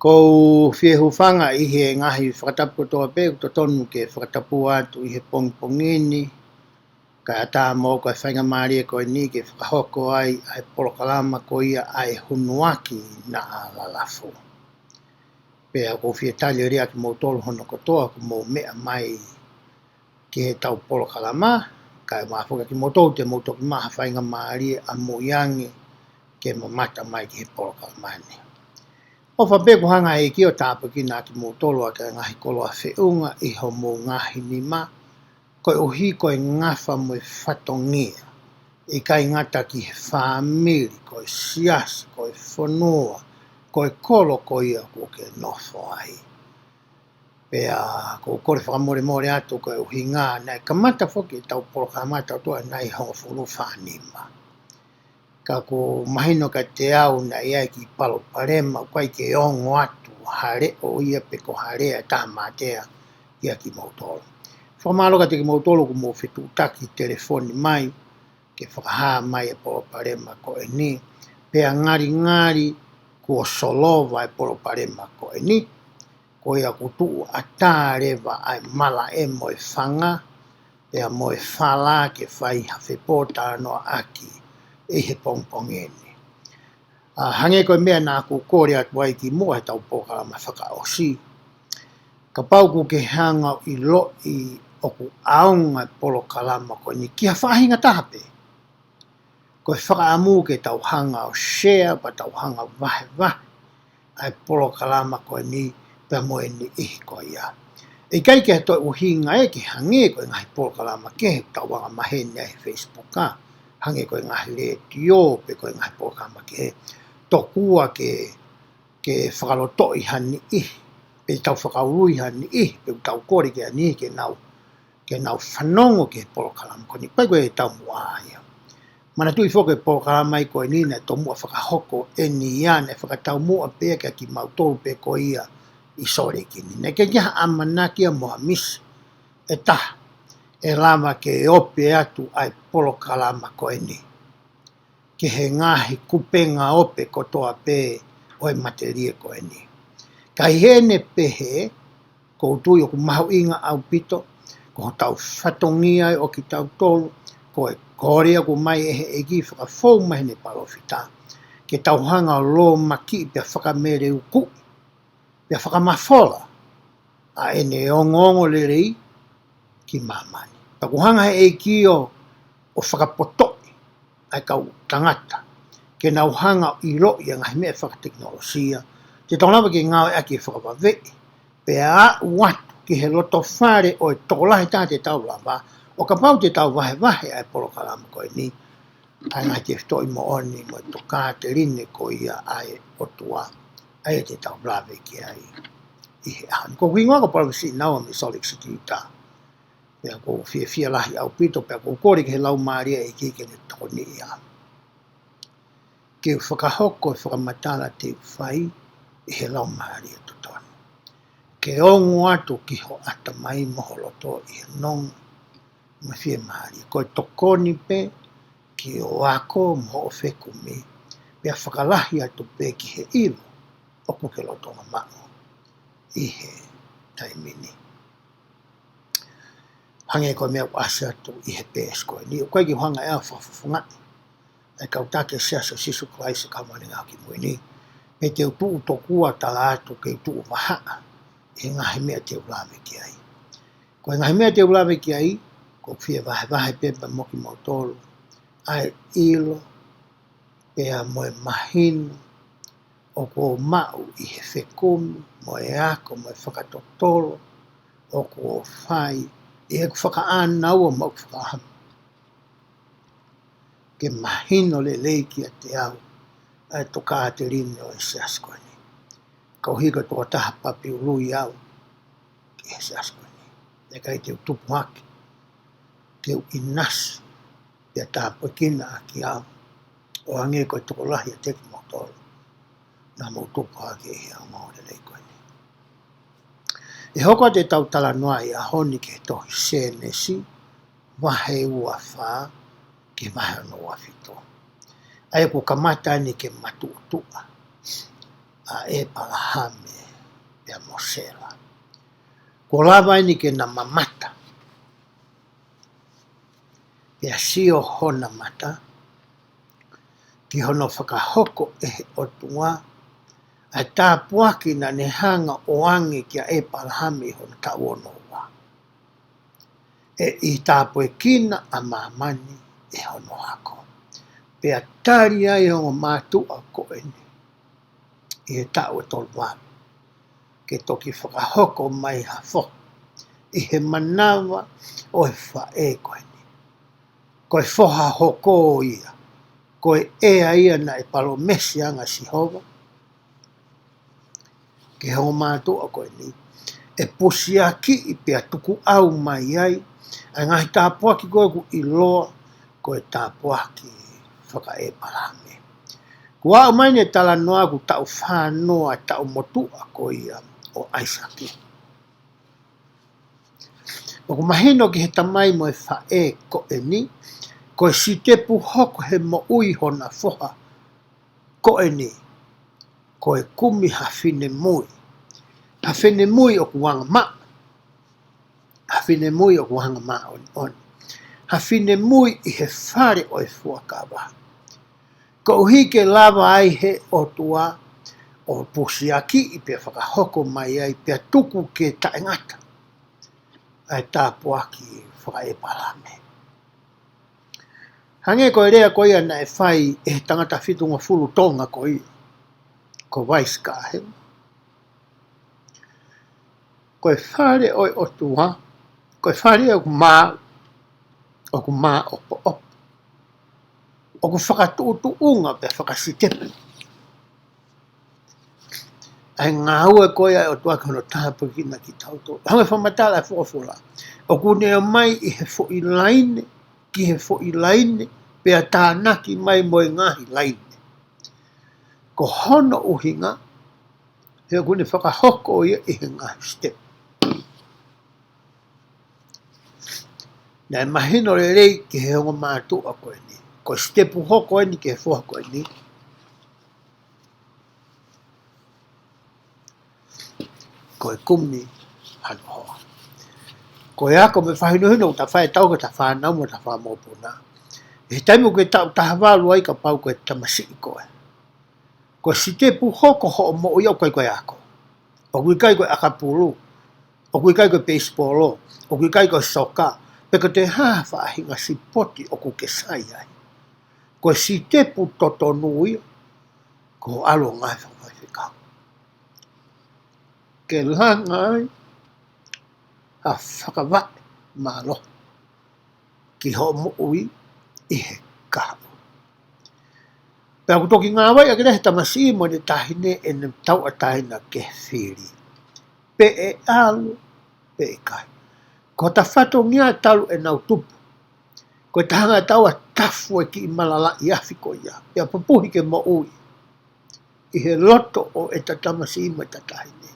Ko fie hufanga I he ngahi whakatapu toa pe, to tonu ke whakatapu atu I he pongpongini, ka ata mo ko whainga maari ko ni ke whakahoko ai polokalama ko ia ai hunuaki na lalafo. Pea ko fie tali rea ki mo tolu hono kotoa ko mo mea mai ke he tau polokalama, ka mafuka ki mo tolu te mo toki maha whainga maari a mo yangi ke mamata mai ki he polokalamani. O whapeku hanga e ki o tāpa ki nā ki mō tolo a ka ngahi kolo a whiunga I ho mō ngahi ni ma, koe uhi koe ngawha mo e whatongia, I kai ngata ki he whāmiri, koe siasi, koe whanua, koe kolo ko ia ko ke nofo ai. Pea ko kore whakamore more atu koe uhi ngā, nei kamata whoki tau poroka mata toa nei hongo whuru whanima. Ka ko mahino ka te au na ia ki palo parema kai ke ongo atu hare o ia pe ko harea tā mātea ia ki mautolo. Whamaloka te ki mautolo ko mō whetu taki telefoni mai ke whakaha mai e polo parema ko e ni pea ngari ko solova e polo parema ko e ni ko ia kutu a tārewa ai mala e mo e whanga pea mo e whala ke whai hawhepota no aki I he pongpongeni. Hange koe mea nā ku kore atu ai ki mua he tau pōkalama whakaosi. Ka pauku ke hanga I lo I oku aunga polokalama koe ni kia whahinga tahape. Koe whakaamu ke tau hanga o share pa tau hanga vahe ai polokalama koe ni pia moe ni ihi koe ia. E kai ke toi uhinga e ke hange koe ngahi polokalama ke tau wanga mahene ai Facebook ka. Hange koe ngahi le tio pe koe ngahi pōkama ke tokua ke whakaloto I hani pe tau whakaurui hani pe tau kore ke ani ke nau whanongo ke pōkalama ko ni pai koe tau mua ia. Mana tui whoke pōkalama I koe ni na tō mua whakahoko e ni iane whakatau mua pe ke ki mautolu pe ko ia I sore kini. Ne ke kia amanakia moa misi e taha. E lama ke ope atu ai polokalama koe ni. Ke he ngahi kupenga ope kotoa pe oi materie koe ni. Kai hene pehe, ko utui o ku mahu inga au pito, ko tau whatongia o ki tau tolu, ko e korea ku mai e ki whakafou mahine palofita. Ke tau hanga o lo maki pia whakamere uku, pia whakamafola, a ene ongongo le rei, ki mamani. Pakuhanga e ki o whakapotoi ai kau tangata. Ke nau hanga I lo I ngahi mea whakateknolosia. Te taunapa ke ngau e aki e whakapawe. Pea a watu ki he loto whare o e tokolahi tā te tau lava. O ka pau te tau vahe ai polokalama koe ni. Ai ngahi te whitoi mo oni mo e toka te rine ko ia ai otua. Ai te tau lava ki ai. I he ahani. Ko kuingoa ko palawisi naua me Salt Lake City Utah. Pea ko fia lahi au pito, pea ko kore ke he lau maaria e ki ne toni ia. Ke whakahoko e whakamatala te whai I he lau maaria to tonu. Ke ongo atu ki ho ata mai moholoto I he nong ma fia maaria. Ko e tokoni pe ki o ako mo o wheku me. Pea whakalahi atu pe ki he ilo o kuke lotonga mao I he taimini. Hange koe mea ase atu I he pēs koe. Ni o koe ki hanga ea whawhawhunga. E kau take sea so sisu klaisa ka mani ngā ki mui ni. Me te utu tokua tala atu ke utu wahaa. E ngahi mea te ulawe ki ai. Koe ngahi mea te ulawe ki ai. Ko whia vahe pepa moki mautolu. Ai ilo. Pea moe mahino. O ko mau I he whekumi. Moe ako moe whakatotolo. O ko whai. E ku whakaana ua mau whakahama. Ke mahino le leiki a te au. Ai toka te rine o e seaskoani. Kau hika toka taha papi urui au. Ke e seaskoani. E kai te utupu haki. Ke u inasi. Pea taha poikina a ki au. O ange koe toko lahi a teki mautolo. Nā mau utupu haki e hea ngau le leikoani. E hoko te tau tala noa I a honi ke tohi Senesi, wahe ua wha, ke wahe no wafito. Ai ko kamata ni ke matu utua. a e palahame pia mosela. Ko lava ini ke na mamata. Pia sio hona mata. Ki hono whakahoko e o tunga. A tā puaki na nehanga o ange kia e palahame hono ta wonoa. E i tā pue kina a mamani e hono hako. Pea tari ai hongo mātua ko ene. I e tau e tolu wāmu. Ke toki whakahoko mai ha fo. I he manawa o e whae ko ene. Ko e whoha hoko ia. Ko e ea ia na e palo mesi anga sihova. Ke hongo mātua ko ene. E pusi aki i pea tuku au mai ai. A ngahi tāpuaki koe ku i loa. Ko e tāpuaki whaka e palahame. Kua au mai ne tala noa ku tau whanoa tau motua ko ia o Aisaki. O ku mahino ki he tamai mo e whae ko e ni, ko e si te puhoko he mo ui hona foha ko e ni, ko e kumi hawhine mui. Hawhine mui o kuanga ma. Hawhine mui o kuanga ma on. Hawhine mui i he whare o e FUAKAVA. Ko hike lava ai he o tua o pusiaki i pia whakahoko mai ai pia tuku ke taengata. Ai tā puaki whaka e palahame. Hange ko e rea ko ia na e whai e tangata whitunga fulu tonga ko ia. Ko waiska he. Ko e whare oi o tua. Ko e whare o ku maa. O ku maa opo opo. O ku whakatuutuunga pe whakasitepu. Ai ngā ua koia o tua kono tāpukina ki tauto. Hange whamatala e whokawhola. O ku neo mai i he fo i laine, ki he fo i laine, pea tānaki mai mo e ngahi laine. Ko hono uhinga, hea kune whakahoko ia i he ngahi step. Nai mahino re rei ki he hongo mātua koe ni. Ko stepu hoko ni ke fua koe ni. Ko e kumi hano hoa. Ko e ako me whahino hino ta whae tau ka ta whanau mo ta whamopuna. E taimu ke tau tahawalu ai ka pau koe tamasi i koe. Ko si tepu hoko ho mo iau koe koe ako. O kui kai koe akapuru. O kui kai koe baseball. O kui kai koe soka. Peka te hawa hinga si poti o ku ke sai ai. Ko si tepu toto nui. Ko alo ngai whawai whikau. Ke langa ai. A whakawa malo. Ki ho mo ui. I he kahu. Pea ku toki ngā wai a kere he tamasi mo ne tahine e ne tau a tahina ke whiri. Pe e alu. Pe e kai. Ko ta whato ngia talu e nau tupu. Ko ta hanga tau a tafu e ki i malala i afi ko ia. Pea papuhi ke mo ui. I he loto o e ta tamasi mo e ta tahine.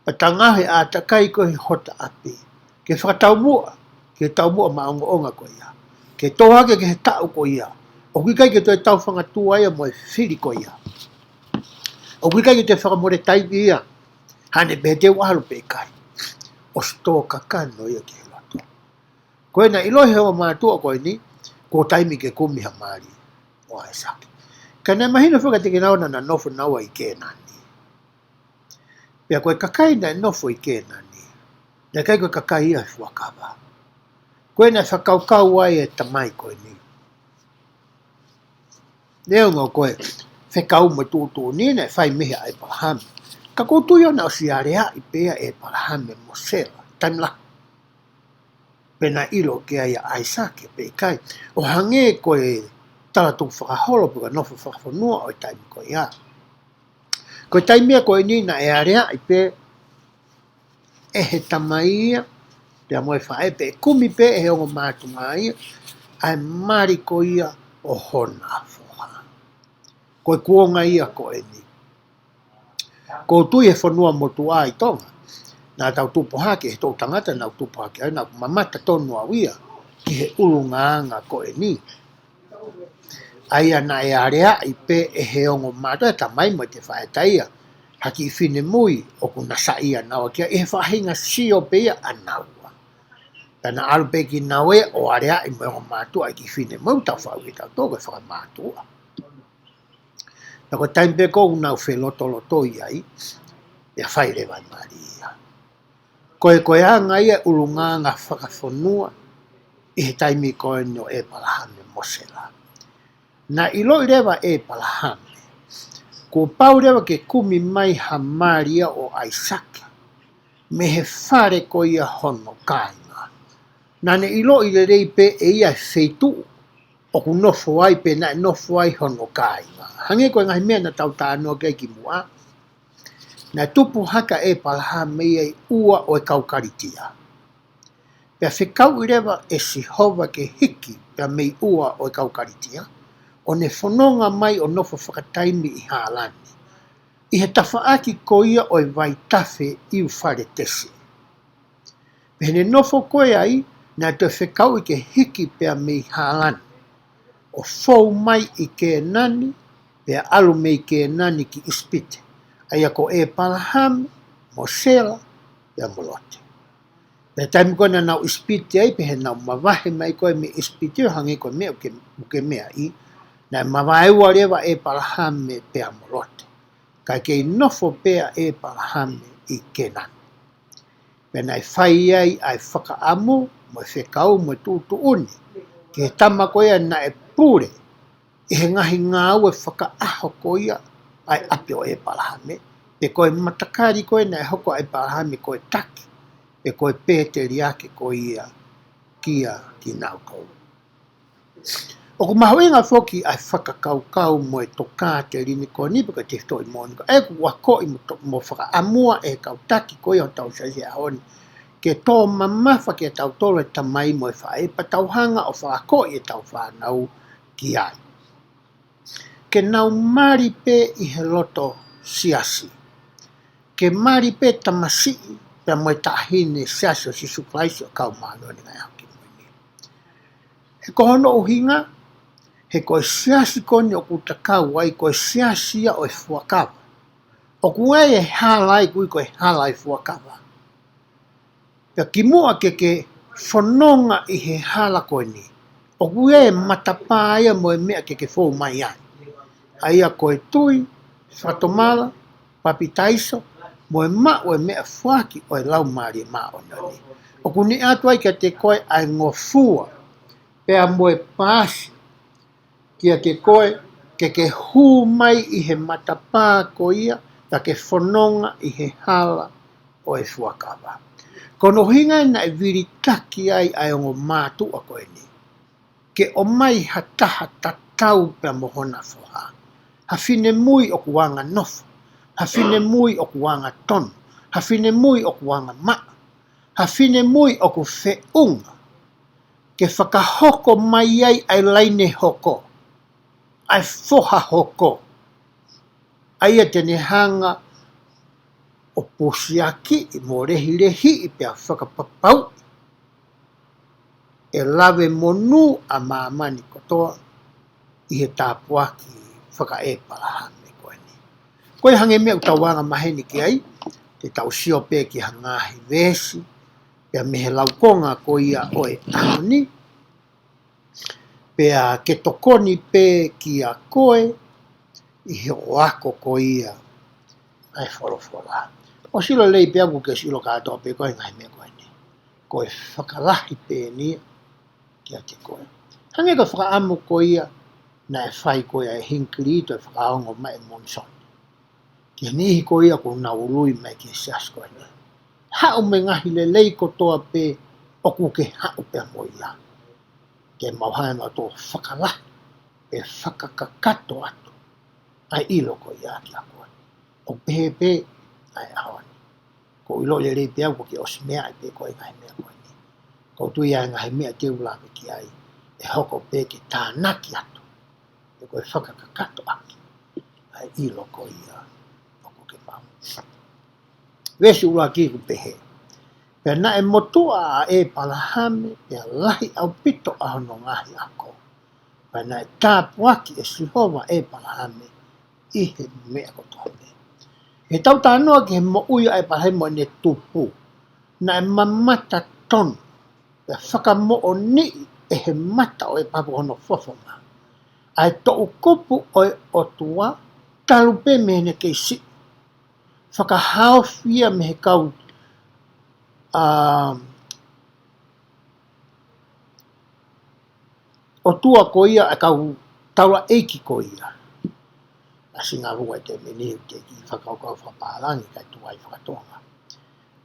Pa ta ngahe a ta kai ko he hota api. Ke whakatau mua. Ke tau mua maonga onga ko ia. Ke tohake ke he tau ko ia. O kui kai ke toi tau whangatua ia mo e whiri ko ia. O kui kai ke te whakamore taipi ia. Hane pe te wahalu pe kai. O sto kakano ia ki he loto. Koe na ilohe o mātua koe ni, ko taimi ke kumiha maari o Aisaki. Ka nei mahina whuka te nauna na nofo naua i kēnani. Pea koe kakai na nofo i kēnani. Na kai koe kakai ia FUAKAVA. Koe na whakaukau ai e tamai koe ni. Leo ngau koe, whekau mo tūtū ni na whai mihi ai palahame. Ka koutu iau na o si area i pea e palahame mo sela. Time la. Pena ilo ke ai a Aisaki pe kai. O hange koe tala tuk whakaholo puka nofo whakafonua o i taimi koe ia. Koe taimia koe ni na e area i pe e he tamaia. Pea moe whae pe kumi pe e he ongo mātunga ia. Ai mari ko ia o hona foha. Koe kuonga ia koe ni. Ko tui e whanua motu ai tonga. Nā tau tupo hake he tō tangata nau tupo hake ai nau mamata tonu au ia. Ki he ulungaanga koe ni. Aia na e area i pe e he ongo mātua e tamai mo te whaetaia. haki fine mui o kuna saia nawa kia e whahinga sio pea anaua. Tana alu pe ki nawe o area i mo matua ki fine mau tau whau i tau toga whaka matua. Nako taim pe kou nau wheloto loto iai, ia whaire vai maria. Koe anga ia ulunga ngā whakafonua, i he taimi koe no e palahame mosela. Na ilo i rewa e palahame, ko pau rewa ke kumi mai ha maria o Aisaka, me he whare ko ia hono kāinga. Nane ilo i le rei pe e ia feitu, o ku nofo ai pe na nofo ai hono kāinga. Hange koe ngahi mea na tau tānoa kei ki mua, na tupu haka e palahame ia i ua o e kaukaritia. Pea whikau i rewa e sihova ke hiki pea mei ua o e kaukaritia, o ne whanonga mai o nofo whakataimi i hālani. I he tawhaaki ko ia o e vai tawhe i u whare tesi. Pe ne nofo koe ai, na te whikau i ke hiki pea mei hālani. O fou mai i ke nani, pea alu mei ke nani ki ispite. Aia ko e palahame, mosela, pea molote. Pea taimi koe na nau ispite ai, pe he nau mawahe mai koe me ispite, hangi koe mea uke mea i, na mawaeua rewa e palahame pea molote. Kai kei nofo pea e palahame i kenan. Pea nai whai ai ai whakaamu, mo e whekau, mo e tūtu uni. Ke tama koe na e pure, i he ngahi ngā ue whakaaho koe ai api o e palahame. Pe koe matakari koe na e hoko ai palahame koe taki. Pe koe pēteri ake koe ia kia ki nau kou. O ku mahoenga whoki ai whakakaukau mo e toka te rini ko ni paka te toi mōni ko. E ku wako i mo whakaamua e kautaki koe o tau sa se ahoni. Ke tō mamafa ke tau tolo e tamai mo e whae pa tauhanga o whako i e tau whanau ki ai. Ke nau mari pe i he loto siasi. Ke mari pe tamasi pia mo e tahine siasi o sisu klaisi o kau māno ni ngai haki mwini. He kohono uhinga, he koe siasi koni o kutakau ai koe siasi o e FUAKAVA. O kue e halai kui koe halai FUAKAVA. Pia ki mua ke whanonga i he hala koe ni. O kue e matapāia mo e mea ke fōu mai ai. Aia koe tui, whatomala, papitaiso, mo e o e mea whaki o e lau maari e maa o nani. O kuni atu ai te koe ai ngofua, pea mo e pāsi, kia ke koe ke hū mai i he matapā ko ia, ta ke whanonga i he hala o e FUAKAVA. Kono hinga na e viritaki ai o mātu a koe ni. Ke o mai hataha tatau pea mohona whoha. Hawhine mui o kuanga nofo. Hawhine mui o kuanga tonu. Hawhine mui o kuanga maa. Hawhine mui o ku whiunga. Ke whakahoko mai ai laine hoko. Ai whoha hoko. Aia tene hanga o posiaki i mo rehi i pia whakapapau. E lawe monu a mamani kotoa i he tāpuaki whaka e palahame koe ni. Koe hange mea utawanga maheni ki ai, te tau sio pe ki hangahi vesi, pia mehe laukonga ko ia oe ahoni, pia ke tokoni pe ki a koe, i he oako ko ia, ai whorofora. O silo lei pia buke silo katoa pe koe ngai mea koe ni. Koe whakalahi pe ni, kia te koe. Hange ka whakaamu ko ia, na e whai koe e hinkiri to e whakaongo mai e monsoni. Kia nihi ko ia ko na urui mai ki sias koe ni. Hau me ngahi le lei kotoa pe o kuke hau pe mo ia. Ke mauhai ma tō whakalahi pe whakakakato atu. Ai ilo ko ia ki a koe. O pehe ai ahoni. Ko ilo le rei pia ko ki osimea ai pe koe ngai mea koe ni. Ko tui ai ngai mea te ulawe ki ai. E hoko pe ki tānaki atu. E koe whakakakato aki. Ai ilo ko ia o kuke mau. Wesi ula ki ku pehe. Pea na e motua a e palahame, pea lahi au pito a hono ngahi ako. Pea na e tāpuaki e sihova e palahame, i he mea kotoa me. He tau tānoa ki he mo uia e palai mo ne tupu. Na e mamata tonu. E whakamo'o o ni e he mata o e papu hono fofonga. Ai to'u kupu o e otua, talupe me ne keisi. Whakahawhia me he kau otua ko ia e kau taula eiki ko ia. Asi ngā runga te meni u te ki whakaukau whapārangi kai tuai whakatonga.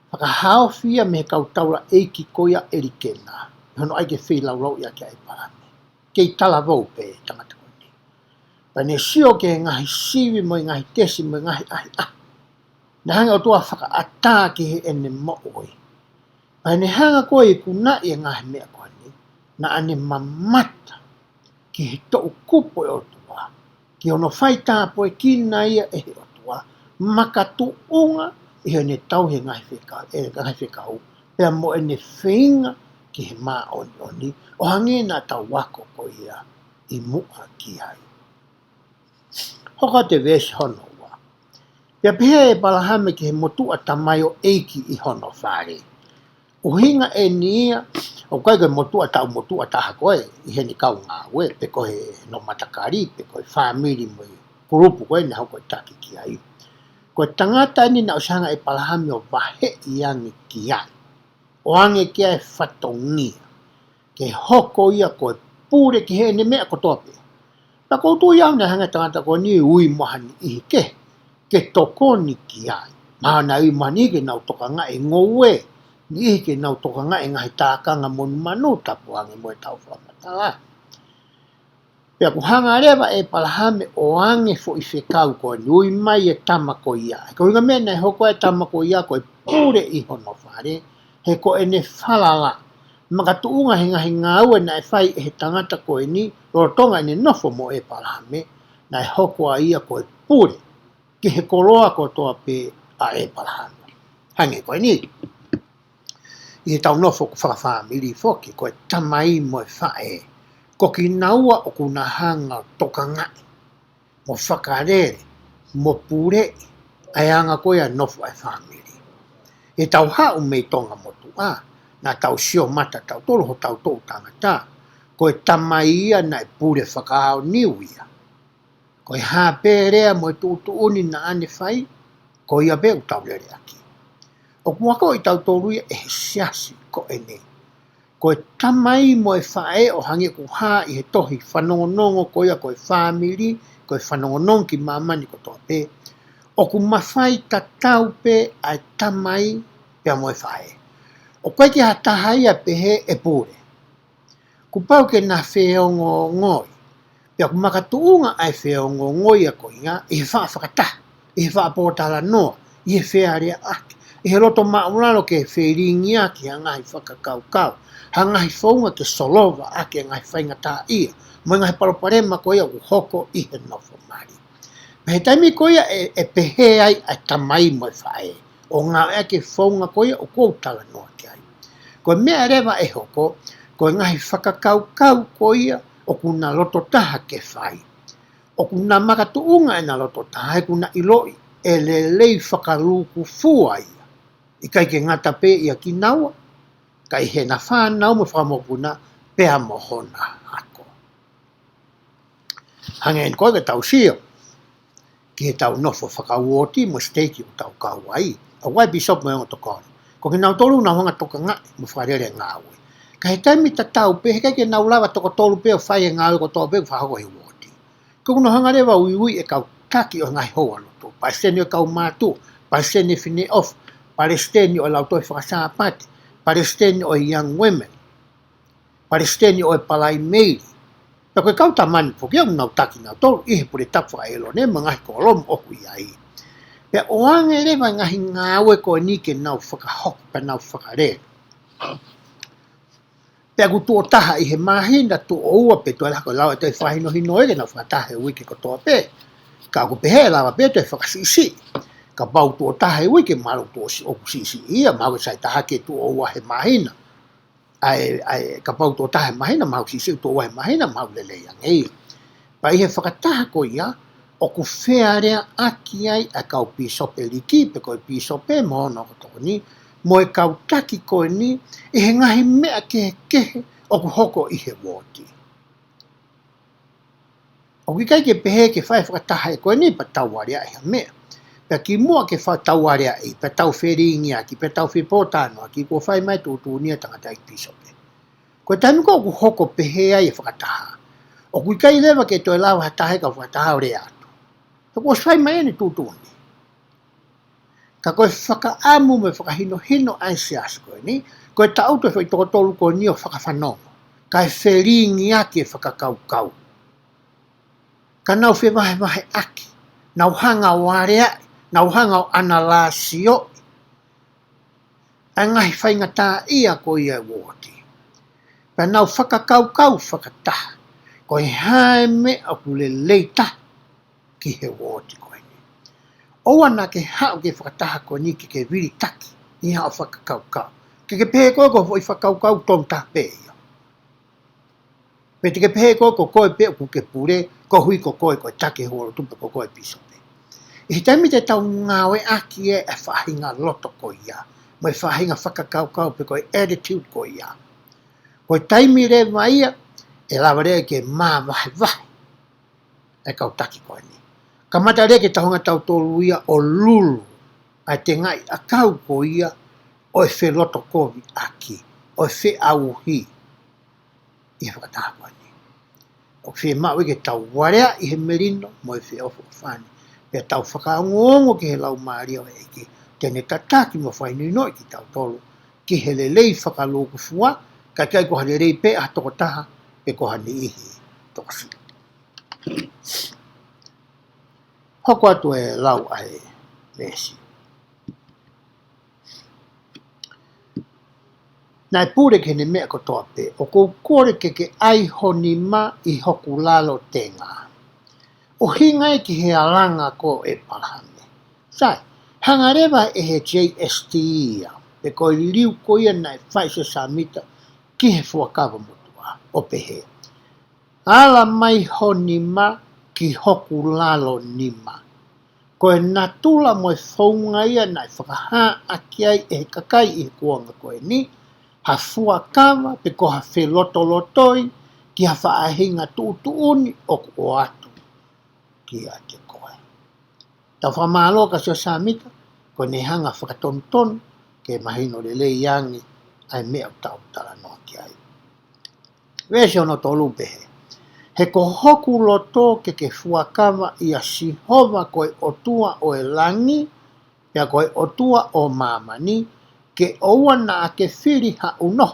Whakahawhia me he kau taula eiki ko ia erikena. Hono ai ke whilau ia ki ai parame. Kei tala vau pe tangata ko ni. Pane sio ke ngahi siwi mo ngahi tesi mo ngahi ahi ahi. Na hanga o tua whakaata ki he ene mo'oi. Pane hanga koe i kuna i ngahi mea koe ni. Na ane mamata ki he to'u kupo e o tua. Ki ono whaita po e kina ia e he o tua. Makatu unga i he ne tau he ngahi whekau. Pea mo ene whinga ki he maa oni oni. O hange na tau wako ko ia i mua ki ai. Hoka te vesi hono wa. Pea pia e palahame ki he motua tamai o eiki i hono whare. Uhinga e nia, o kai koe motua taha koe, i he ni kau ngā we, pe koe no matakari, pe koe whamiri mo i kurupu koe, ne hau koe taki ki ai. Koe tangata ni na usanga e palahame o wahe i angi ki ai. O ange ki ai whatongia. Ke hoko ia koe pure ki he ne mea kotope. Na koutu iau ne hanga tangata koe ni ui mohani i ke tokoni ki ai. Maha na ui mohani ke nau toka nga e ngoue. Ni ke nau toka nga e ngahi tākanga monu manu tapu ange mo e tau whamatala. Pea ku hanga rewa e palahame o ange fo i whekau koe ni ui mai e tamako ia. Ko inga mea nei hoko e tamako ia koe pure i hono whare. He ko e ne whalala. Makatuunga he ngahi ngāua na e whai e he tangata koe ni. Rotonga ne nofo mo e palahame. Na e hoko a ia koe pure. Ki he koroa ko toa pe a e palahame. Hange koe ni. I tau nofo ku whakawhamiri whoki, koe tamai mo e whae. Ko ki naua o kuna hanga toka ngai. Mo whakarere, mo pure, ai anga koe a nofo e whamiri. I tau hau mei tonga motu a, na tau sio mata tau tolo ho tau tau tangata. Koe tamai ia na e pure whakahau niuia. Koe haperea mo e tuutu uni na ane whai, koe ia be utau lere aki. O kuako i tau tōruia e he siasi ko e ne. Ko e tamai mo e whae o hange ku hā i he tohi whanongonongo ko ia ko e whamiri, ko e whanongonongo ki mamani ko toa pe. O ku mawhai ta tau pe ai tamai pia mo e whae. O koe ki hatahai a pe he e pure. Ku pau ke na whiongo ngoi. Pia ku makatuunga ai whiongo ngoi a ko inga, i he whaafakata, i he whaapotala noa, i he whiarea ake. I he roto maulano ke whiringi aki a ngahi whakakaukau. Ha ngahi whaunga ke solova aki a ngahi whainga tā ia. Mo ngahi paroparema ko ia u hoko i he nofo mari. Me he taimi ko ia e pehe ai a tamai mo e whae. O ngā ea ke whaunga ko ia o koutala noa ki ai. Ko mea rewa e hoko, ko ngahi whakakaukau ko ia o kuna loto taha ke whai. O kuna makatuunga e na loto taha, e kuna iloi e lelei whakaruku fuai. I kai ke ngata pe ia ki naua, kai he na whanau mo whamopuna pea mohona ako. Hangen koe ke tau sio, ki he tau nofo whakauoti mo steiki o tau kauai, a wai bisop mo yongo tokoni. Ko ke nau tolu na honga toka ngai mo wharere ngāwe. Ka he taimi ta tau pe, he kai ke nau lawa toko tolu pe o whai e ngāwe ko tō pe whahoko he woti. Ko kuna hanga rewa ui e kau taki o ngai hoa loto, pa sene o kau mātu, pa sene fine off, Palestine o lautoi whakasāpate, Palestine o young women, Palestine o palai meiri. Pea koe kau tamani po kia unau taki nau tolu, ihe pure tapu a elo ne, ma ngahi ko lomu oku iai. Pea o ange rewa ngahi ngāwe ko ni ke nau whakahoku pa nau whakare. Pea kutu o taha i he mahina tu o ua pe tu alako lau e te whahino hino ege nau whakatahe wiki ko toa pe. Ka kupe he lawa pe tu e whakasisi. Ka bau tu o tahe wiki maru tu o kusisi ia, mau sai taha ke tu o ua he mahina. Ka bau tu o tahe mahina, mau sisi tu o he mahina, mau lele yang ei. Pa i he whakataha ko ia, o ku whea rea aki ai a kau pisope liki pe koe pisope mohono ko toko ni mo e kau taki koe ni i he ngahi mea kehe o ku hoko i he woti. O ki kai ke pehe ke whai whakataha e koe ni pa tauarea i ha mea. Pea ki mua ke whai tauarea i, pe tau wheringi aki, pe tau whipotano aki, ko whai mai tūtū nia tangata i pisope. Koe taimi ko ku hoko pehe ai e whakataha. O kui kai lewa ke toi lawa hatahe ka whakataha o rea atu. Ka koe whai mai ane tūtū ni. Ka koe whakaamu me whakahino ai se as koe ni, koe tauto e whai tokotolu koe ni o whakawhanongo. Ka e wheringi aki e whakakau. Ka nau whewahe aki, nau hanga o area, nau hanga o analasio, a ngahi whaingata ia ko ia woti. Pa nau whakakau whakataha, ko he hae me a kule leita ki he woti koe ni. Oua na ke hao ke whakataha koe ni ke viri taki, i hao whakakau. Ke pehe koe ko i whakakau tom tape ia. Pe te ke pehe koe ko koe pe ku ke pure, ko hui ko koe take horo tupe ko koe pisope. I he taimi te tau ngawe aki e whahinga loto ko ia. Mai whahinga whakakau pe koe attitude ko ia. Koe taimi re maia, e lawa rea ke maa wahe. E kau taki koe ni. Ka mata rea ke tahunga tau tolu ia o lulu. Ai te ngai a kau ko ia, o e whe loto kovi aki. O e whe auhi. I he whakataha koe ni. O whe mawe ke tau warea i he merino, mo e whe ofo whani. Pea tau whakaongo ke he lau maaria o eke. Tene tataki mo whainui noi ki tau tolu. Ki he lelei whakaloku fua, kai ko hane rei pe a toko taha, pe ko hane ihi toko si. Hoko atu e lau ai mesi. Nai pure ke ne mea kotoa pe, o kou kore ke ai honi ma i hoku lalo tenga. O hingai ki he alanga ko e palahame. Sai, hangarewa e he JST ia, pe koe liu ko ia nai whai se samita ki he FUAKAVA mutua, o pehe. Ala mai honi ma ki hoku lalo nima. Koe natula mo e whaunga ia nai whakaha aki ai e he kakai i he kuanga koe ni, ha FUAKAVA pe ko ha whelotolotoi ki ha whaahinga tuuni o ko atu ki a te koe. Tau whamalo ka sio samita, ko ne hanga whakatonton ke mahino le lei yangi ai mea tau tala noa ki ai. Wese ono tolu pehe. He ko hoku loto ke FUAKAVA ia sihova koe otua o e langi, pea koe otua o mamani, ke oua na a ke whiri ha uno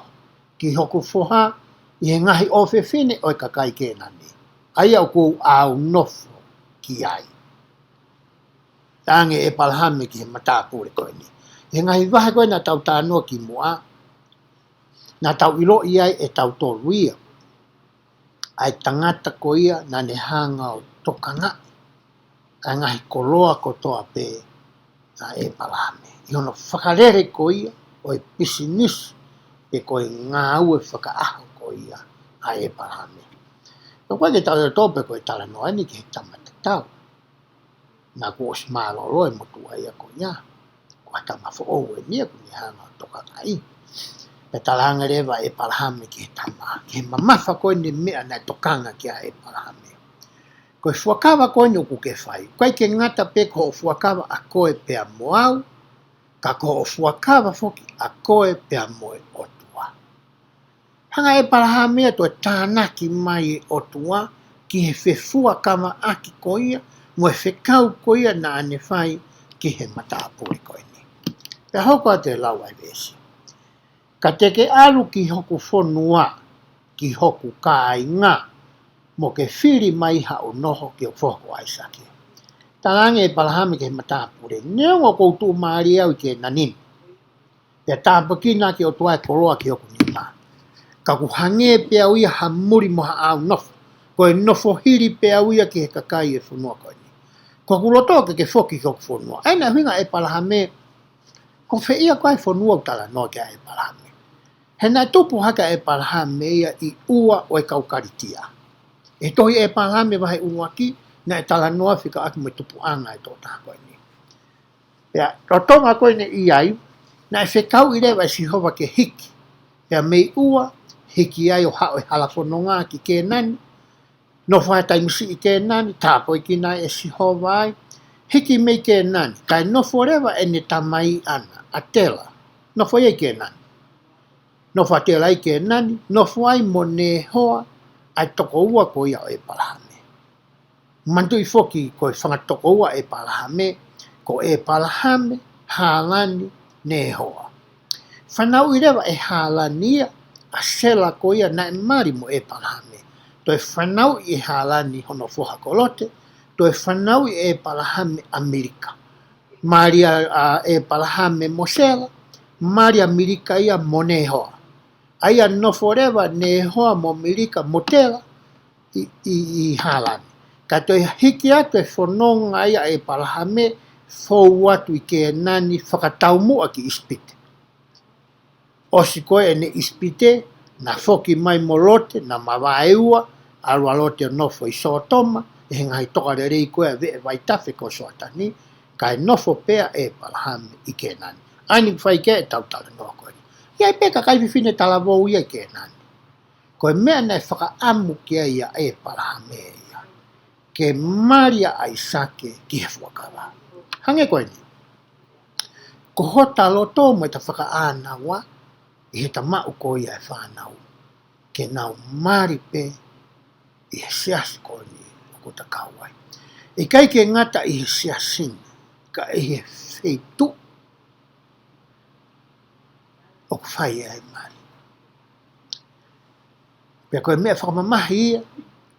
ki hoku foha i he ngahi o whiwhine o e kakai kenani. Ai au kou au nofo ki ai. Tange e palahame ki he matapure koe ni. He ngahi wahe koe na tau tānoa ki mua, na tau ilo i ai e tau tolu ia. Ai tangata ko ia na ne hanga o tokanga, ai ngahi koloa kotoa pe na e palahame. I ono whakarere ko ia, o e pisinis, pe koe ngā ue whakaaho ko ia, a e palahame. No koe ke tau e tope koe tala noa ni ki he tamata tau. Na ko os malolo e motua ia ko ia, ko hata FAKAFO'OU e nia ko ni hanga o tokanga i. Pe talanga rewa e palahame ki he tama, ki he mamafa koe ni mea na tokanga ki a e palahame. Koe FUAKAVA koe ni uku ke whai, koe ke ngata pe ko o FUAKAVA a koe pe a moau, ka ko o FUAKAVA foki a koe pe a moe otua. Hanga e palahame to e tānaki mai e otua, ki he whe FUAKAVA aki ko ia, mo e whekau ko ia na ane whai ki he matapuri koe ni. Pe hoko a te lau ai vesi. Ka teke alu ki hoku whonua, ki hoku kāinga, mo ke whiri mai ha o noho ki o whoko aisake. Talange e palahame ke matapure, neongo koutu maari au ke nanin. Pea tāpakina ki o tuai koroa ki hoku nima. Ka kuhange pe au ia ha muri mo ha au nofo, koe nofo hiri pe au ia ki he kakai e whunua koe ni. Ko kuloto ke whoki ki hoku whonua. Aina hinga e palahame, ko whia koe whonua utala no ke e palahame. He nai tupu haka e palahame ia i ua o e kaukaritia. E tohi e palahame wahe unuaki, na tala noa fika aku me tupu anga e tō tā koe ni. Pea, rotonga koe ne I ai, na e whekau I rewa si hova ke hiki. Pea mei ua, hiki ai o hao e halafononga ki ke nani, no whae taimusi I ke nani, tāpoi ki nai e si hova ai, hiki mei ke nani, kai nofo rewa e ne tamai ana, a tela, nofo ei ke nani. Nofo a tela I ke nani, nofo ai mo ne hoa, ai toko ua ko ia o e palahame. Mantu I foki ko e whangatoko ua e palahame, ko e palahame, hālani, ne hoa. Whanau I rewa e hālania, a sela ko ia na e mari mo e palahame. To e whanau I hālani hono foha kolote, to e whanau I e palahame Amerika. Maria e palahame mo sela, Maria Amerika ia mo ne hoa. Aia nofo rewa ne hoa mo Amerika mo tela I hālani. Ka toi hiki atu e whanonga ia e palahame, fou atu I ke nani whakatau mua ki ispite. Osi koe e ne ispite, na foki mai molote, na mawaeua, alua lote nofo I sootoma, e ngai toka re rei koe ve e waitafe ko soatani, ka e nofo pea e palahame I ke nani. Aini whai ke e tautala noa koe. Ia I peka kai whiwhine talavou ia ke nani. Koe mea nei whakaamu kia ia e palahame ia. Ke maria ai sake ki he FUAKAVA. Hange koe ni. Ko hota loto mo ta whakaana wa, I he ta mau ko ia e whanau. Ke nau mari pe, I he siasi ko ni o ko ta kauai. I kai ke ngata I he siasini, ka I he feitu, o ku whai e mari. Pea koe mea whakamamahi ia,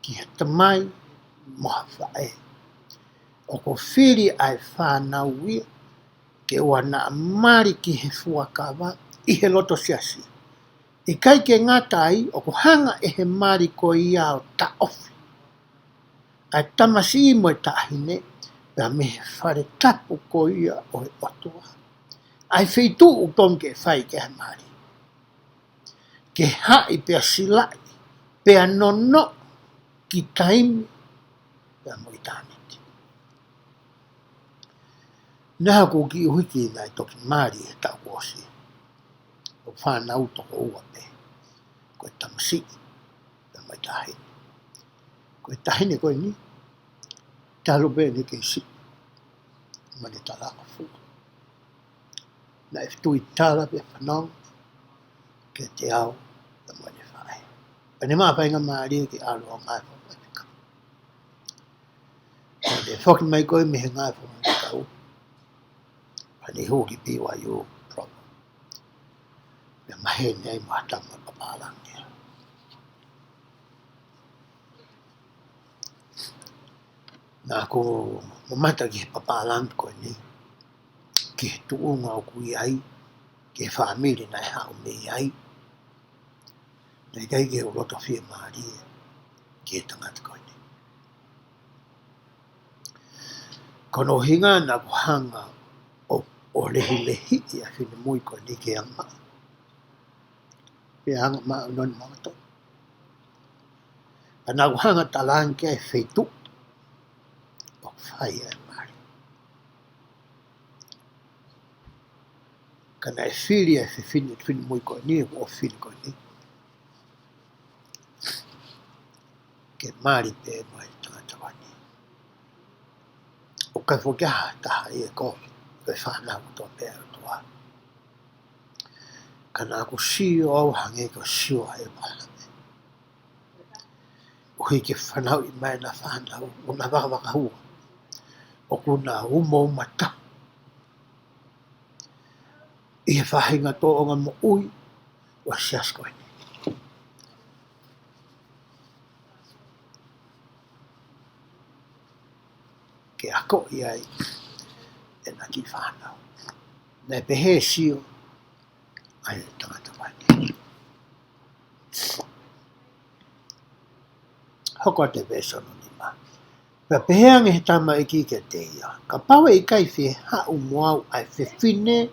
ki he tamai, moha whae. O ko whiri ai whanau ia, ke ua na mari ki he FUAKAVA, I he loto siasi. I kai ke ngata ai, o ko hanga e he mari ko ia o ta ofi. Ai tamasi I mo e tahine, pea me he whare tapu ko ia o he otua. Ai wheitu u tom ke whai ke he mari. Ke hai pea silai, pea nono, ki taimi, pea mo I tāniti. Neha ko ki uhiki nai toki mari e tau kosi. O whanau toko ua pe. Koe tamasi, pea mo I tāhine. Koe tahine koe ni, talo pe ni ke si. Mane talaka fua. Na e tui tala pe whanau, ke te au, pea mo ne whae. Pane maa whainga maari ki alo o ngai whawaitika. Pane whoki mai koe me he ngai whawaitika u. Pane hoki piwa you problem. Pea mahe nei mahatama papalangi. Nā ko mamata ki he papalangi koe ni. Ki he tuunga o kui ai, ki he whaamiri nai hao mei ai. Nei kai ke o roto whia maari ki he tangata koe ni. Kono hinga na ko hanga o lehi lehi I a whine mui koe ni ke anga. Pea hanga maa unoni mamato. Ana ko hanga talang ke ai wheitu o whai ai maari. Kana e whiri ai whine mui koe ni o whine koe ni. Ke maari pe mo e tangata wani. O kai whokia taha I e koe, koe whanau to pēr toa. Kana ako sio au hange ko sio e palame. O hui ke whanau I mai na whanau, o na waka hua. O kuna umo mata. I he whahinga tō o ngā mo ui, o sias koe ni. Ke ako I ai, e na ki whanau. Nei pehe sio, ai tangata wani. Hoko te vesono ni ma. Pea peheange he tama I ki ke te ia. Ka pawe I kai whi hau moau ai whiwhine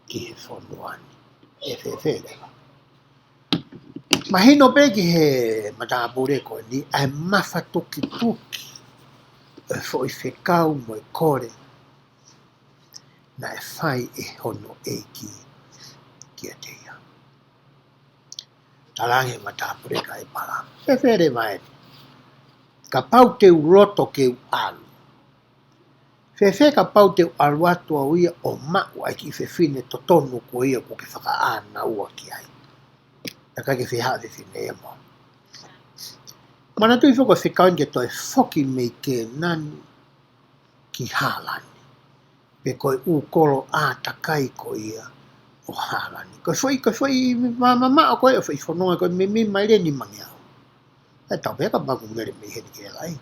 ki he whonuani. E whewherewa. Mahino pe ki he matapure koe ni, ai mawha toki toki. e fo i whekau mo e kore na e whai e hono e ki a te ia. Talange matapure ka e para. Whewhere mai. Ka pau te uroto ke u alu. Whewhe ka pau te alu atu au ia o mau ai ki whewhine to tonu ko ia ko ke whakaana ua ki ai. Na kai ke wheha whewhine e mo. Mana tui whoko whekaun ke toi whoki mei ke nani ki hālani. Pe koe u kolo a takai ko ia o hālani. Koe whai mama o koe o whai whanonga koe me mai re ni mangi au. E tau pēka baku ngere mei heni ke lai.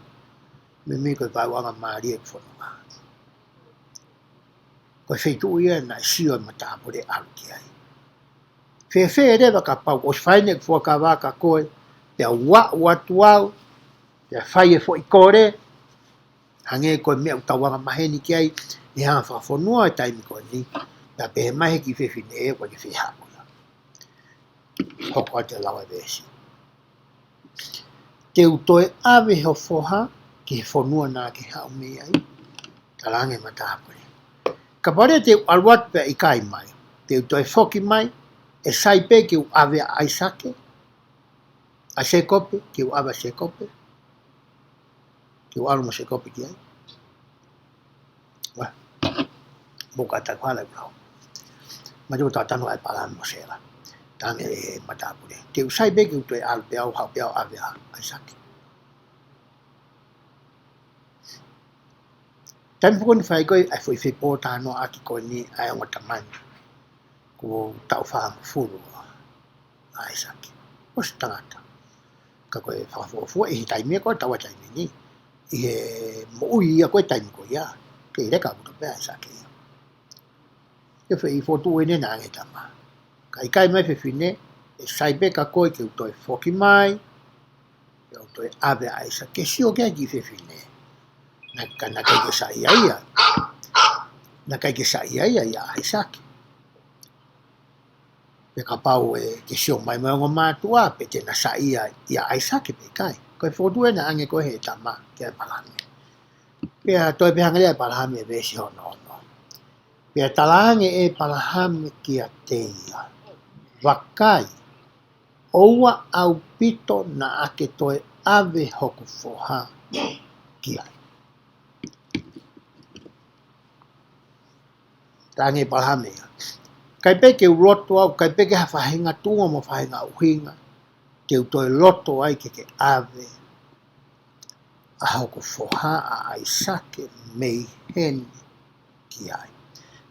Me koe waiwanga maari e whanonga. Koe whaitu ia na sio e matapure alu ki ai. Whewhe rewa ka pau o whaine ke FUAKAVA ka koe pia watu au, pia whai e fo i kore, hange koe mea utawanga maheni ki ai, ni hanga whakafonua e taimi koe ni, pia pehe mahe ki whewhine e koe ki whehaku. Hoko a te lawa vesi. Te utoe awe ho foha, ki he whanua nā ke hao mei ai, talange matapure. Ka pare te aluat pia i kai mai, te utoe whoki mai, e saipe ki u awe a aisake, a sekope, ki u awa sekope, ki u aruma sekope ki ai. Wa, buka ta kwala kau. Maju ta tanu ai palan mo sela. Tange e matapure. Ki u saipe ki u toi alu pe au hau pe au awe a aisake. Tan pukon fai koi ai foi fe pota no aki ko ni ai o tamani. Ko tau fa fulu aisake. O stangata. Ka koe whakafua e taimi ko tawa taimi ni. I he moui a koe taimi ko ia. Ke i reka kuta pēa aisake ia. Ke whi fotu ene nā nge tama. Ka i kai mai whiwhine, e saipe ka koe ke utoi whoki mai, ke utoi awe aisake. Ke sio kia ki whiwhine. Na kai ke sa ia ia. Na kai ke sa ia ia ia aisake. Pe ka pau e ke sio mai mai o mātua, pe te na sa ia aisake pe kai. Koe fotu e na ange koe he tama, ke ai palame. Pe a toi pe hangare ai palame e vesi hono hono. Pe a talange e palame ki a teia. Wakai, oua au pito na ake toi ave hoku foha ki ai. Talange e palame ia. Kai peke u loto au, kai peke ha whahinga tunga mo whahinga uhinga, te utoi loto ai ke ave, a hoko foha a aisake mei heni ki ai.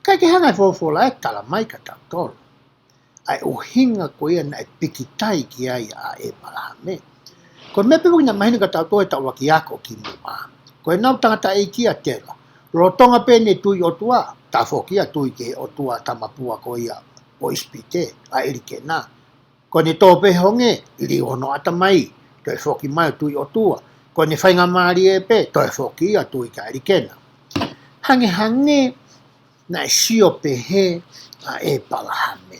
Kai ke hanga fofola e tala mai ka tau tolo. Ai uhinga ko ia na e pikitai ki ai a e palame. Ko me pepu na mahina ka tau tolo e tau waki ako ki mua. Ko e nau tangata e kia tela. Rotonga pene tui o tua, ta fokia tui ke o tua tamapua ko ia o ispite, a erike nā. Ko ne tōpe honge, ili ono ata mai, toi foki mai tui o tua. Ko ne whainga maari e pe, toi foki ia tui ka erike nā. Hange na e sio pehe a e palahame.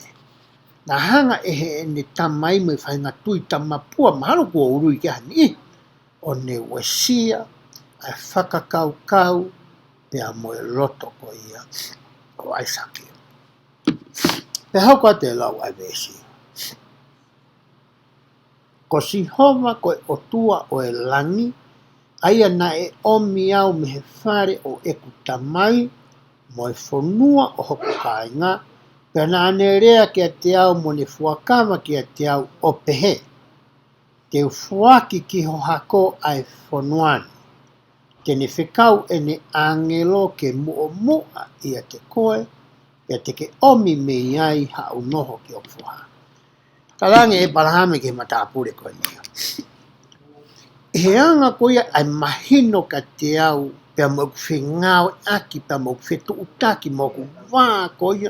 Na hanga ehe ne tamai me whainga tui tamapua, mahalo kua urui ke hani. O ne wesia, a whakakau, pea moe loto ko ia o aisake. Pe hau ka te lau ai vesi. Ko si homa koe o tua o e langi, aia na e omi au me he whare o eku tamai, mo e whanua o hoko kāinga, pea na ane rea kia te au mo ne FUAKAVA kia te au o pehe. Te ufuaki ki ho hako ai whanuani. Tene whekau e ne angelo ke mua ia te koe, ia te ke omi me ai hau noho ki o fuha. Talange e palahame ke matapure koe nia. He anga koe ai mahino ka te au, pia mo ku whengau aki, pia mo ku whetu utaki, mo ku wā koe,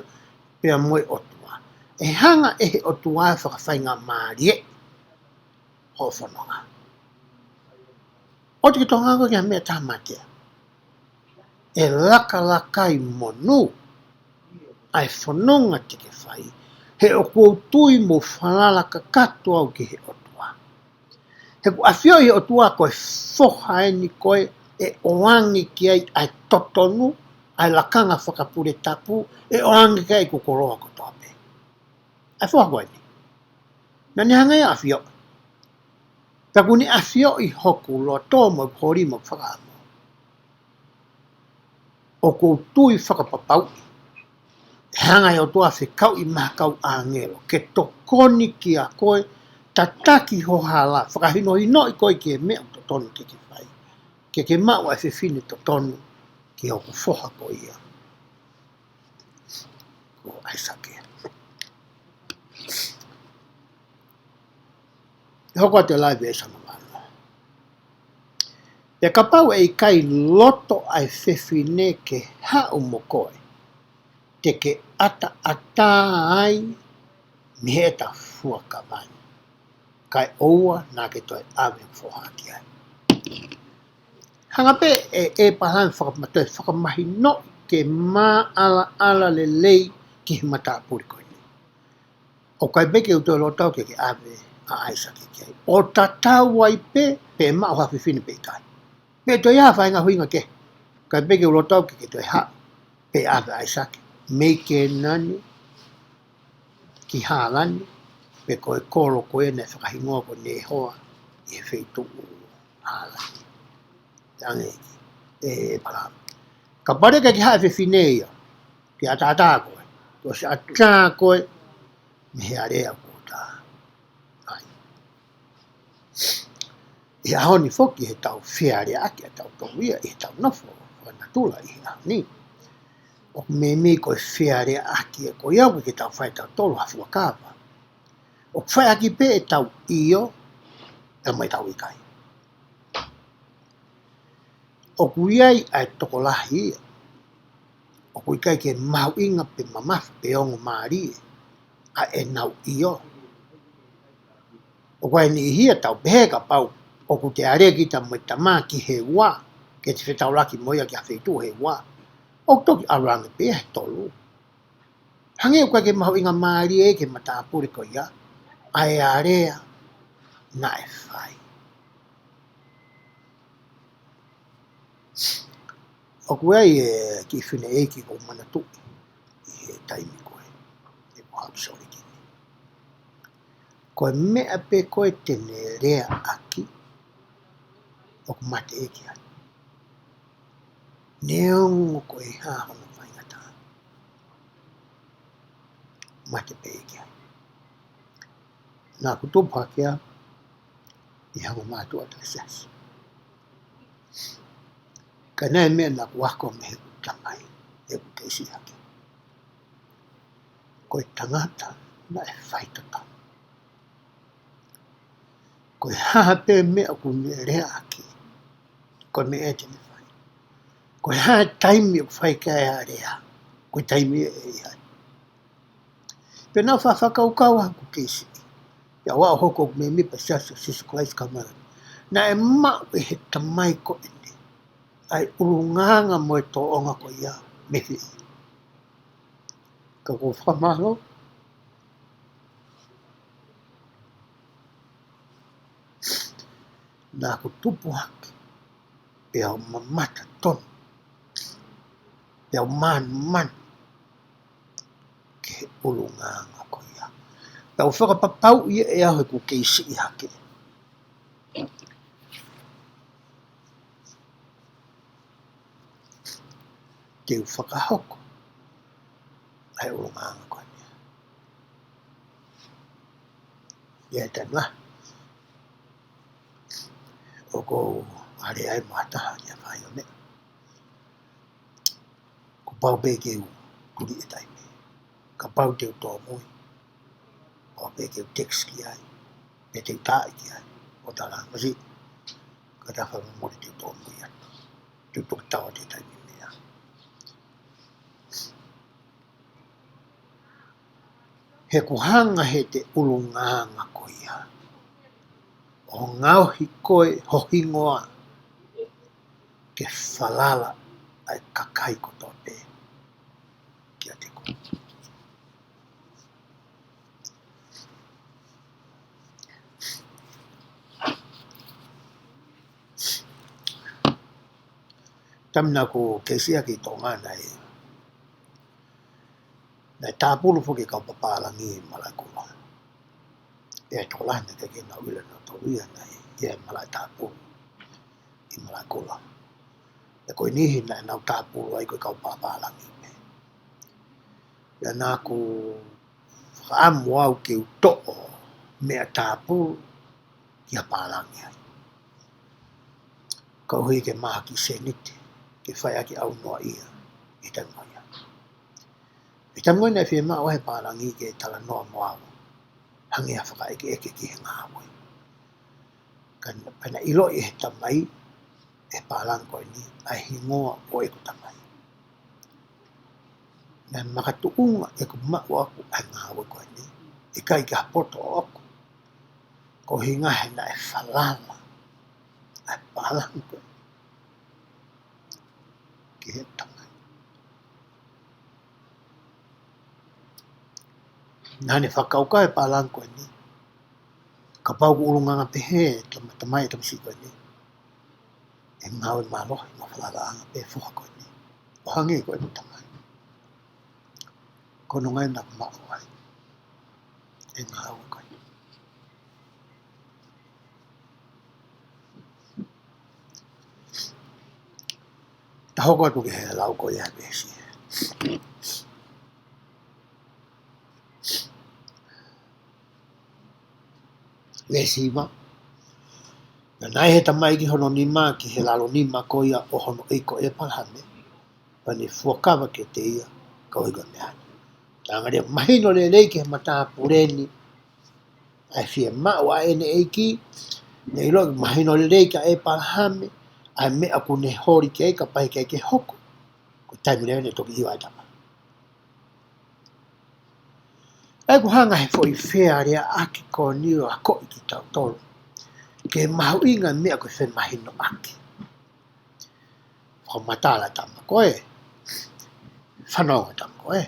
pia mo e otua. E hanga e he otua e whakawhainga maarie, ho whanonga. O te ki tonga koe kia mea tāmatea. E laka monu, ai whanonga te ke whai, he o koutui mo whanalaka kato au ki he otua. He ku awhio i otua koe whoha e ni koe, e oangi ki ai ai totonu, ai lakanga whakapure tapu, e oangi ki ai kukoroa ko tope. Ai whakoi ni. Na ni hanga ia awhio. Taku ni awhio I hoku loa tō mo kori mo whakamo. O kou tui whakapapau. Hanga i o toa whikau I mahakau a ngelo. Ke tokoni ki a koe, tataki ho hala. Whakahino hino I koe ki e mea to tonu ke whai. Ke mau ai whiwhine to tonu ki hoku whoha ko ia. Ko aisake. Hoko te live e sama wano. Te kapau e kai loto ai whiwhine ke hau mo koe. Te ke ata ai mi he ta FUAKAVA. Kai oua nā ke toi awe whohaki ai. Hanga pe e pahan whakamahi no ke mā ala le lei ki he mata apuri koe ni. O kai beke u toi lotau ke awe a aisa ke kei. O tatau wai pe mao hawhiwhine pe kai. Pe toi hawhai ngā huinga ke. Kai beke u lotau ke toi ha pe awe aisa ke. Me ke nani ki hālani pe koe koro koe ne whakahingoa ko ne hoa I he wheitu hālani. Tange e palam. Ka pare ka ki hae whiwhine ia, ki ata koe. Ko se ata koe, me he area ko tā. Ai. I ahoni whoki he tau whiare aki, he tau tonguia, he tau nofo, wana tula I ahoni. O me koe whiare aki e ko iau ki tau whai tau tolo ha FUAKAVA. O whai aki pe e tau io, e mai tau ikai. O kuiai ai tokolahi ia. O kuikai ke mau inga pe mamafu pe ongo maari a e nau io. O kuai ni hia tau pehe ka pau. O ku te are ki ta moi tamā ki he wā. Ke te whetau laki moia ki a whetu he wā. O toki arangi pe he tolu. Hangi o kuai ke mau inga maari e ke mata apuri ko ia. A e area na e whai. O kuai e ki whine e ki ko mana tuki. I he taimi koe. E ko hau sori ki. Koe mea pe koe tene rea aki. O ku mate e ki ai. Neongo koe hahono whaingata. Mate pe e ki ai. Nā kutupa kia. I hango mātua ta sasi. Ka nai mea nā kuako me he kutamai. E ku keisi haki. Koe tangata na e whaitata. Koe haha pe mea ku ne rea aki. Koe me e tene whai. Koe haha taimi o whai ka e a rea. Koe taimi e ihai. Pe nā whawhakaukau haku keisi. Ia wā hoko me mipa siasu sisu Christ kamara. Na e mau e he tamai ko ene. Ai urunganga mo e tō onga ko ia mehi. Ka ko whamalo. Nā ko tupu haki. Pe au mamata tonu. Pe au man. Ke he urunganga ko ia. Pe au whakapapau ia e aho ku keisi I hake. Te u whakahoko. Ai urunganga ko ia. Ia e tanua. O ko are ai mataha ia whai o mea. Ko pau pe ke u kuri e taime. Ka pau te u tō mui. O pe ke u text ki ai. Pe te u tāi ki ai. O tā rā masi. Ka tā whamu mori te u tō mui atu. Te u tō tawa te taime mea. He kuhanga he te ulunganga ko ia. O ngauhi koe hohingoa. Ke whalala ai kakai ko tō te. Kia te ko. tamna ko kesia ki tonga nai tapulu fo ke ka papalangi malakula e tola ne ke na wila no to wia nai e mala tapulu I malakula e ko ni hina na tapulu ai ko ka papalangi ya na ko amu au ke to me tapulu ya palangi ko hui ke maha ki seniti ke whai aki au noa ia I tangoia. I tangoia na whia maa wahe parangi ke tala noa moa hangi a whaka eke ki he ngā wai. Kana ilo I he tamai e parang koe ni a hingoa o eku tamai. Na makatuunga eku mao aku a ngā wai koe ni. I kai ka poto o aku. Ko hinga he na e whalala. A parang koe. Ki he tamai. Nani whakauka e parang koe ni. Ka pau ku urunganga pehe tamai e tamisi koe ni. E ngāwe mālohi ma whalala anga pe fuha koe ni. O hangi koe ni tamai. Kono ngai na mao ai. E ngāwe koe ni. Ta hoko atu ke he lau koe ia pesi. Lesi ma. Na nai he tamai ki hono nima ki he lalo nima ko ia o hono eiko e palhane. Pani FUAKAVA ke te ia ka oiga mehani. Tanga rea mahino le leike he mataa pureni. Ai fia mao a ene eiki. Ne ilo mahino le leike e palhame. Ai mea ku ne hori ke ka pai ke hoko. Ko taimu leo ne toki iwa tama. Ai ku hanga he foi fea rea aki ko niu a ko iki tau tolu. Ke mahu inga mea ko when mahino aki. Whamatala tama koe. Whanonga tama koe.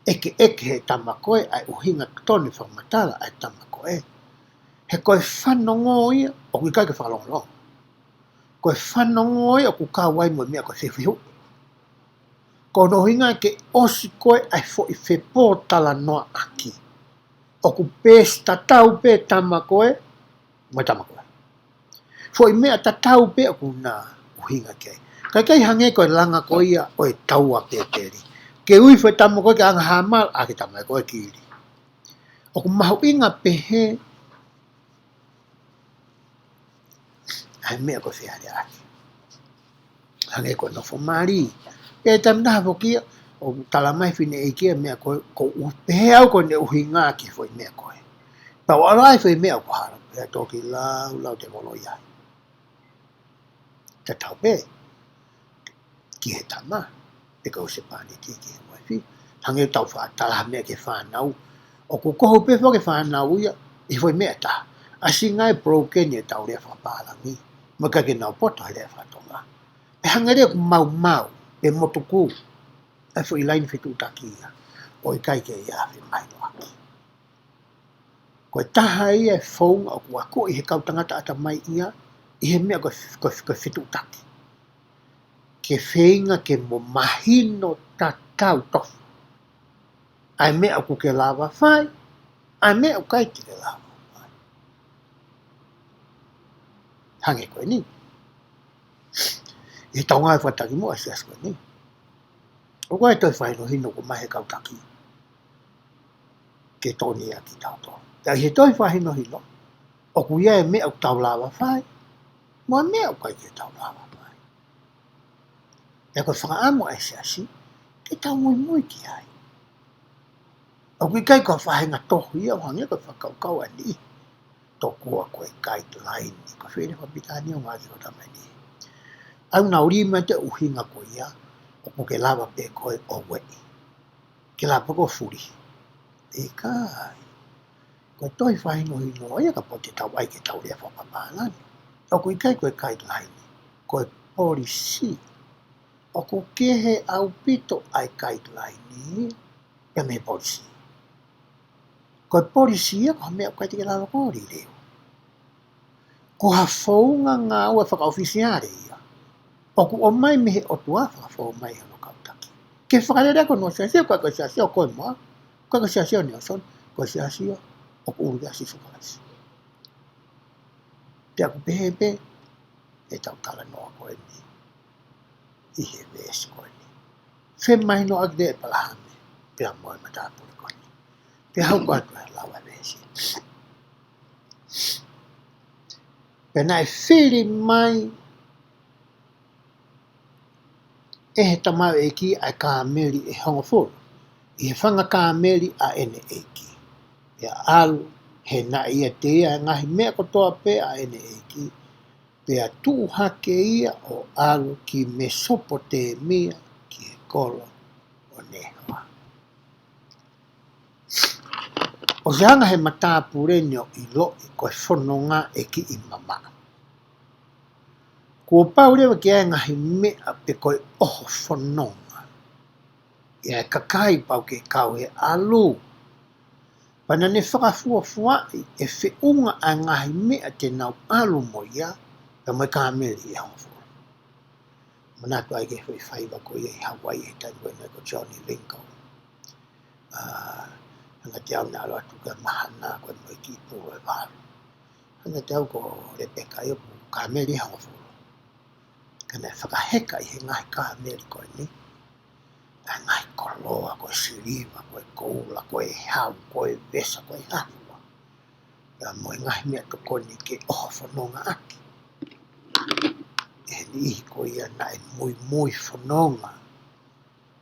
Eke he tama koe ai uhinga toni whamatala ai tama koe. He koe whanongo ia o kui kai ke whalongo. Koe whanongo ia o ku kawai mo mea koe whiwhihu. Ko no hinga ke osi koe ai fo I whepo tala noa aki. O ku pēs tatau pē tama koe, mo tama koe. Fo I mea tatau pē o ku nā uhinga kei. Kai hange koe langa koe ia o e taua pē pēri. Ke ui fo tama koe ke anga hamal, a ke tama koe kiri. O ku mahu inga pehe, ai mea koe whihare aki. Hange koe no fo mari. E tam naha fo kia, o tala mai whine e kia mea koe, ko upehe au koe ne uhinga ki fo I mea koe. Pau alai fo I mea koe hara, pēa toki lau te mono iai. Te tau pē, ki he tama, e kau se pāne ki he waifi. Hange tau whaatala mea ke whanau, o ku koho pē fo ke whanau ia, I fo I mea ta. Asi ngai broken e tau rea whapalangi, maka ke nau poto rea whatonga. E hanga rea ku mau, e motuku, e fo I laini whitu taki ia, o I kai ke ia whi mai no aki. Koe taha ia e whaunga o kua ko I he kautangata ata mai ia, I he mea koe whitu taki. Ke whenga ke mo mahino tatau tofu. Ai mea ku ke lava whai, ai mea kai ki ke lava whai. Hange koe ni. I tau ngai whataki mo asias koe ni. O koe toi whai no hino ko mahe kautaki. Ke toni a ki tau tō. Ia he toi whai no hino. O ku ia e mea ku tau lava whai. Moa mea kai ke tau lava whai. Ia koe whakaamu ai siasi. Ke tau mui ki ai. O kui kai koe whahenga tohu ia. Wangia koe whakaukau ani. Tokua koe guideline. Koe whine whapitani o ngāki o tamai ni. Au naurima te uhinga ko ia, o ko ke lava pe koe o wei. Ke lava ko furi. E kai. Koe toi whahino hino ia ka pote tau ai ke tau rea whapapalani. O ko ikai koe guideline. Koe policy. O ko kehe au pito ai guideline. Ia me policy. Koe policy ia ko mea koe te ke lava ko ri leo. Ko ha whaunga ngā ua whakaofisiare ia. O ku o mai me he o tua whakafo mai ano kautaki. Ke whakarere ko no siasio, koe ko siasio koe moa. Koe ko siasio ni o son, koe siasio o ku uru kasi sukalasi. Te aku pehepe, e tau tala noa koe ni. I he vesi koe ni. Whe mai no ak de e palahame, pia moe matapuri koe ni. Pia hau koe koe lawa vesi. Pena e whiri mai e he tamau e ki ai kāmeri e hongo fulu. I he whanga kāmeri a ene e ki. Pia alu, he na ia te ia ngahi mea kotoa pe a ene e ki. Pia tuu hake ia o alu ki Mesopotamia ki he kolo o Nehoa. O se hanga he matapureni o i loi koe whanonga e ki i mama. Kua pau rewa ki ai ngahi mea pe koe oho whanonga. Ia e kakai pau ke kau he alu. Pana ne whakafuafuai e whiunga a ngahi mea te nau alu mo ia, pe mai kāmeri e hongo fulu. Manatu ai ke hui whaiva ko ia i Hawaii e tani wena ko Johnny Lincoln. Hanga te au na alo atu ka mahana koe mo i ki pūro e waru. Hanga te au ko Rebecca i opu kāmeri e hongo fulu. Kana whakaheka i he ngahi kāmeri koe ni. A ngahi koloa, koe siriva, koe koula, koe hau, koe vesa, koe hafua. Ia moe ngahi mea tokoni ke oho whanonga aki. E ni ihi ko ia na e mui mui whanonga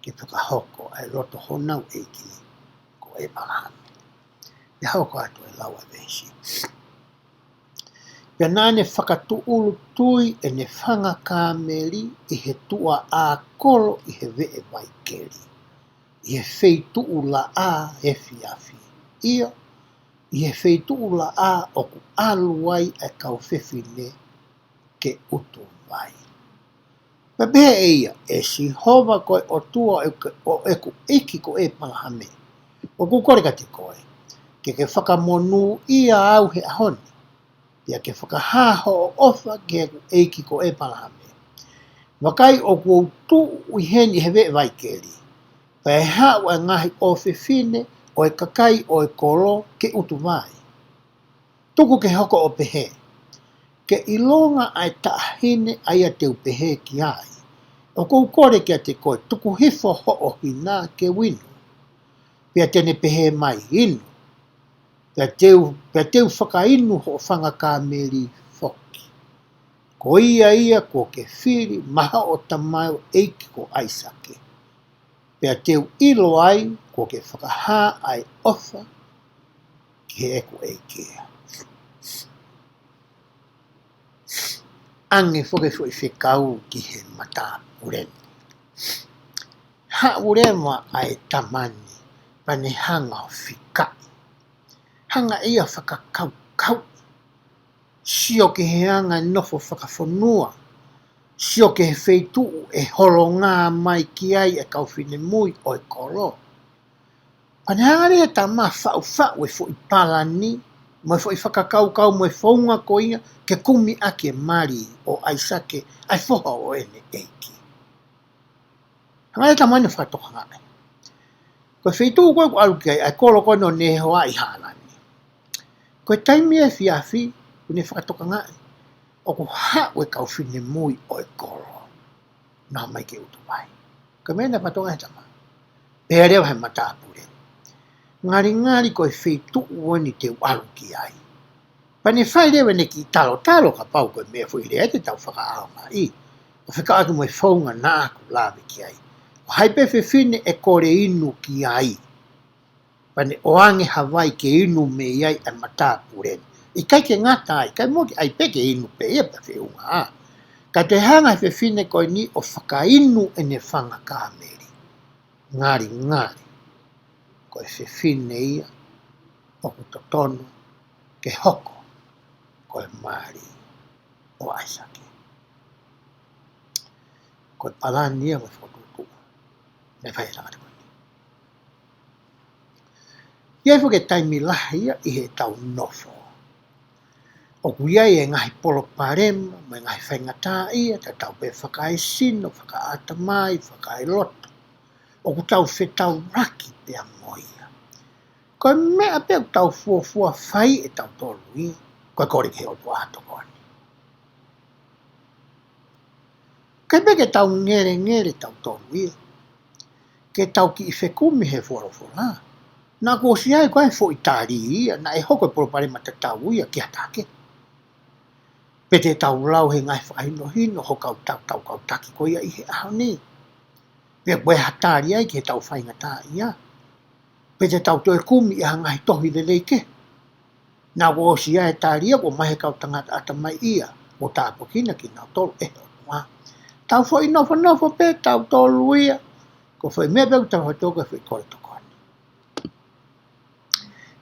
ke whakahoko ai roto honau e ki ko e malahame. Ia hoko atu e lawa vesi. Ia nane whakatuulu tui e ne whanga kāmeri i he tua a kolo i he vee waikeri. I he wheituu la a he fiafi. Ia, i he wheituu la a o ku aluai e kau whiwhine ke utu vai. Ma behe e ia, e si hova koe o tua o eku iki ko e palahame. O ku koreka te koe, ke whakamonu ia au he ahoni. Ia ke whakahaho o ofa ke eiki ko e palahame. Wakai o kua tu uiheni he vee waikeri. Pai hau a ngahi o whiwhine o e kakai o e kolo ke utu vai. Tuku ke hoko o pehe. Ke ilonga ai taahine ai a teu pehe ki ai. O kou kore ki a te koe tuku hifo ho o hina ke winu. Pia tene pehe mai inu. Pia teu whakainu ho whanga kāmeri whoki. Ko ia ko ke whiri maha o tamau eiki ko aisake. Pia teu ilo ai ko ke whakaha ai ofa ki eku eikea. Ange whoke fwoi whikau ki he mata ureni. Ha urema ai tamani pane hanga o whikai. Hanga ia whakakau kau. Sio ke he anga nofo whakafonua. Sio ke he wheituu e holo ngā mai ki ai e kauwhine mui o e kolo. Pane hanga rea ta maa whau e fo i palani, mo e fo i whakakau kau mo e whaunga ko ia, ke kumi ake mari o aisake ai whoha o ene eiki. Hanga rea ta mani whakatoka ngai. Koe wheituu koe ko aluki ai kolo koe no nehoa i hālani. Koe taimi e fiafi, kune whakatoka ngai. O ko hau e kauwhine mui o e kolo. Nā mai ke utu vai. Ka mena patonga he tama. Pea reo he matapure. Ngari koe wheituu wani te walu ki ai. Pane whai rewa ne ki talo ka pau koe mea fui rea te tau whakaaonga i. O whika atu mo e whaunga nā aku lawe ki ai. O haipe whiwhine e kore inu ki ai. Pane oange Hawaii ke inu me iai e matapure. I kai ke ngata ai, kai mo ki ai peke inu pe ia pa whiunga. Ka te hanga he whiwhine koe ni o whakainu e ne whanga kāmeri. Ngari. Koe whiwhine ia, o kutotono, ke hoko, koe mari o aisake. Koe palani ia mo whakutu. Me whai rangare koe ni. Iai fuke taimi lahi ia i he tau nofo. O kuia e ngahi polo parema, mai ngahi whaingata ia, ta tau pe whakai sino, whakaata mai, whakai loto. O ku tau whetau raki pe a moia. Koe mea pe ku tau fuafua whai e tau tolu ia, koe kore ke o tua ato kone. Koe me ke tau ngere tau tolu ia, ke tau ki i whekumi he fuarofora. Nā ko si ai koe fo i tāri ia, na e hoko e polo parema te tau ia ki atake. Pe te tau lau he ngai whakahino hino ho kau taki ko ia i he aho ni. Pe koe hatari ai ki he tau whaingata ia. Pe te tau toe kumi i ha ngai tohi le leike. Nā ko si ai tāri ia ko mahe kau tangata ata mai ia. Mo tāpokina ki nā tolu e ho wā. Tau fo i nofo pe tau tolu ia. Ko fo i mea pe tau hatoka fo i kore tokoni.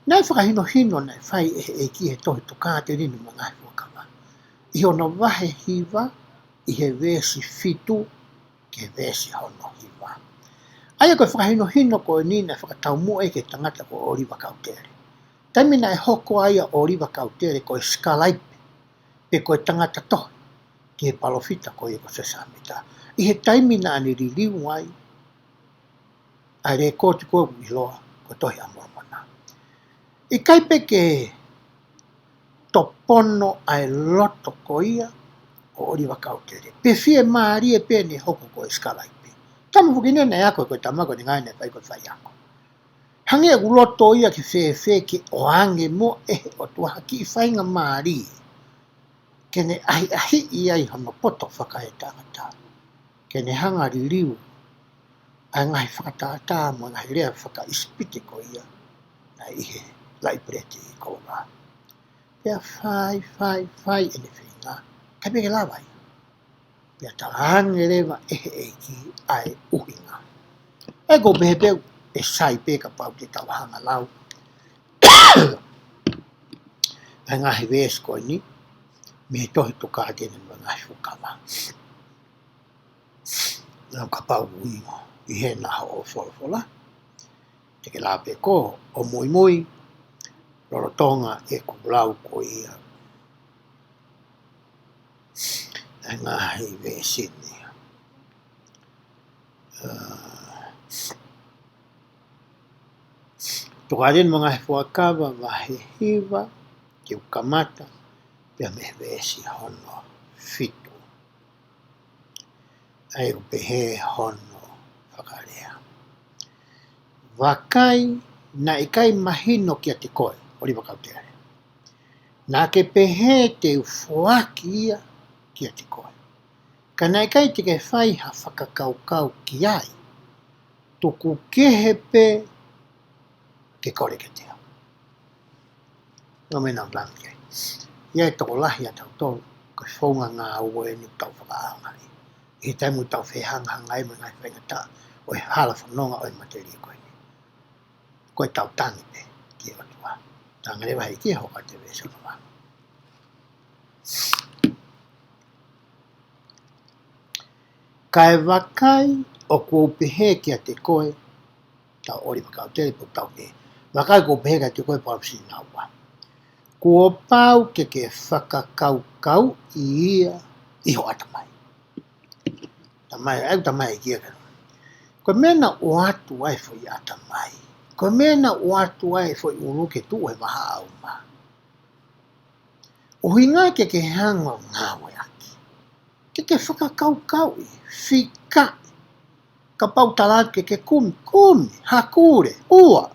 Nai whakahino hino nai whai e ki he tohi toka te rinu ma ngai FUAKAVA. I hono wahe hiva, i he vesi fitu, ke vesi hono hiva. Aia koe whakahino hino koe ni na whakatau mua e ke tangata ko oriwa kautere. Taimina e hoko aia oriwa kautere koe skalaipe, pe koe tangata tohi, ki he palofita koe ko se samita. I he taimina ani riliu ai, ai re koti koe i loa, ko tohi amormona. I kaipe ke topono ai loto ko ia o oriwa kautere. Pe fie maari e pe ni hoko ko skalaipe. Tama fukine na yako ko tamako ni ngai ne pai ko fai yako. Hange e loto ia ki fe ki oange mo o tua haki i whainga maari. Kene ahi ai hono poto whakae tangata. Kene hanga ririu. Ai ngai whakatata mo ngai rea whaka ispite ko ia. Na ihe lai preti i kounga. Pea whai ene whinga. Kai peke lawai. Pea talange rewa eiki ai uhinga. E go behepeu e sai peka pau te tau hanga lau. Ai ngahi wees koe ni. Me tohi toka tene ma ngahi FUAKAVA. Nau ka pau uingo. I he naha o wholofola. Teke la pe ko o mui. Rorotonga e kulau ko ia. Ai ngahi weesini. Tukarin mga FUAKAVA wahe hiva, ki ukamata, pia me weesi hono fitu. Ai upehe hono whakarea. Wakai na ikai mahino ki ati koe, ori wakautere. Na ke pehe te ufuaki ia ki ati koe. Ka na ikai te ke whai ha whakakaukau ki ai, tuku kehe pe ke kore ke teo. No mena blanke kei. Ia e toko lahi a tau tolu, ko whaunga ngā ue ni tau whakaahangari. I taimu tau whehanganga e mga whaingata, o e hala whanonga o e materi koe ni. Koe tau tangi pe, ki e watua. Tangarewa hei ki e hoka te weso noa. Kai wakai o kua upehe ki a te koe, tau ori wakau tere po tau ke. Wakai kua upehe ki a te koe pausi naua. Kua pau ke whakakaukau i ia iho atamai. Tamai kia kanu. Koe mena o atu ai fo i atamai. Koe mena o atu ai fo i unu ke tu e maha au ma. O hinga ke hanga ngawe aki. Ke whakakaukau i whika. Ka pau talat ke kumi, hakure, ua.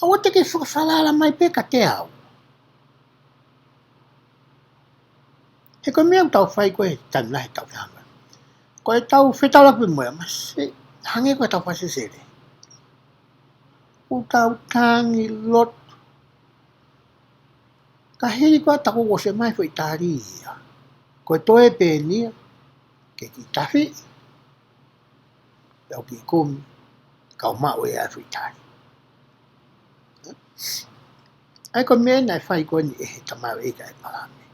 Awa te ke whakawhalala mai peka te au. He koe mea tau whai koe taimina he tau hanga. Koe tau whetau laku moia, mas hange koe tau whasesere. O tau tangi lot. Ka heri koe taku o se mai fo i tāri ia. Koe toe pēnia, ke ki tawhi, pēo ki kumi, kau mau e ai fo i tāri. Ai koe mea nai whai koe ni e he tamau e ka e palame.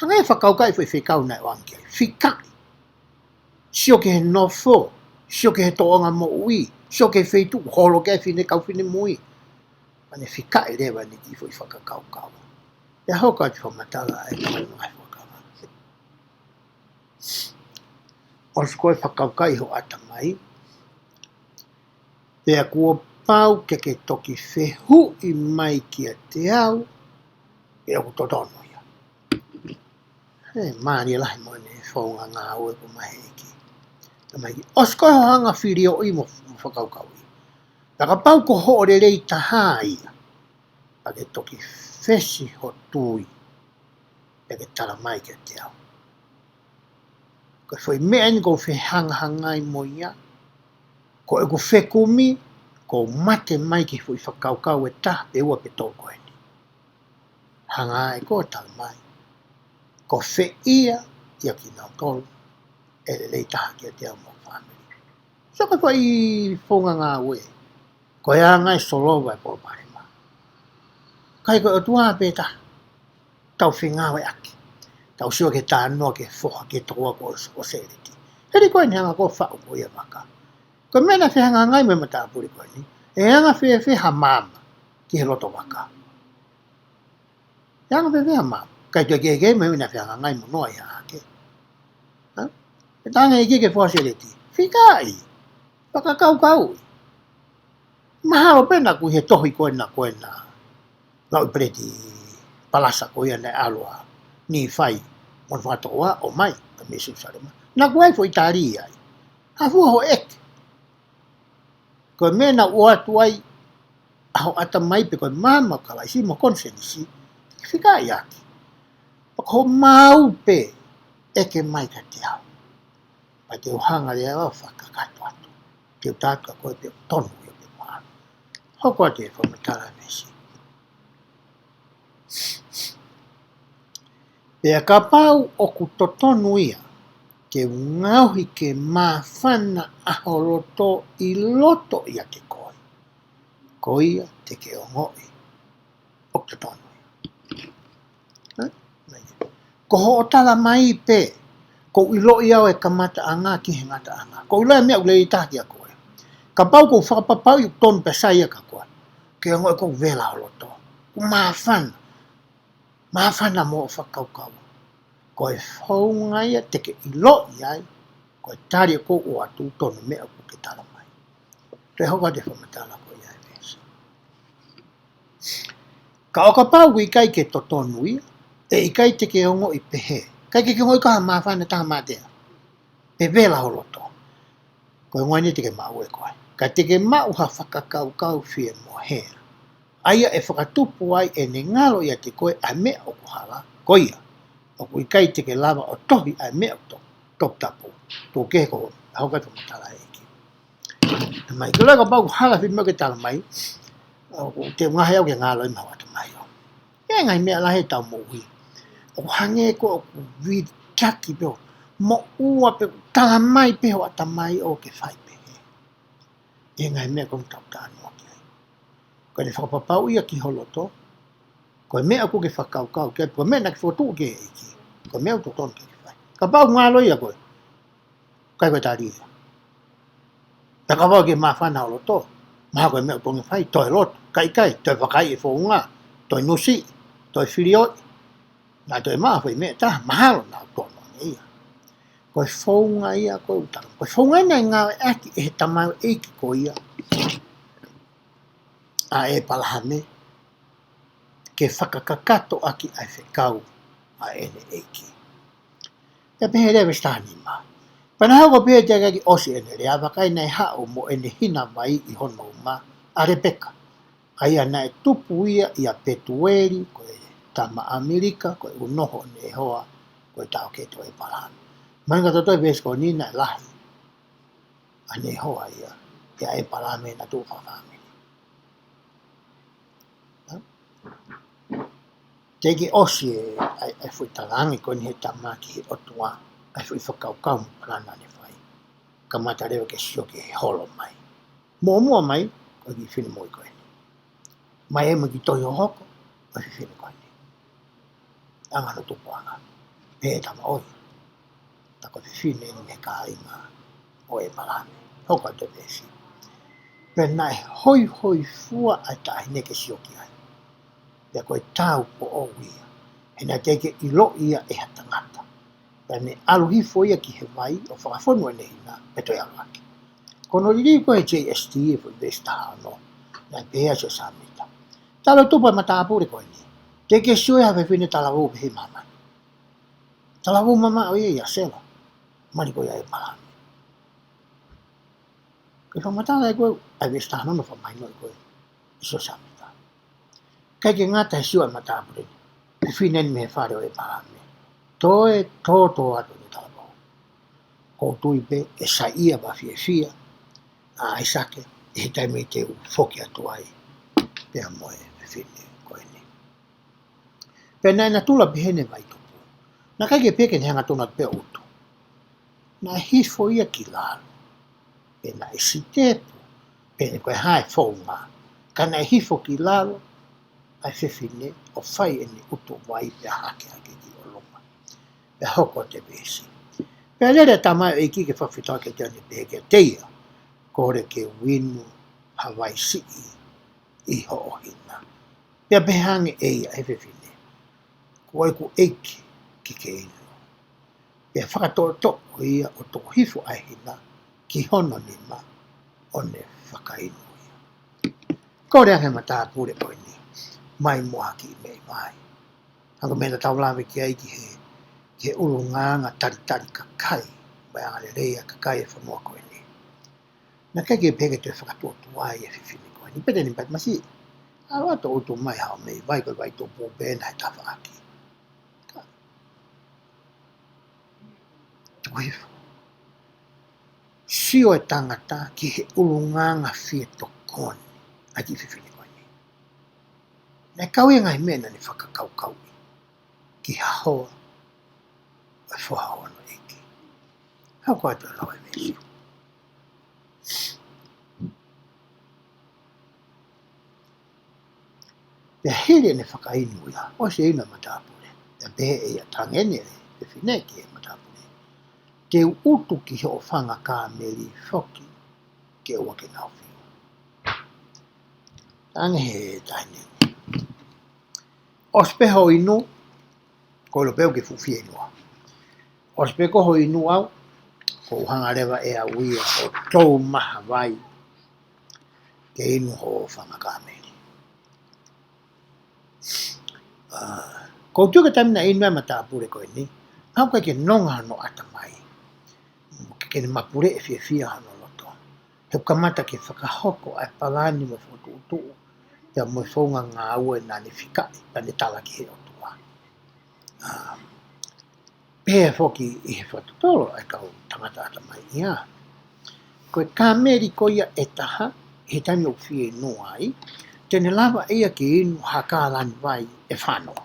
Hanga e whakaukai fo i whikau nai wangi ai. Whikai. Sio ke he nofo, sio ke he toonga mo ui, sio ke he wheitu, holo ke whine kau whine mui. Ane whikai rewa ni ki fo i whakakaukau. e hoka te whamatala e koe mai whakawa. O se koe whakaukai ho ata mai, pea kua pau ke toki whehu I mai kia te au, e o totono ia. Maani lahi mo ne whaunga ngā ue ko mai eki. O se koe ho hanga whiri o I mo whakaukau I. Taka pau ko ho re rei taha ia, pa ke toki whesi ho tui, e ke tala mai kia te au. Ko whai mea ni ko whehanga hangai mo ia, ko e ko whekumi, ko mate mai ki hui whakaukau e taha pe ua pe tōko e ni. Hanga e ko tala mai. Ko whe ia ki nau tolu, e le lei taha kia te au mo whamiri. So ka whai whonga ngā ue, ko e angai solo vai po pare ma. Kai ko o tua pe taha, tau whengawe aki. Tau siwa ke tā noa ke whoha ke toa ko o sereti. Heri koe ni hanga ko whao ko ia waka. Ko mena whehanga ngai me mata apuri koe ni, e hanga wheha mama ki he loto waka. E hanga wheha mama. Kai tue ke me mena whehanga ngai mo noa ia hake. E tanga e ke whoa sereti. Whikai. Whakakau. Mahalo pena ku he tohi koe na lau preti palasa ko ia nei aloa ni whai mon whatoa o mai ka mesu sarema. Na kuai fo itari ai. Hafua ho ek. Ko mena ua tuai aho ata mai pe ko mama kala si mo konsenisi. Fika yaki. Ko mau pe eke mai ka te au. Pa te uhanga le au whakakato atu. Te utaka koe pe tonu ia pe maa. Hoko te whamatara mesi. Pea ka pau o ku totonu ia, ke ngauhi ke mawhana aho roto I loto ia ke koe. Ko ia te ke o ngoi o totonu ia. Ko ho o tala mai pe, ko ilo ia o e kamata anga ki he ngata anga. Ko ilo ia mea ule I taki a koe. Ka pau ko whakapapau I tonu pesai ia ka koe. Ke o ngoi ko vela o loto. Ku mawhana. Mawhana mo o whakaukau. Ko e whaunga ia te ke ilo iai, ko e tari ko o atu tonu mea ku ke tala mai. Te hoka te whamatala ko iai vesi. Ka o ka pau I kai ke totonu ia, e I kai te ke ongo I pehe. Kai ke ngoi kaha mawhana taha matea. Pe vela ho loto. Ko e ngoani te ke mau e koe. Ka te ke mau ha whakakau whie mo hea. Aia e whakatupu ai e ne ngalo ia te koe a mea o kuhala, ko ia. O kui kai te ke lava o tohi a mea o top tapu. Tō ke ko hau kai whamatala eki. Mai, ke lai ka pau hala whi mo ke tala mai, te ngahe au ke ngalo I mawata mai o. E ngai mea lahe tau mo ui. O hange ko o ku vid taki peo, mo ua pe tala mai peo ata mai o ke whai pehe. E ngai mea kong tau tānua ki ai. Ko ne whakapapau ia ki holoto, ko mea ku ke whakaukau, ko mea na ki whotu ke eki, ko mea utotonu ke whai. Ka pau ngalo ia koe, kai koe tari ia. Ta ka pau ke mawhana o loto, maha koe mea utongi whai, toi loto, kai, toi whakai e whounga, toi nusi, toi whirioi, na toi maa whai mea taha, mahalo na utonu ia. Koe whounga ia, koe utara. Koe whounga ina ngā aki e he tamau eiki ko ia. A e palahame, ke whakakakato aki ai whekau a ene eiki. Te pehe rewe stani maa. Pana hau ko pehe te kaki osi ene rea, wakai nei hao mo ene hina mai I hono maa, a Rebeka. Ai ana e tupu ia I a Petueli, ko e tama Amerika, ko e unoho ne hoa, ko e tau keto e palahame. Manga totoi vesko nina e lahi, a ne hoa ia, ia e palahame na tu whawhame. Teki osi e fui talangi ko ni he tamaki he otua, e fui whakaukau mo parana ne whai. Ka mata rewa ke sio ke holo mai. Mua mai, ko ki whini moi koe ni. Mai e mo ki toi o hoko, ko ki whini koe ni. Anga no tupu anga. E tama oi. Ta ko te whini ni me ka inga o e malame. Hoko a te vesi. Pena e hoi fua ai tahi ne ke sio ki ai. Ia koe tau po o wia. He nā teke I lo ia e hatangata. Tane aluhifo ia ki he vai o whakawhonu e hina e toi alaki. Kono liri ko he JST e fo investa no. Nā pēa se samita. Talo tupa matapure ko ni. Teke sui hawe whine talawu he mama. Talawu mama o ia sela. Mari ko ia e palami. Ke whamatala e koe, ai vesta no whamaino e koe. Iso samita. Kai ke ngata he sua matapure. E whinen me whare o e palami. Toe tō atu ni talawu. Ko tui pe e sa ia ba fia. A isake, e he taimi te u whoki atu ai. Pea moe e whine koe ni. Pea nai na tula pehene vai tupu. Na kai ke peke ni hanga tona pea utu. Na hifo ia ki lalo. Pea na isi tepu. Pea ni koe hae whaunga. Ka na hifo ki lalo. Ai whine o whai e ni utu vai pea hake ki o longa. Pea hoko te besi. Pea lere tamai e ki ke whawhitoa ke te ane peke teia. Kore ke winu Hawaii City I ho'ohina. Pea behange eia e whine. Koe ku eiki ki ke inu. Pea whakatoto o ia o tō hifo ai hina ki hono ni ma o ne whakainu ia. Kore ange mata pure koe ni. Mai moa ki mei mai. Hanko mena tau lawe ki ai ki he ulunganga tari kakai. Mai anga le reia kakai e whanua koe ni. Na kai ke peke te whakatoto ai e whiwhine koe ni. Pete ni pat masi. Awa to utu mai hao mei. Vai koe vai tō pō bēna he tawa aki. Tuifu. Sio e tangata ki he ulunganga fie to koni. Ai ki whiwhine koe ni. Na kau e ngai mena ni whakakau. Ki hahoa. E whahoa no eki. Hau koe te lau e mesu. Pea hele ne whakainu ia, o se ina matapure. Pea pehe e ia tangene e whineki e matapure. Te utu ki he o whanga ka meri whoki ke ua ke nau whiu. Tange he tainene. Ospe ho inu, ko lo peo ke fufi inua. Ospe ko ho inu au, ko uhanga rewa e a uia o tau maha vai ke inu ho whanga ka meri. Ko tuka tamina inua matapure koe ni, hau kai ke nonga no ata mai. Ke ne mapure e fia hano loto. He kamata ke whakahoko ai palani mo whutu. Pea mo whaunga ngā ua nā ne whikai, pa ne tala ki he otua. Pea whoki I he whatutoro ai kau tangata ata mai ia. Koe ka meri ko ia e taha, he tani o fie no ai, tene lava ia ki inu hakalani vai e whanoa.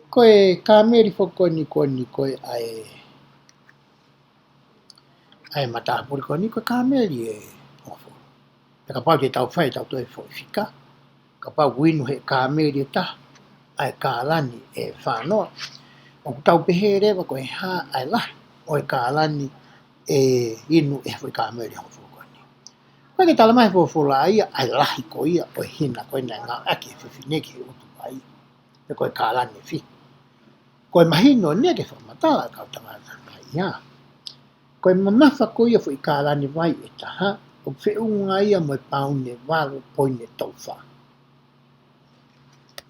Koe ka meri whakoni koe ai matapuri koe koe ka meri e ofo. Te ka pau te tau whai tau toi fo whika. Ka pau winu he ka meri e taha, ai ka lani e whanoa. O tau pehe rewa koe ha ai lahi, o e ka lani e inu e fo ka meri hofo. Koe ke tala mai fōwhola ia, ai lahi ko ia, o hina koe nai ngā ake whiwhineki he utu ai. Te koe kālani whi. Koe mahino nia ke whamatala kau tangata mai ia. Koe mamafa ko ia fo I kālani vai e taha, o whiunga ia mo e paune waru poine tauwha.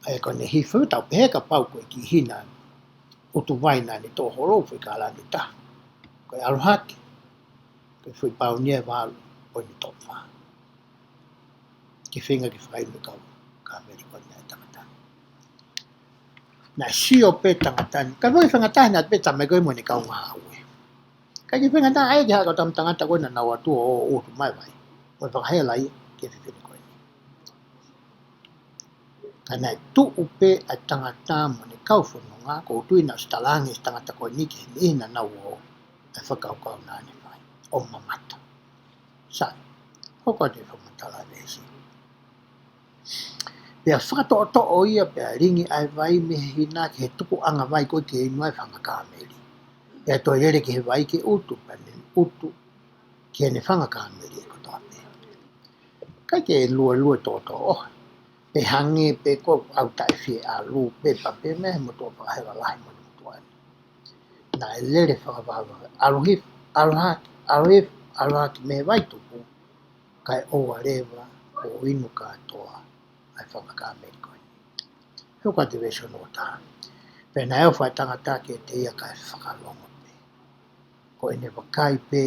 Ai koe ne hifu tau pehe ka pau koe ki hina, utu vai nā ni tō horo fo I kālani taha. Koe aluhaki, koe fo I paune waru. Poine tauwha. Ki whinga ki whainu kau ka meri koe nai tangatani. Nā sio pe tangatani. Ka wai whangatani at pe tamai koe mo ni kau ngā aue. Ka ki whangatani ai ki haka tam tangata koe na nau atua o tu mai vai. Koe whakahela ia ki whiwhine koe ni. Ka nai tu upe ai tangata mo ni kau whanunga ko tui na stalangi tangata koe ni ki ni na nau o ai whakau kau nani vai. O mamata. Sai, hoko te whamatala vesi. Pea whakatoto o ia pea ringi ai vai me hina ki he tuku anga vai koe ki inuai whanga kāmeri. Pea toi rere ki he vai ki utu, pea ne utu ki he ne whanga kāmeri e kotoa pea. Kai ke lua toto ohe. pe hangi pe ko au tai fi alu pe pa pe me mo to pa hela lai mo to ai na lere FAKAFO'OU aluhat me vai tupu kai o areva o inu katoa ai whakaka Ameriko huka te veso no ta pe na eo whai tangata ke te ia kai whakalongo pe ko ene wakai pe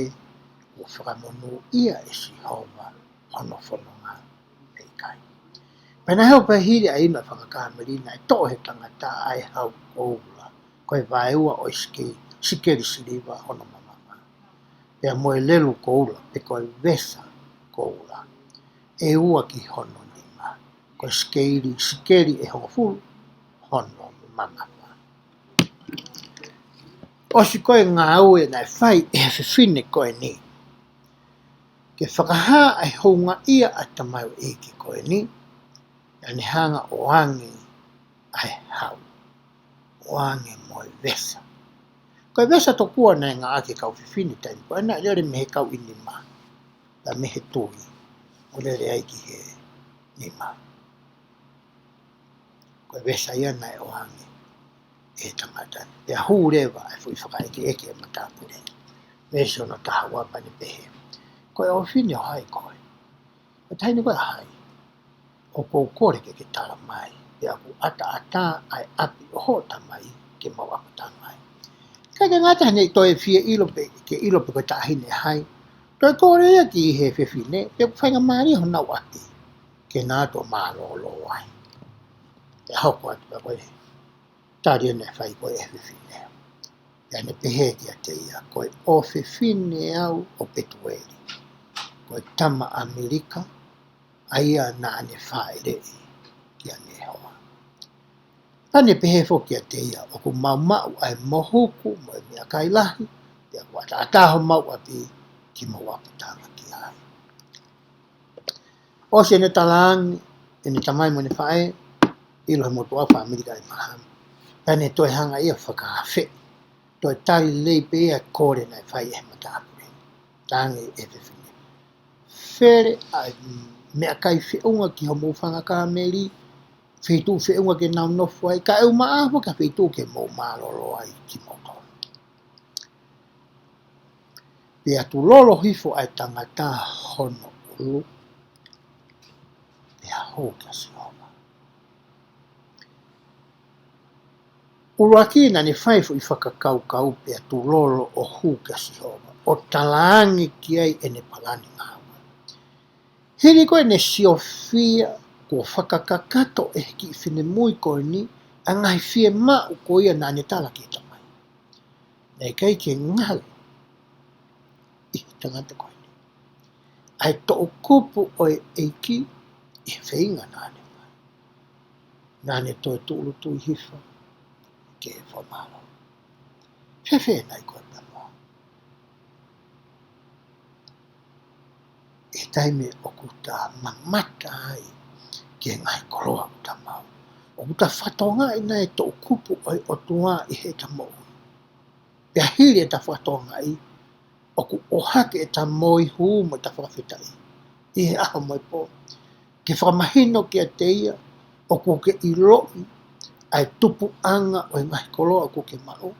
o whakamonu ia e si hova ono whanonga pe kai pe na eo pe hiri a ina whakaka Amerina e to he tangata ai hau koula koe vai ua o iski sikeri siriva ono mamama pe a moe lelu koula pe koe vesa koula e ua ki hono nima ko sikeri e hongo fulu hono mamama o si koe ngā ue nai whai e whiwhine koe ni ke whakaha ai hounga ia a tamau e ki koe ni ane hanga o angi ai hau o angi moe vesa koe vesa to kua nei ngā ake kau whiwhine taimi koe na lere mehe kau ini ma la mehe tui o lere aiki he ni ma koe vesa ia nai o angi e tangata pe hu rewa e fui whakaeke eke e matapure veso no taha wapa ni pehe koe o whine o hai koe o taini koe hai o kou kore ke tala mai pe aku ata ai api o ho tamai ke mau apata mai kai ke ngata hane toi fie ilo pe ke ilo pe koe tahine hai toi kore ia ki he whiwhine pe whainga maari ho nau api ke nā to mālo lo ai te hoko atu pa koe tari ane whai koe e whiwhine ia ne pehe ki a te ia koe o whiwhine au o petueri koe tama Amerika aia na ane whaere ki ane hoa ane pehe foki a te ia o ku mau ai mohuku mo e mea kailahi ia wata ataho mau api ki mau aputanga ki ai o se ne talangi ene tamai mo ne whae ilo he motu awha Amerika e maham ane toi hanga ia whakawhe toi tari lei pe ia kore nai whai e matapure tangi e whiwhine where ai mea kai whiunga ki ho mōwhanga ka meri whitu whiunga ke nau nofu ai ka eu maawa ka whitu ke mō mālolo ai ki moto pe atu lolo hifo ai tangata hono ulu pe a hou ka sioma uruakina ni whaifu i whakakau pe atu lolo o hu ka sioma o talaangi ki ai ene palani ngā hiri koe ne siofia ko whakakakato e ki whine mui koe ni a ngai whie mau ko ia nā ne tala ki tamai. Nei kai ke ngau i tangata koe ni. Ai to o kupu o e eiki i whainga nā ne mai. Nā ne toi tūlu tui hifa ke e whamalo. Whewhe nai koe pama. E taime o kuta mamata ai ke ngai koroa o ta mau. O kuta whatonga i nei to kupu o tua i he ta mau. Pea hiri e ta whatonga i, o ku ohake e ta moi huu mo ta whawhitai. I he aha moi po. Ke whamahino ki a te ia, o ku ke i loi, ai tupu anga o i ngai koroa o ku ke mau.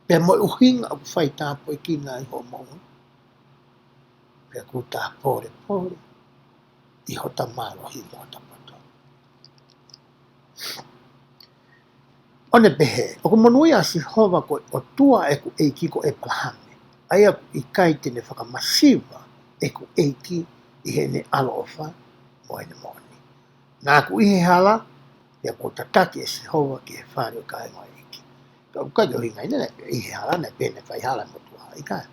Pea moi uhinga o ku whai tāpo i kina i ho mau. Pea ku tā pore, i ho ta malo hi mo ta pato. One pehe, o ku monui a si hova ko o tua e ku eiki ko e palahame. Aia ku i kai tene whakamasiva e ku eiki i he ne alofa mo ene moni. Nā ku i he hala, ia ku tataki e si hova ki he whare o kai ngā eiki. Ka u kai o hinga ina i he hala na pene whai hala mo tua i kai.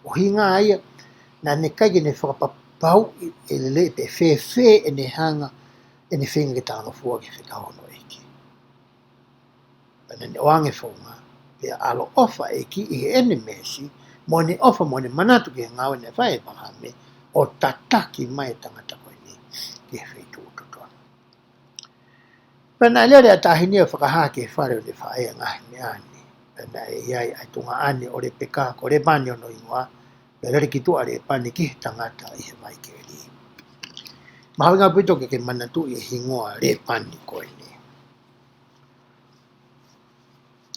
O hinga aia, nā ne kai ne whakapapau e lele pe whewhe e ne hanga e ne whenga ke tāno fua ki whekahono eiki. Pana ne oange whaunga, pia alo ofa eiki i he ene mesi, mo ne ofa mo ne manatu ki he ngāwe ne whae pahame, o tataki mai tangata koe ni ki he wheitu utotoa. Pana lere a tahini o whakaha ki he whare o ne whae a ngahi me ani. Pana e iai ai tunga ani o re peka ko re bani o no ingoa, pe lere ki tua re pani ki he tangata i he mai ke ri. Mahau ngā pito ke manatu I hingoa re pani koe ni.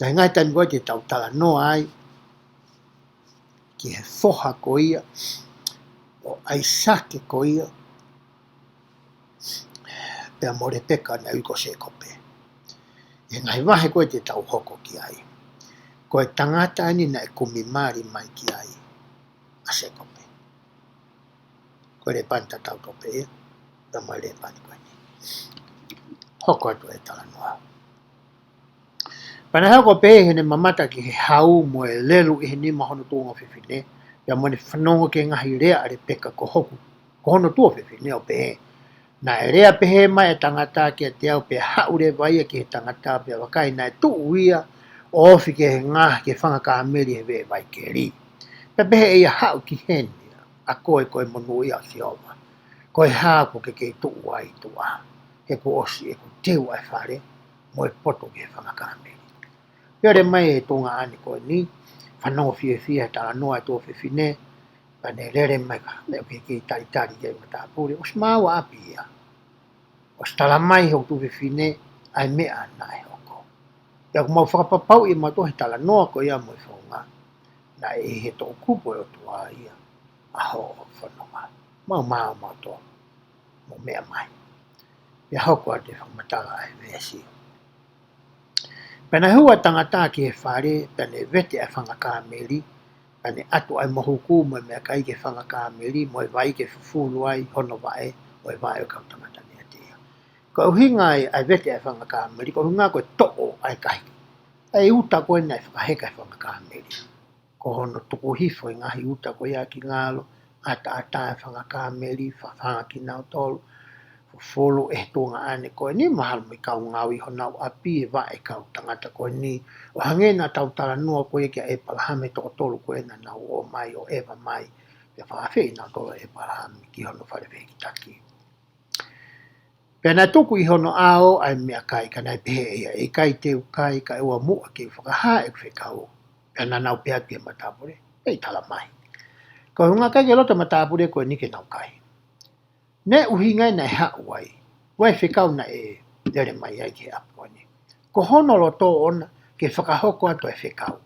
Nai ngai tani koe te tau tala noa ai, ki he foha ko ia, o ai sake ko ia, pea more peka na uko se kope. E ngai wahe koe te tau hoko ki ai. Koe tangata ani na e kumimari mai ki ai, a se kope. Koe re pani ta tau tope ia, pea moi re pani koe ni. Hoko atu e tala noa. Pana hako pe hene mamata ki he hau mo e lelu I he ni mahono tuongo whiwhine, pea mo ne whanongo ke ngahi rea are peka ko hoku, ko hono tuo whiwhine o pe. Na e rea pehe mai e tangata ki a te au pe haure vai ki he tangata pe wakai na e tuu ia o ofi ke he ngā ke whanga ka ameri he we vai ke ri. Pe pehe e ia hau ki heni a koe monu ia si owa. Koe haa ko ke tuu ai tua. He ko osi e ko teu ai whare mo e poto ke he whanga ka ameri. Pere mai e tonga ani koe ni, whanongo fie tala noa e tō whiwhine, pane rere mai ka leo ke tari ke matapure, o smawa api ia. O stala mai ho tu whiwhine, ai mea na e hoko. Ia ko mau whakapapau I mato he tala noa ko ia mo e whaunga, na e he tō kupo e o tua ia, aho o whanonga. Mau tō, mo mea mai. Ia hoko a te whamatala e vesi. Pena hua tangata ki he whare, pene vete e whangaka meri, pene atu ai mohuku mo e mea kai ke whangaka meri, mo e vai ke fufulu ai, hono vae, mo e vai o kau tangata ni atea. Ko uhinga ai vete e whangaka meri, ko uhinga koe to'o ai kai. Ai uta koe nei whakaheka e whangaka meri. Ko hono tuku hifo I ngahi uta koe ia ki ngalo, ata e whangaka meri, whanga ki nao tolu, folo e tonga ane koe ni mahal mai kau ngawi honau api e wa e kau tangata koe ni o hangena tau tala noa koe kia e palahame toko tolu koe na nau o mai o ewa mai e whaafei nau tolo e palahame ki hono wharewe ki taki. Pena tuku I hono ao ai mea kai ka nai pehe ia e kai teu kai ka ewa mua ki whakaha e kwe kau pena nau pea ki e matapure e tala mai. Ko hunga kai ke loto matapure koe ni ke nau kai. Ne uhingai na hau ai, wai whikau na e lere mai ai ke apuani. Ko hono lo tō ona ke whakahoko ato e whikau.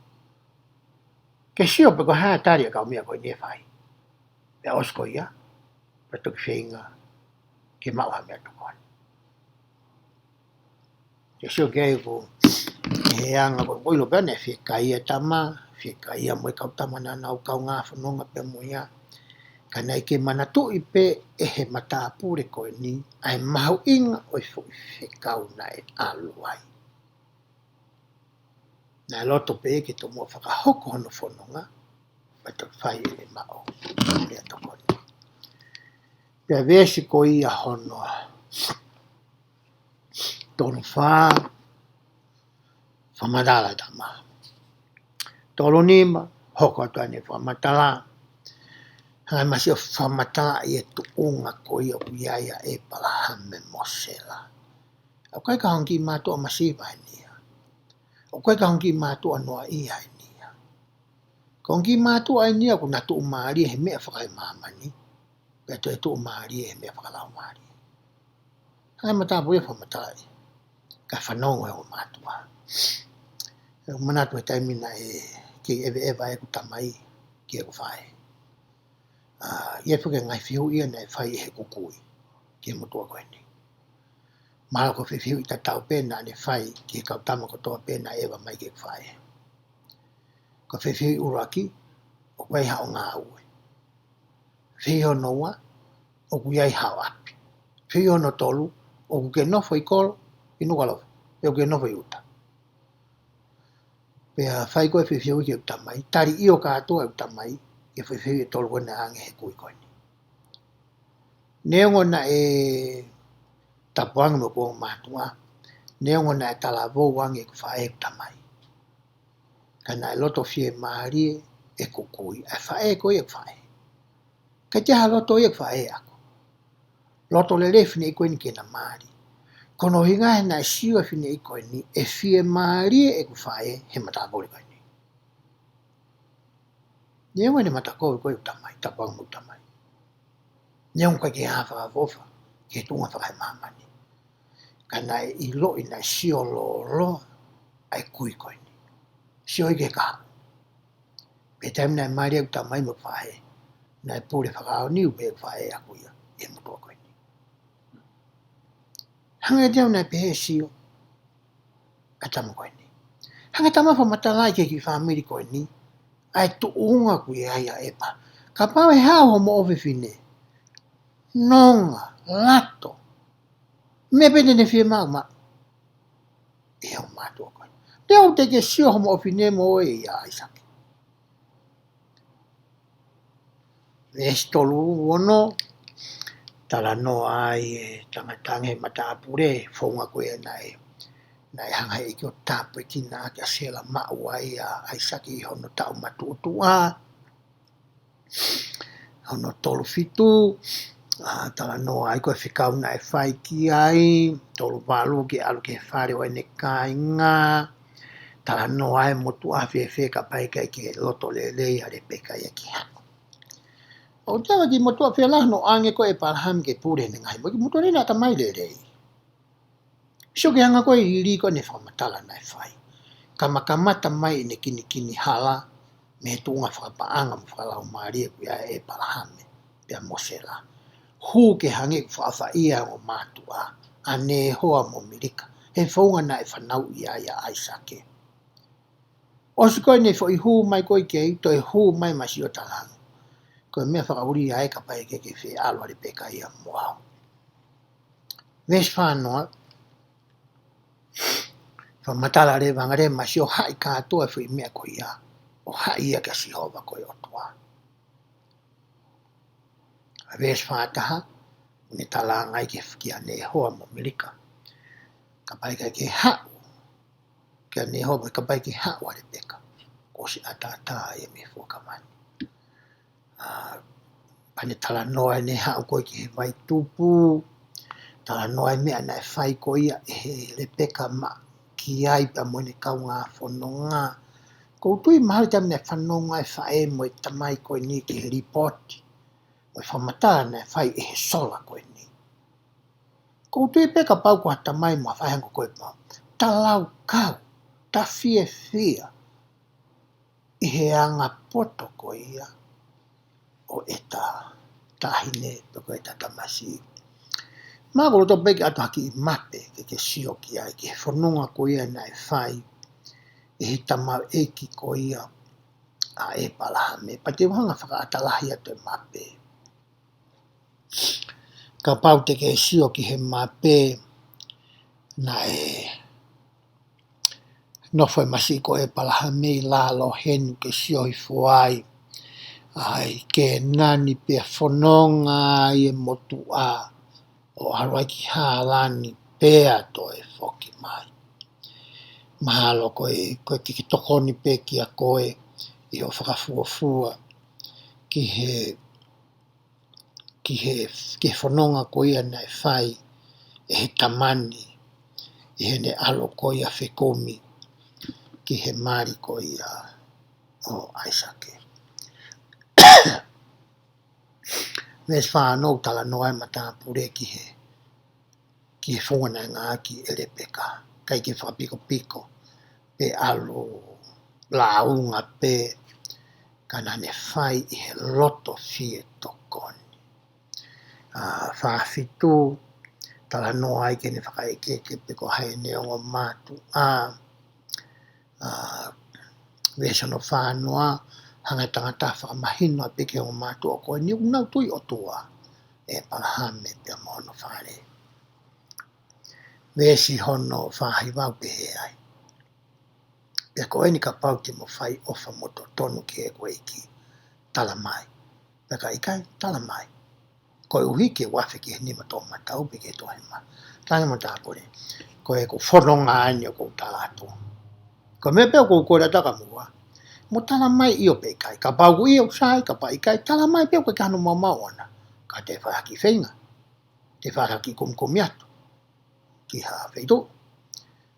Ke sio pe ko haa tari a kau mea koe nie whai. Pea osko ia, pe tuki whinga, ke mauha mea tukoni. Ke sio ke ai ko he anga ko koilo pea ne whikai e tama, whikai a moe kau tama na nau kau ngā whanonga pe moia. Kanai ke manatu I pe e he matapure koe ni, ai mahu inga o I whikau na e alu ai. Nā loto pe e ke to mua whakahoko hono whanonga, pa to whai e le mao, lea toko ni. Pea vesi ko ia hono, tonu wha, whamadala tama. Tolo nima, hoko atu ane whamatala, Hai masih whamatala I e tuunga ko ia uiaia e palahame mosela. O kai ka hongi mātua masiva e nia. O kai ka hongi mātua noa ia e nia. Ka hongi mātua e nia ku nā tuu maari he mea whakai mamani. Pea to e tuu maari he mea whakalau maari. Hai matapu e whamatala e. Ka whanongo e o mātua. E manatu e taimina e ki ewa e ku tamai ki e ku whae. Ia whuke ngai whiu ia nei whai he kukui ki mutua koe ni. Maha ko whiu I tatau pēna ne whai ki kau tama kotoa pēna ewa mai ke whai. Ko whiu uraki o kwei hao ngā ue. Whiu noa o kuiai hao api. Whiu no tolu o kuke nofo I kolo I nukalofa. E o ke nofo I uta. Pea whai koe whiu ki utamai. Tari I o kātua utamai. E whiu tolu koe na ange he kui koe ni. Neongo na e tapuanga mo kua mātua. Neongo na e talavou wange ku whae utamai. Kana e loto fie maari e kukui. E whae koe e whae. Ka teha loto e whae ako. Loto le refine I koe ni ke na maari. Kono hinga he na e siwa fine I koe ni e fie maari e ku whae he matapore koe ni. Neongo ne matako koe utamai, tapuanga mo utamai. Neongo koe ke hafa a fofa. ke tunga whakahe mamani. Ka nai I lo I nai sio lo ai kui koe ni. Sio I ke kaha. Pe taim nai maari au ta mai mo whahe. Nai pūre whakao niu pe whahe a kuia. E mutua koe ni. Hanga teo nai pehe sio. A tama koe ni. Hanga tama wha matalai ke ki whamiri koe ni. Ai tu unga kui ai a epa. Ka pau e hao mo owe whine. Nonga, lato. Me pene ne whie mau ma. E au mātua koe. Teo te ke sio mo owe whine mo e ia aisaki. Estolu ono. Tala no ai e tangatange matapure. Whaunga koe nai. Nai hanga e ki o tapu e tina ki a sela mau ai a aisaki I hono tau matu utua. Hono tolu fitu. Tala no ai koe whikau na e whai ki ai. Tolu walu ki alu ke whare o ene kāinga. Tala no ai motu a whewhe ka pai kai ke loto le lei a re peka ia ki hako. O tawa ki motu a whewlah no ange koe e parham ke pure ne ngai. Mo ki motu rena ta mai le rei. Sio ke hanga koe I liko ne whamatala na e whai. Kamakamata mai ne kini kini hala. Me tunga whakapaanga mo whakalau maari e kuia e parhame. Pea mosela. Hu ke hange whaafa ia o mātua. A ne hoa mo mirika. He whaunga na e whanau ia aisake. Osi koe ne whoi hu mai koe kei, toi hu mai masi o talango. Koe mea whakauri ia e ka pai ke whi alwa re peka ia moau. Ves whanoa. Whamatala re wangare masi o hai kātua whi mea koe ia. O hai ia ka sihova koe o tua. Ves whataha. Ne tala ngai ke whikia ne hoa mo mirika. Ka pai ke hau. Kia ne hoa ka pai ke hau a re peka. Ko si atata e me FUAKAVA. Pane tala noa ne hau koe ki he vai tupu. Tala noa mea na e whai koe ia e he le peka ma ki ai pa mo ne kau ngā whanonga. Ko tui mahali tam ne whanonga e whae mo e tamai koe ni ki he ripoti. Mo e whamata na e whai e he sola koe ni. Ko tui peka pau kua tamai mo a whaehango koe pau. Talau kau, ta fia. I he anga poto koe ia. O e ta tahine pe koe ta tamasi. Mā kolo tō peke atu haki I mape ke sio ki ai. Ke whanonga koe ia na e whai. E he tamau eki koe ia. A e palahame. Pa te wahanga whakaatalahi atu e mape. Ka pau te ke sio ki he mape. Na e nofo e masi ko e palahame la lo henu ke sio I fuai. Ai ke nani pe whanonga I e motu a. O harai ki hālani pēa to e whoki mai. Mahalo koe ki tokoni pe ki a koe. I o whakafuafua. Ki he whanonga koe ana e whai. E he tamani. I he ne alo koe a whekomi. Ki he mari koe a o aisake. Mes whanau tala noa mata pure ki he whongana ngā ki ere peka. Kai ki whapiko. Pe alo launga pe. Kana ne whai I he loto fie tokoni. Whawhitu. Tala noa ai ke ne whakaeke ke peko hae neongo mātu. Vesono whanoa. Hanga tangata whakamahino a peke o mātu o koe. Ni unau tui o tua. E palahame pia mono whare. Vesi hono whahi wau pehe ai. Pia koe ni ka pauti mo whai ofa moto tonu ki e koe ki tala mai. Pia ka ikai tala mai. Koe uhi ke wafe ki he nima tō matau peke tohe ma. Tangi mo tā kore. Koe ko whanonga ani o kou tātu. Koe me peo kou kore ataka mua. Mo tala mai I o pekai. Ka pauku I o sai, ka pa ikai. Tala mai peo koe kano mau ana. Ka te whahaki whenga. Te whahaki kumkumi atu. Ki ha wheitu.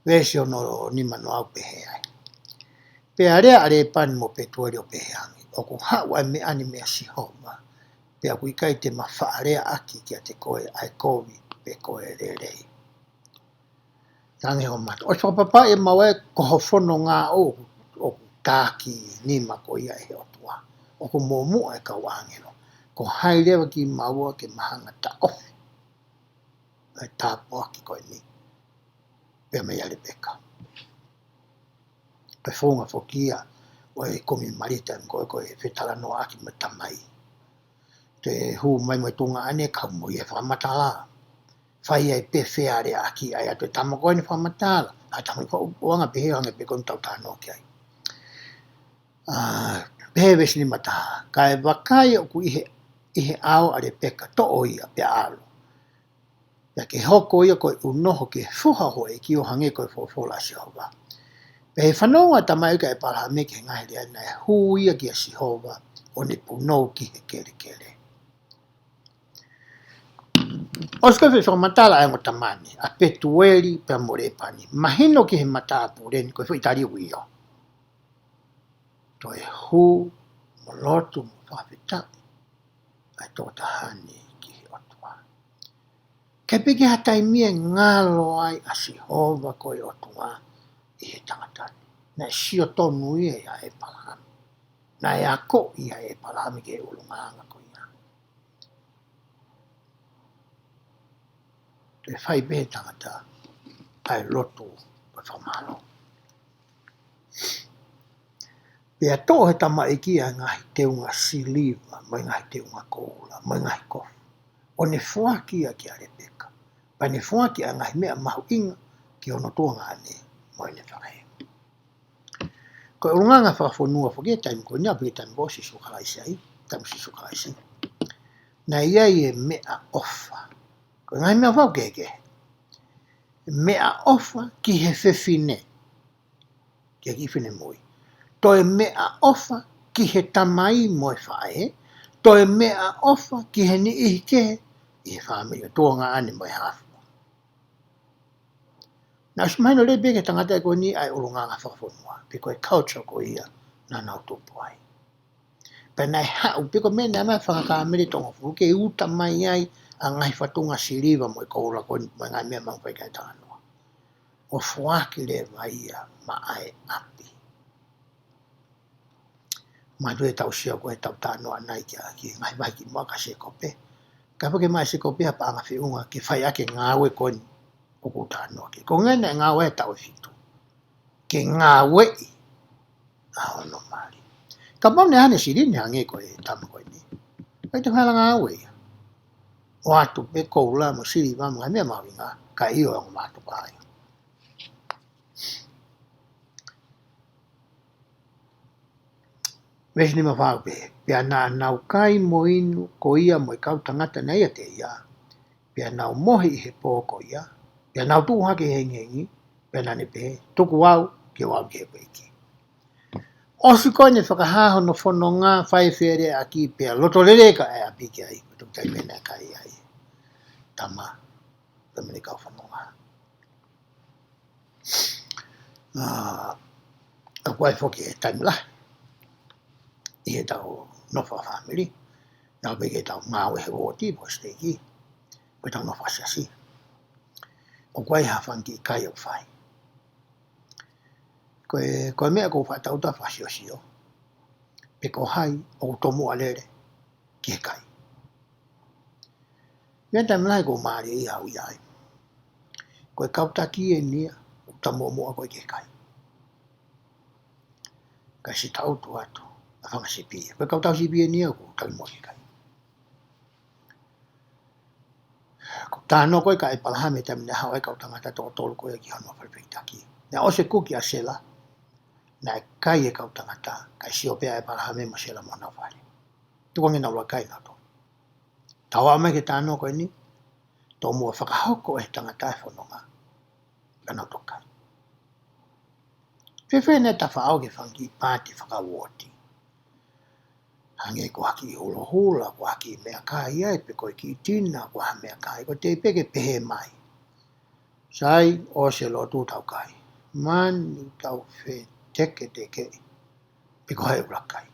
Vesi ono nima no au pehe ai. Pe area are pan mo pe tuari o pehe angi. O ko hawa me ani mea si homa. Pea kui kai te mawhaarea aki kia te koe ai kovi pe koe rerei. Tangi ho mata. O whapapa e mawe koho whono ngā o tāki ni mako ia e otua. O ko mōmua e kau angelo. Ko hairewa ki maua ke mahanga ta ofi. Ai tāpua ki koe ni. Pea me yale peka. Pe whonga whokia o e komi marita koe koe whetala no aki me tamai. Te hu mai mai tunga ane kau mo i e whamatala. Whai ai pe wheare aki ai atu e tamakoe ni whamatala. A tamai whaanga pe heanga pe kon tau tāno ki ai. Pehe wesi ni mataha. Ka e wakai o ku ihe ao are peka to o ia pe alo. Ia ke hoko ia koe unoho ke fuha hoe ki o hange koe whofola si hova. Pehe whanonga tamai ka e paraha me ke ngahi rea nei hu ia ki a si hova o ne punou ki he kere kere. Oska fe whamatala ai mo tamani, a petueli pe more pani. Mahino ki he mataa pureni koe whaitari uio. To e hu mo lotu mo whawhita ai tō tahani ki he otua. Ke peke hatai mie ngalo ai a si hova koe otua i he tangatani. Na sio tonu ia ia e palahami. Na e ako ia e palahami ke ulunganga koe ia. Te whai behe tangata ai lotu pa whamalo. Pea tō he tama e kia ngahi teunga siliva, mai ngahi teunga koula, mai ngahi kofu. O ne fuaki a ki are peka. Pa ne fuaki a ngahi mea mahu inga ki ono tuanga ane moi ne whakahe. Ko e urunganga whakafonua whakia taim ko nia pia taim bo si sukalaisi ai, taim si sukalaisi. Na iai e mea ofa. Ko ngahi mea whau keke. Mea ofa ki he whewhine. Ki he whine moi. To e mea ofa ki he tamai moe whae. To e mea ofa ki he ni ihike i he whamiri. Tuanga ane moe hafu. Nā sumaino le beke tangata e koe ni ai urunganga whakafonua. Piko e culture ko ia nā nau tupu ai. Pe nai hau, piko mena mai whakakamere tonga fuke e uta mai ai a ngai whatunga siliva mo e koura koe mai ngai mea mangwai kai tānoa. O fuaki le vaia ma ai api. Ma tue tau sia koe tau tānoa nai ki ngai vai ki mua ka se kope. Ka pake mai se kope hapa anga whiunga ki whai ake ngāwe koe o ko tānoa ki. Ko ngana e ngāwe tau fitu. Ke ngāwe i a ono mari. Ka pone hane sirine hange koe tama koe ni. Kai te whaila ngāwe ia. O atu pe koula mo siri mamu ngai mea mawinga ka iyo ang matu pai. Wesi ni mawhau pe, pia nā nau kai mo inu ko ia mo i kau tangata nei a te ia. Pia nau mohi i he pōko ia. Pia nau tū hake hengi, pia nane pe, tuku wau ke wau ke peiki. Osi koe ne whakahaho no whono ngā whai where a ki pia loto lere ka e api ki ai, tuk tai mena kai ai. Tama, pemene kau whono ngā. A koe whoki e taimlahi. I he tau nofa whamiri. Nau peke tau ngāwe he wōti, po steki. Koe tau nofa siasi. O koe hawhangi kai au whai. Koe mea kou whatau ta whasio sio. Pe ko hai o tomu alere ki he kai. Mea tai mlai kou maari i hau iai. Koe kautaki e nia o tamu mua koe ki he kai. Kai si tau tu atu. A whanga si pia. Koe kautau si pia nia ko tau mua ki kai. Ko tāno koe ka e palahame tamina hau e kautangata tō tolu koe ki hanua whalipitaki. Nea ose kuki a sela. Na kai e kautangata, kai si opea e palahame mo sela mona whare. Tuko ngena ua kai nga tō. Tawa mai ke tāno koe ni, tō mua whakahoko e tangata e whanonga. Kana tō kai. Whewhene ta whaau ke whangi pāti whakawoti. Hange ko haki hula hula, ko haki mea kai ai, pe koe ki tina, ko ha mea kai, ko te peke pehe mai. Sai o se lo tū tau kai. Mani tau whe teke teke, pe ko hai ura kai.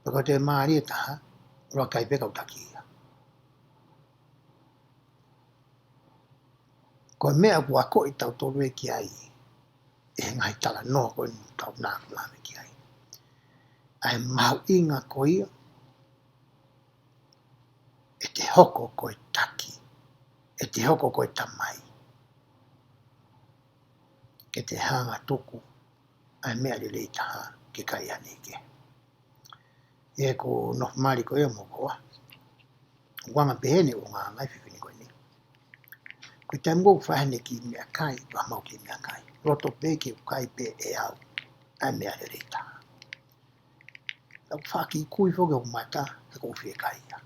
Pe ko te maari e taha, Ura kai pe kau takia. Ko mea kua ko i tau tolu e ki ai. E ngai tala no ko i tau nā kulame ki ai. Ai mau inga ko ia. E te hoko ko i taki. E te hoko ko i tamai. Ke te hanga tuku. Ai mea li lei taha ke kai ane ke. E ko no mari ko ia mo koa. Wanga pehene o ngā ngai whiwhini koe ni. Koe tai mou whahane ki mea kai, wa mau ki mea kai. Roto pe ki o kai pe e au. Ai mea le rei taha. Lau whaki kui whoke o mata, e ko whie kai ia.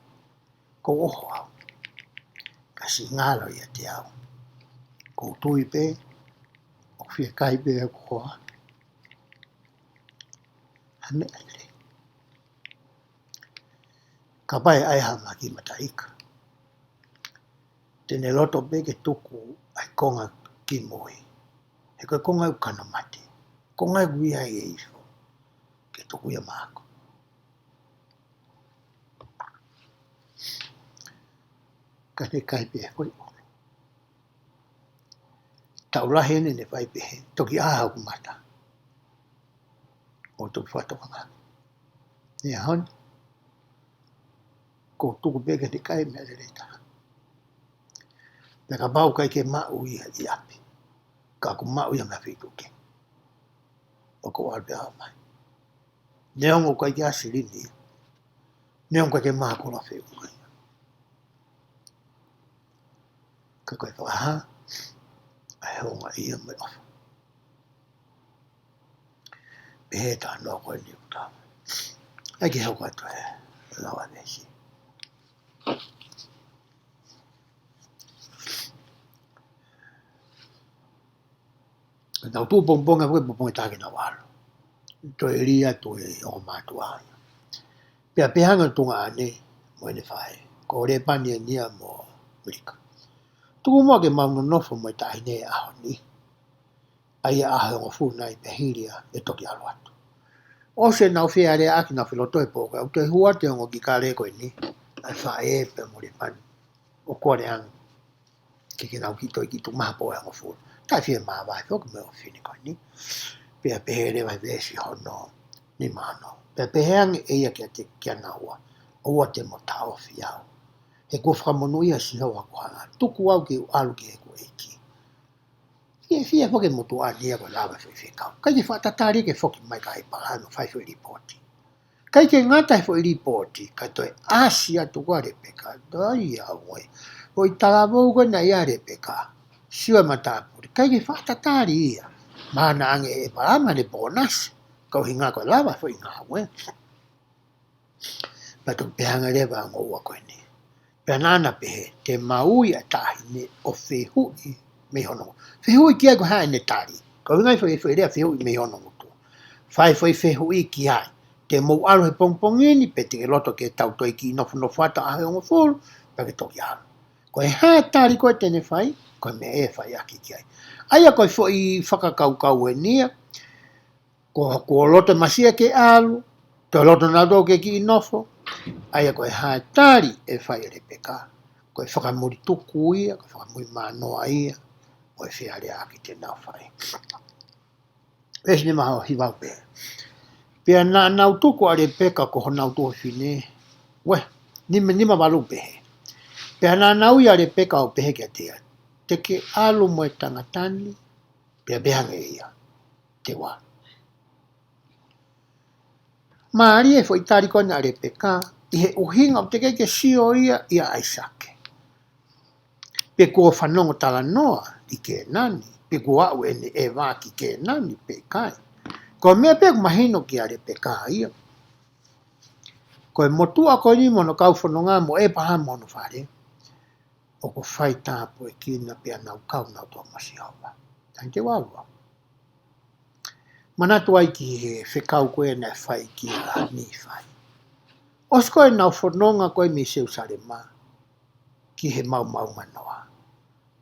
Ko oho au. Kasi ngalo ia te au. Ko tui pe, o whie kai pe e koa. Ai mea le rei. Ka pai ai hama ki mataika. Tene loto pe ke tuku ai konga ki moi. He koe konga u kana mate. Konga u ia e iso. Ke tuku ia mako. Ka te kai pe e koi ono. Tau lahene ne pai pe he. Toki aha ku mata. O tuku whatoka ngā. Ia hon. Ko tuku pe ke te kai mea le reita. Peka bau kai ke mau ia i api. Ka ku mau ia mea whitu ke. O ko alpe hao mai. Neongo kai ke asirini. Neongo kai ke maa kura whiu mai. Ka koe whakaha. Ai honga ia mai ofa. Pehe tā noa koe ni uta. Ai ke hau kato e. Lawa nesi. Tau tū pongponga koe pongponga tāke na walo. To e ria to e o mātua. Pea pehanga tunga ane mo ene whae. Ko re pani e nia mo Amerika. Tuku mua ke maunga nofo mo i tahine e aho ni. Ai e aho ngā fūnai pehiria e toki alo atu. O se nau whea rea aki na whiloto e pōka. Au te hua te ongo ki kāre koe ni. Ai whae e pe mo re pani. O kore ang. Ke nau ki toi ki tu maha po e ngā fūna. Tai whia maa vai whoka me o whini koe ni. Pea pehere vai vesi hono ni mano. Pea peheange eia kia te kia naua. Oua te mo tau whiau. He kua whakamonu ia si hau ako hanga. Tuku au ki u alu ki he kua eiki. Fia whoke motu a nia koe lawa whiwhekau. Kai ke whatatari ke whoki mai ka he palano whaifo i ripoti. Kai ke ngata he i ripoti. Kai toi asia tukua repeka. Dai au oi. Oi talavou koe na ia repeka. Siwa matapuri. Kai ke whatatari ia. Mana ange e palama ne bonus. Kau hinga koe lawa fo inga ue. Pato pehanga rewa ango ua koe ni. Penana pehe te maui a tahine o whehui me honongo. Whehui kia ko hae ne tari. Kau hinga i whai rea whehui me honongo tu. Whai whehui ki hai. Te mou alo he pongpongeni pe te loto ke tau toi ki nofu ata ahe ongo fulu. Pa ke toki alo. Koe hae tari koe tene whai. Koe me e whai aki ki ai. Aia koe fwoi whakakaukau e nia. Ko loto masia ke alu. Te loto nado ke ki nofo. Aia koe hae tari e whai ere peka. Koe whakamuri tuku ia. Koe whakamuri manoa ia. Koe whiare aki te nau whai. Esi ni maha o hiwau pe. Pea na nau tuku are peka ko ho nau tuku whine. We, nima walu pehe. Pea na nau i are peka o pehe kia tea. Te ke alu mo e tangatani. Pea behanga ia. Te wā. Maari e fwoi tari kona are peka. I he uhinga o te ke sio ia aisake. Pe kua whanongo tala noa i ke nani. Pe kua au ene e wā ki ke nani pe kai. Ko mea pe mahino ki are peka ia. Ko e motua ko ni mono kau whanonga mo e paha mono whare. O ko whai tāpu e kina pia nau kau nau toa masi hawa. Tain te wawa. Manatu ai ki he whekau koe na whai ki a ni whai. Os koe nau whanonga koe mi seu sare mā. Ki he mau manoa.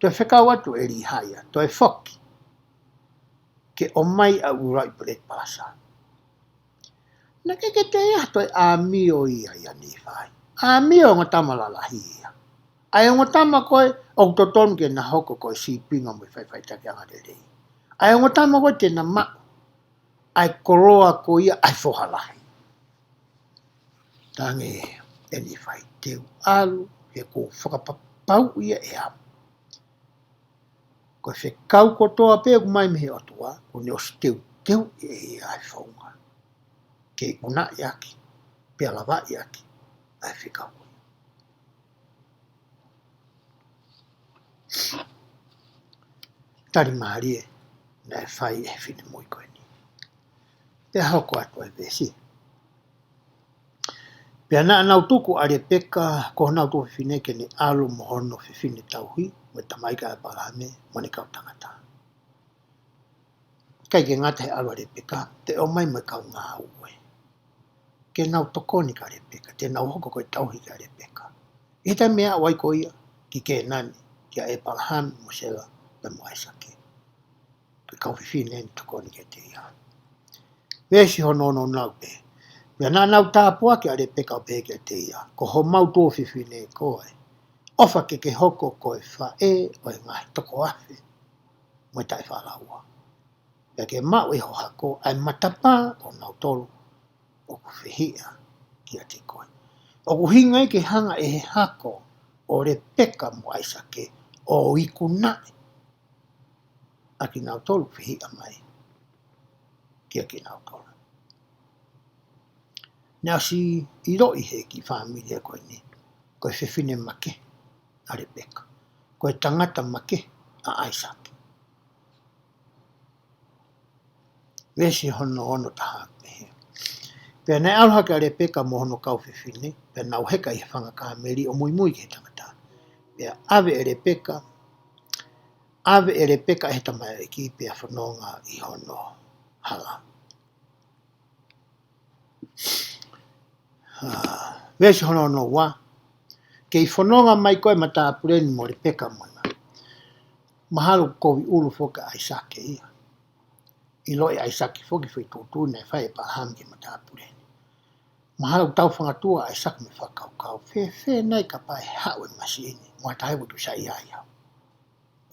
Te whekau atu e ri haia. To e whoki. Ke o mai a urai pret pasa. Na ke te ia to e a mio ia ni whai. A mi o ngatama la lahia. Ai ngatama koe o toton ke na hoko koe si pinga mo fai take anga de dei. Ai ngatama koe te na ma ai koroa ko ia ai fohalahi. Tange eni fai teu alu he ko whakapapau ia e am. Ko se kau kotoa pe ku mai mehe atua, ko ne os teu e ai whaunga. Ke una iaki, pe alawa iaki, ai whikau. Tari maari e, na e whai e whine mui koe ni. Pe hoko atua e vesi. Pe ana anau tuku are peka, ko nau tuku whine ke ni alu mohono whine tauhi, me tamaika e parame, mone kau tangata. Kai ke ngata he alu are peka, te o mai me kau ngā ue. Ke nau tokoni ka are peka, te nau hoko koe tauhi ka are peka. Ita mea wai ko ia, ki ke nani, ki a e parahame, mo sela, pe mo aisake. Pe kau whine ni tokoni ke te ia. Vesi hono no nau pe. Pea nā nau tāpua ke are peka o pe ke te ia. Ko ho mau tō whiwhine koe. Ofa ke hoko koe wha e o e ngahi toko afe. Moi tai whalaua. Pea ke mau e ho hako ai matapa o nau tolu. O ku whihia ki a te koe. O ku hingai ke hanga e he hako o re peka mo aisake o iku nae. Aki nau tolu whihia mai. Ki a ki nau tolu. Nā si i roi he ki whāmiria koe ni. Koe whiwhine make are peka. Koe tangata make a aisake. Vesi hono taha pehe. Pea nei aluhake are peka mo hono kau whiwhine. Pea nau heka i whanga kāmeri o mui ke tangata. Pea ave ere peka. Ave ere peka he tamai ki pea whanonga i hono hala. Vesi hono wā. Kei whanonga mai koe mata apureni mo re peka moina. Mahalo kovi ulu foka aisake ia. I loi aisake foki whi tūtū nei whai e paraham ki mata apureni. Mahalo tau whangatua aisake me whakaukau. Whe nei ka pai hau e masini. Moa tae wutu sa ia ia.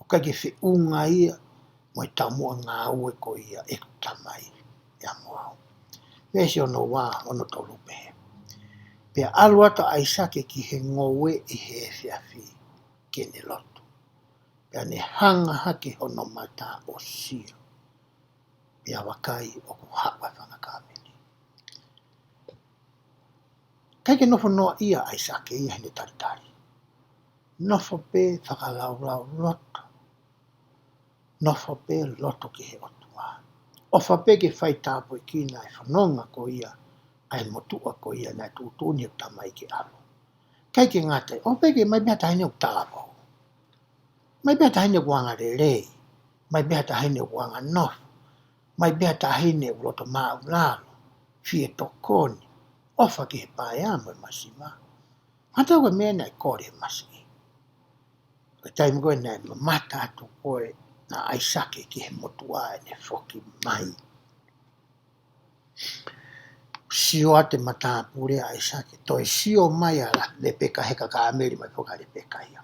O kai ke whi unga ia. Moe tau mua ngā ue ko ia e kutamai. Ia moa. Vesi ono wā ono tolu pehe. Pea aluata aisake ki he ngowe i he whiawhi ke ne loto. Pea ne hanga hake hono mata o sio. Pea wakai o ku hawa whanga kāmeni. Kai ke nofo noa ia aisake ia hene taritari. Nofo pe whakalau loto. Nofo pe loto ki he otua. Ofa pe ke whai tāpoi ki nai whanonga ko ia. Ai motua ko ia nai tūtūni o tamai ki alo. Kai ke ngate, o peke mai bea tahine o tāpo. Mai bea tahine o wanga rei. Mai bea tahine o wanga nof. Mai bea tahine o loto maa ulalo. Fie tokoni. Ofa ki he pae amo e masima. Hata ua mea nai kore masi. Ka taimi koe nai mamata atu koe na aisake ki he motua e ne foki mai. Sio ate mata pure aisake. Toi sio mai ala le peka heka ka ameri mai poka le peka ia.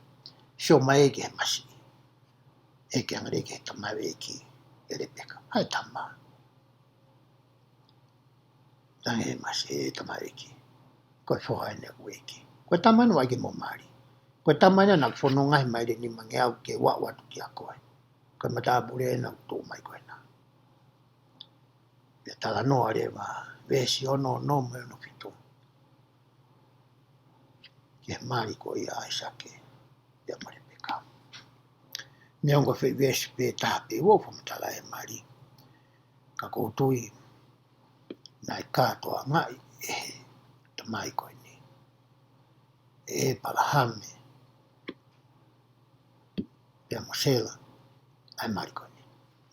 Sio mai eke he masi. Eke angare eke he tamawe eke e le peka. Hai tama. Tange he masi e tamawe eke. Koe foha e neku eke. Koe tamanu ake mo mari. Koe tamanu na fono ngai mai le ni mangeau ke watu ki a koe. Koe mata pure na utu mai koe na. Ia tala noa rewa. Vesi ono no me no fitu. Ke mari ko ia aisake. Ia mare peka. Neongo fe vesi pe tape wo fo mtala e mari. Ka koutui. Nai katoa ngai e tamai ko ni. E palahame. Ia mosela. Ai mari ko ni.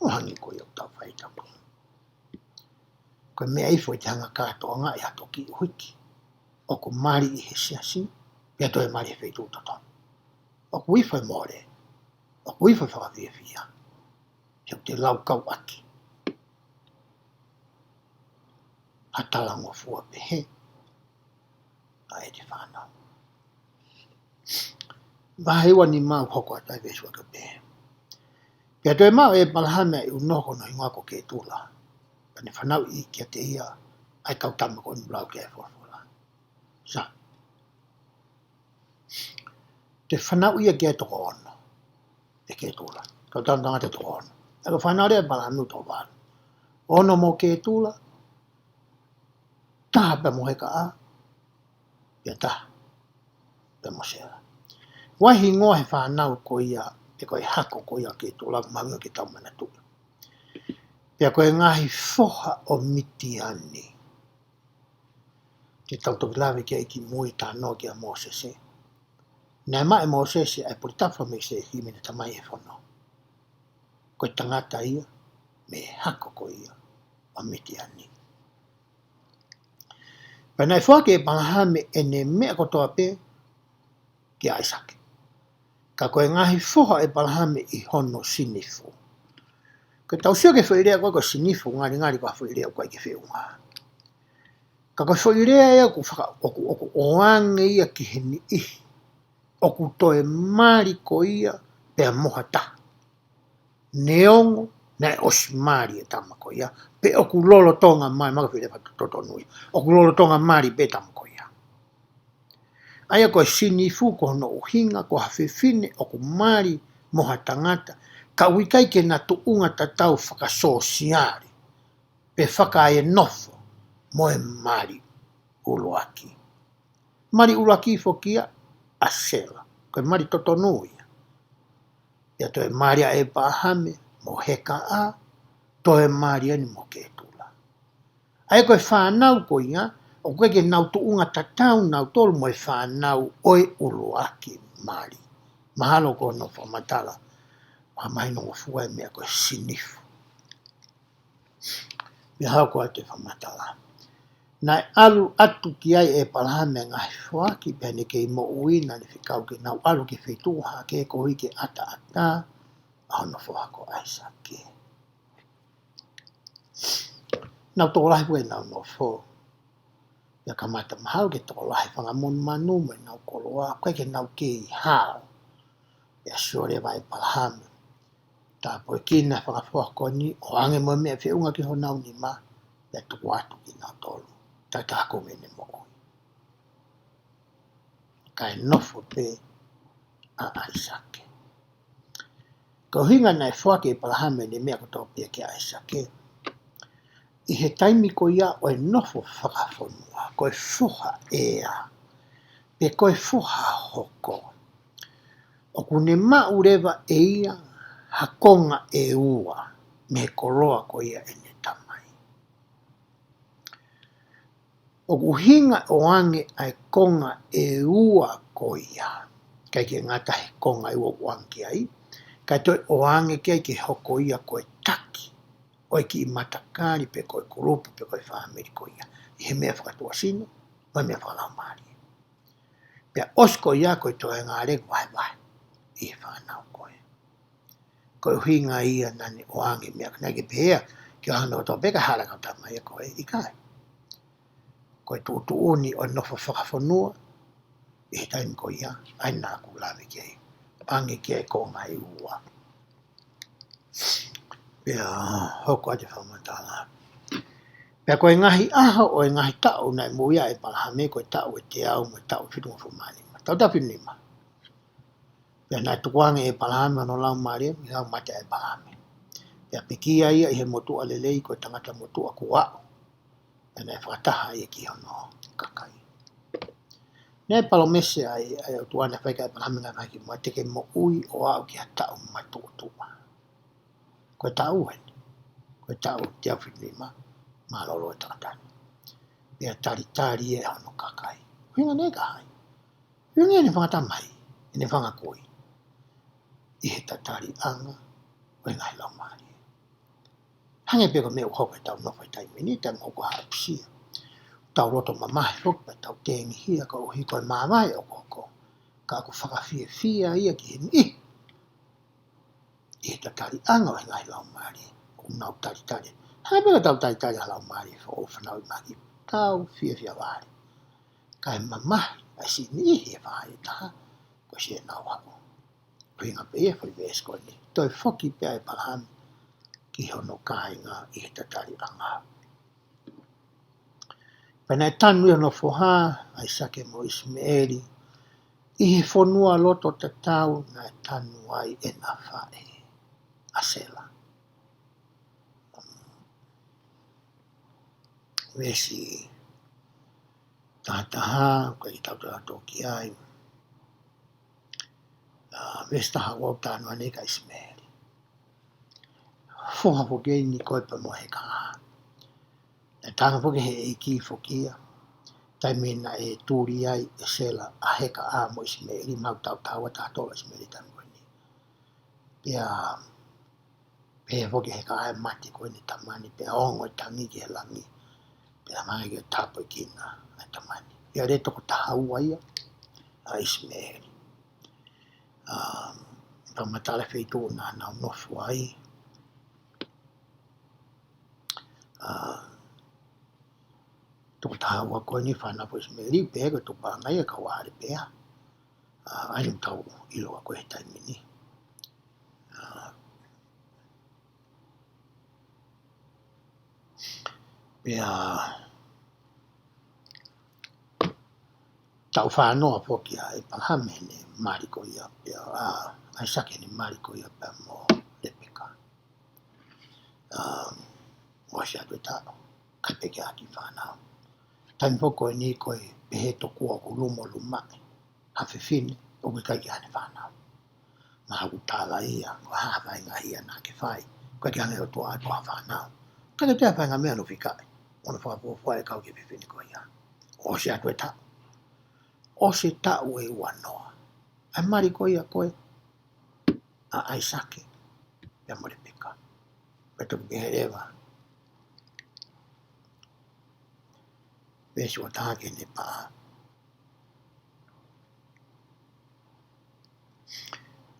Ohangi ko ia tau fai tapu. Ko mea ifo i te hanga katoa ngai hato ki huiki. O ko mari i he siasi. Ia toi mari e feitu taton. O ku ifo e more. O ku ifo e whakawhia whia. Heo te lau kau aki. Hatalango fua pehe. A e te whanau. Vai wani mau hoko atai ve FUAKAVA. Pia toi mau e palahame i unoko no inga ko ke tula. Pane whanau I kia te ia ai kau tama ko nublau ke FUAKAVA. Sa. Te whanau ia kia toko ono. E ke tula. Kau tama te toko ono. Eko whanau rea palahame uto wānu. Ono mo ke tula. Taha pe mo heka a. Pia taha. Pe mo sea. Wahi ngoa he whanau ko ia. E koe hako ko ia ke tula. Maunga ke tau mana tula. Pia koe ngahi foha o miti ani. Te tau toki lawe kia iki mui tāno kia Mosese. Nai mai Mosese ai puritafa me se himene tamai e whono. Koe tangata ia, me hako ko ia o miti ani. Pena FUAKAVA e pangahame ene mea kotoa pe ki Aisake. Ka koe ngahi foha e palahame I hono sinifu. Ko tau sio ke whairea koe ko sinifu ngari koe whairea koe ke whiunga. Ka koe whairea ea oku oange ia ki heni ihi. Oku toe mari ko ia pea moha ta. Neongo na osi mari e tama ko ia. Pe oku lolo tonga mari, maka whirea whatu totonui. Oku lolo tonga mari pe tama ko ia. Aia koe sinifu ko no uhinga ko hawhiwhine oku mari moha tangata. Ka wikai ke na tuunga tatau whakasosiari. Pe whakae nofo moe mari uluaki. Mari uluaki fokia asela. Koe mari totonui. Ia toe maria e pahame mo heka a. Toe maria ni mo ke tula. Aia koe whanau ko ia. O koe ke nau tuunga tatau nau tolu moe whanau oi uluaki mari. Mahalo ko no whamatala. Mai no fua e mea koe sinifu. Mea hau koe te whamatala. Nai alu atu ki ai e palahame ngai whaki pene ke mo uina ni whikau ke nau alu ke whituha ke ko hike ata ata. Ahono whako Aisake. Nau tō lahi pue nau no who. Ia kamata mahau ke tō lahi whangamon manu me nau koloa. Koe ke nau ke I hao. Ia sure vai palahame. Tā poe kina whakawhako ni o ange mo mea whiunga ki honau ni ma. Ia tuku atu ki nau tolu. Tai tako mene mo oi. Kai nofo pe a Aisake. Ko hinga nai FUAKAVA e palahame ni mea koto pia ki Aisake. I he taimi ko ia o e nofo whakafonua. Koe fuha ea. Pe koe fuha hoko. O kune maurewa e ia hakonga e ua. Me koroa ko ia e ne tamai. O kuhinga o ange ai konga e ua ko ia. Kai ke ngata he konga e ua wangi ai. Kai toi o ange kai ke hoko ia koe taki. Oi ki I matakari pe koe kurupu pe koe whaamiri ko ia. I he mea whakatua sino, mai mea whakalau maari. Pea osko ia koe toi ngā regu vai. I he whanau koe. Koe uhinga ia nani o ange mea kanai ke pehea. Ki o hana o tō peka hala kau tama ia koe I kai. Koe tu uni o nofo whakafonua. I he taimi ko ia. Ai nā kulawe kei. Ange kei ko ngai ua. Pea hoko ate whamatala. Pea koe ngahi aha o e ngahi tau nai muia e palahame koe tau e te au me tau whitunga whumani. Tau tapi nima. Pea nai tukuange e palahame no lau maria, I hau mate e palahame. Pea pikia ia I he motua lelei koe tangata motua kuao. Pea nai whakataha ia ki hono kakai. Nei palomese ai o tuana whaika e palahame ngai whaiki mua teke mo ui o au ki ha tau matua tua. Koe tau heni. Koe tau te au whitunima. Malolo e tātani. Pea taritari e hono kakai. Hinga nega hai. Hinga e ne whangatamai. E ne whangakoi. I he tatari anga. O e ngai lau maari. Hange peko me uhoka e tau nofai taimini. Te mhoko haapsia. Tau roto mamahi roki pa tau tengi hia. Ka uhi koe mamai o koko. Ka aku whakawhia fia ia ki heni. I he tatari anga o e ngai lau maari. Unau taritari. Hai peka tau tai halau maari fo o whanau I maki. Tau fia wāri. Kai mamahi, ai si ni he whāi taha. ko se na wa ko inga pe foi ves ko ni toi foki pe ai palahami ki hono kāinga I he tatari anga. Pena tanu no foha ai sake mo Ismaeli I he whonua loto te tau na tanu ai e na whae a sela. Wesi tātaha ko I tau tau toki ai. Wesi taha wau tānu ane ka Ismaeli. Foha foki ni koe pa mo he kaha. Na tāna foki he eiki fokia. Tai mena e tūri ai e sela a heka a mo Ismaeli mau tau tau a tātola Ismaeli tanu koe ni. Pea foki heka a mati koe ni tamani, pea ongo I tangi ki he langi, pea mangi ki tapo I kina a tamani. Pea re toko tahau ia a Ismaeli. Pea matala wheitu na nau nofu ai. Toko tahau a koe ni whana po Ismaeli, pea ko tupa ngai a kawari pea. Ainu tau ilo a koe he taimini. Pea tau whanoa poki a e palahame ne mariko ia pea ai sake ni mariko ia pea mo lepeka. Mo se atu e tau ka peke aki whanau. Taimi poko e ni koe pehe tokua ko lumo lumai. Hawhewhine o ke kai ki hane whanau. Mahaku tāla ia ko hawa inga hia nā ke whai. Koe ki hane o tua atua whanau. Kaka te hawhanga mea no whikai. Ona whapua e kau ki whiwhine koe ia. O se atu e tau. O se tau e ua noa. Ai mari koe ia koe. A ai sake. Pea mo le pika. Peto ki herewa. Pesi o tāke ne paa.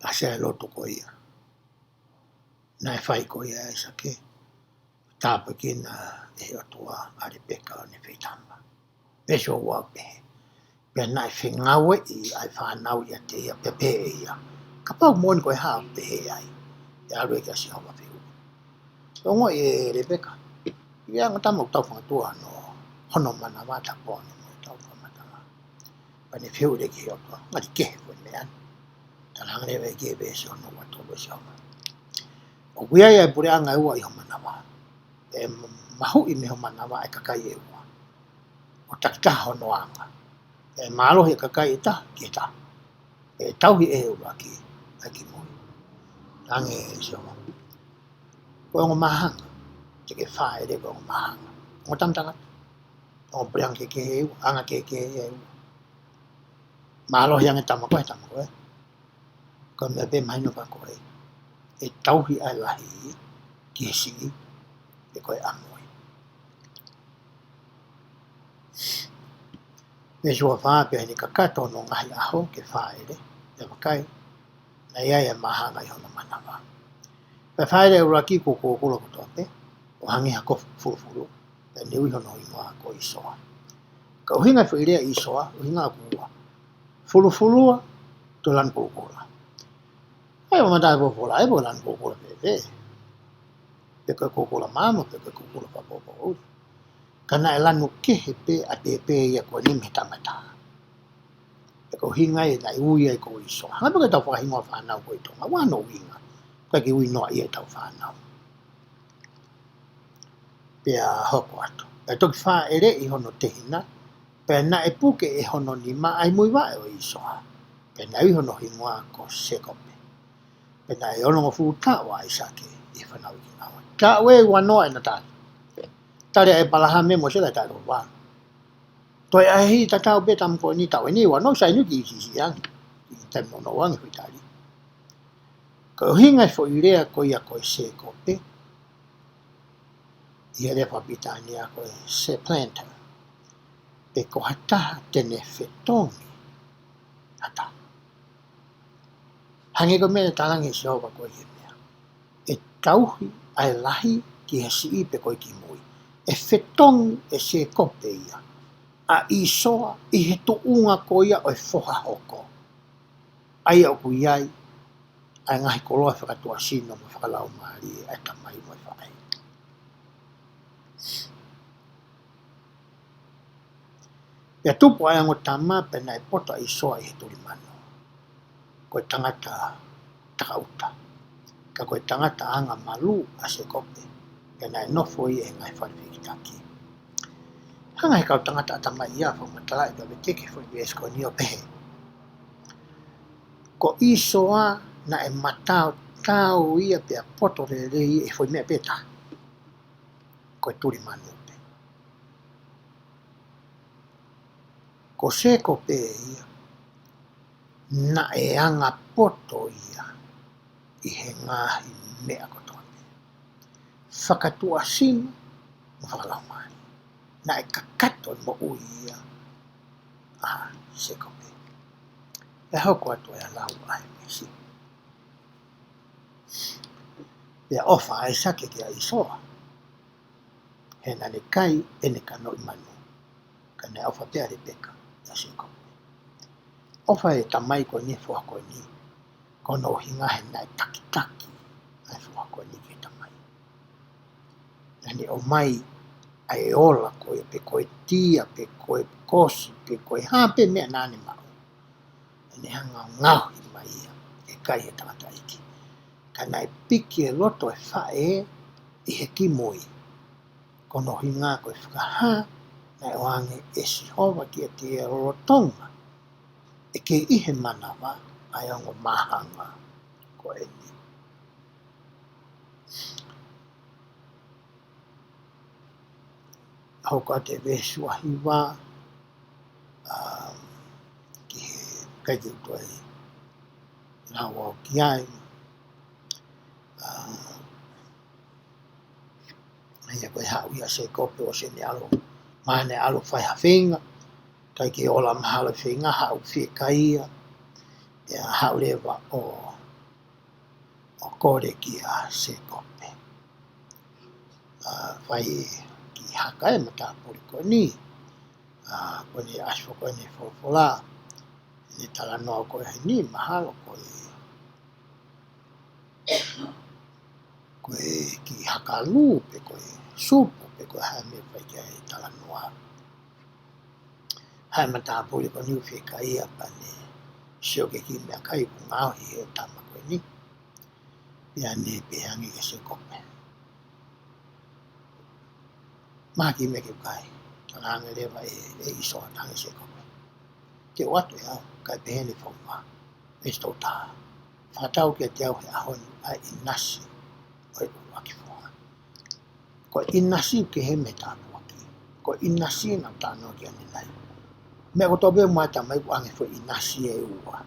A se loto koe ia. Nai whai koe ia ai sake. Tāpa kina e atua are peka o ne whitamba. Pesi o wau pehe. Pea nai whengawe I ai whanau ia te ia pepe ia. Ka pau moni koe hao pehe ai. E aru e kia si hawa whiu. O ngoi e Rebeka. Ia ngata mau tau whangatua no hono mana wata pōne mo tau whamatawa. Pane whiu re ki atua. Ngari kehe koe mean. Talanga rewe ke besi hono watolo si hawa. O wia ia pure anga ua I homanawa. E mahu I me homanawa e kakai e ua. O takitaha hono anga. E mālohi e kakai e ta, ki e ta. E tauhi e ua ki moi. Tange e si hawa. Koe ongo mahanga. Te ke whae re koe ongo mahanga. Ongo tamtanga. Ongo pure anga ke e ua. Anga ke e ua. Mālohi anga tama koe. Koe mea pe mahino ka koe. E tauhi ai lahi ki e si e koe amoi. Me sua whāpea ni ka kato no ngahi aho ke whaere. E wakai. Na ia e mahanga I hono manawa. Pe whaere e ura ki koko kula kutoa pe. O hangi hako furufuru. Pe niui hono ingoa ko isoa. Ka uhinga whuirea isoa. Uhinga kua. Furufurua. To lan kukula. Ai o matai popola. Ai po lan kukula pepe. Pe koe kukula mama. Pe koe kukula papopo uri. Kana e lanu kehe pe a pepe ia koe ni me tamata. E ko hinga e nai ui e ko iso. Hanga peke tau whakahingoa whanau koe tonga. Wano winga. Koe ki ui noa i e tau whanau. Pea hoko atu. E toki wha ere I hono tehina. Pea na e puke e hono ni ma ai mui wae o iso. Pea na i hono hingoa ko sekope. Pea na e ono ngofu tawa I sake I whanau ki nawa. Ta we wanoa e na tata. Tare e palaha me mo se la taro wa. Toi ai hi tatau be tam ko ni tau ni wa no sai ni ki si yang. Tam no wang hui tari. Ko hinga fo irea ko ia ko se ko pe. Ia le papitania ko se planta. Pe ko hata tene fetongi. Hata. Hange ko me talangi se o ko ia mea. E tauhi ai lahi ki hasi I pe ko ki mui. E fetong e se kope ia. A isoa I he tuunga ko ia o e whoha hoko. ai o ku iai, ai ngahi koloa whakatua sino ma whakalau maari e tamai mo i whakai. Pea tupu ai ango tama pena e pota i soa i he tuli mano. Koe tangata takauta. Ka koe tangata anga malu a se kope. Pena e nofo i e ngai whariwiki taki. Hanga he kau tangata atamai ia wha matalai ka veteke fo i esko ni o pehe. Ko i soa na e matao tau ia pea poto re rei e fo i mea peta. Koe tuli mano pe. Ko se kope ia na e anga poto ia i he ngahi mea kotone. Whakatua sino ma whakalau mai. Na e kakato mo ui ia. Se kope. E hoko atu e lau ai mesi. Pea ofa ai sake ki a isoa. He na ne kai e ne kano i manu. Ka ne ofa pea re peka. Ya se kope. Ofa e tamai ko ni fua ko ni. Kono hinga he na e taki taki. Ai fua ko ni ke tamai. Na ne o mai ai ola ko e pe koe tia, pe koe kosi, pe koe hape mea nane mau. Ne hanga ngau i mai ia. E kai e tangata iki. Ka nai piki e loto e whae i he kimoi. Kono hinga koe whakaha, nai oange e si hova ki e te e rorotonga. E ke ihe manawa ai ongo mahanga ko e ni. Hauka te vesua hiwa, ki he kaiti utoi lawa o ki ai, ia koe hau ia se kope o se ne alo, maha ne alo whai hawhenga, kai ki ola mahala whenga hau whikaia, ia hau lewa o kore ki a se kope. Whai ki haka e mata puri ko ni, kone aswa kone whawhola, ne tala noa koe he ni mahalo koe ki haka lu pe koe supu pe koe hae me pai kia e tala noa. Hae mata puri ko ni whika ia pa ne sio ke ki mea kai ku ngau hi e tama koe ni. Pia ne pehangi ke se kope. Maha ki me ke kai, tananga lewa e iso tangi se kope. Ke watu ya, kai peheni whauma, e sto taha. Whakatau ke te au he ahoni ai inasi o e uaki whua. Ko inasi ke he me tānu aki. Ko inasi na tānu aki ane nai. Mea ko tobe mai tamai ku ange fo inasi e ua.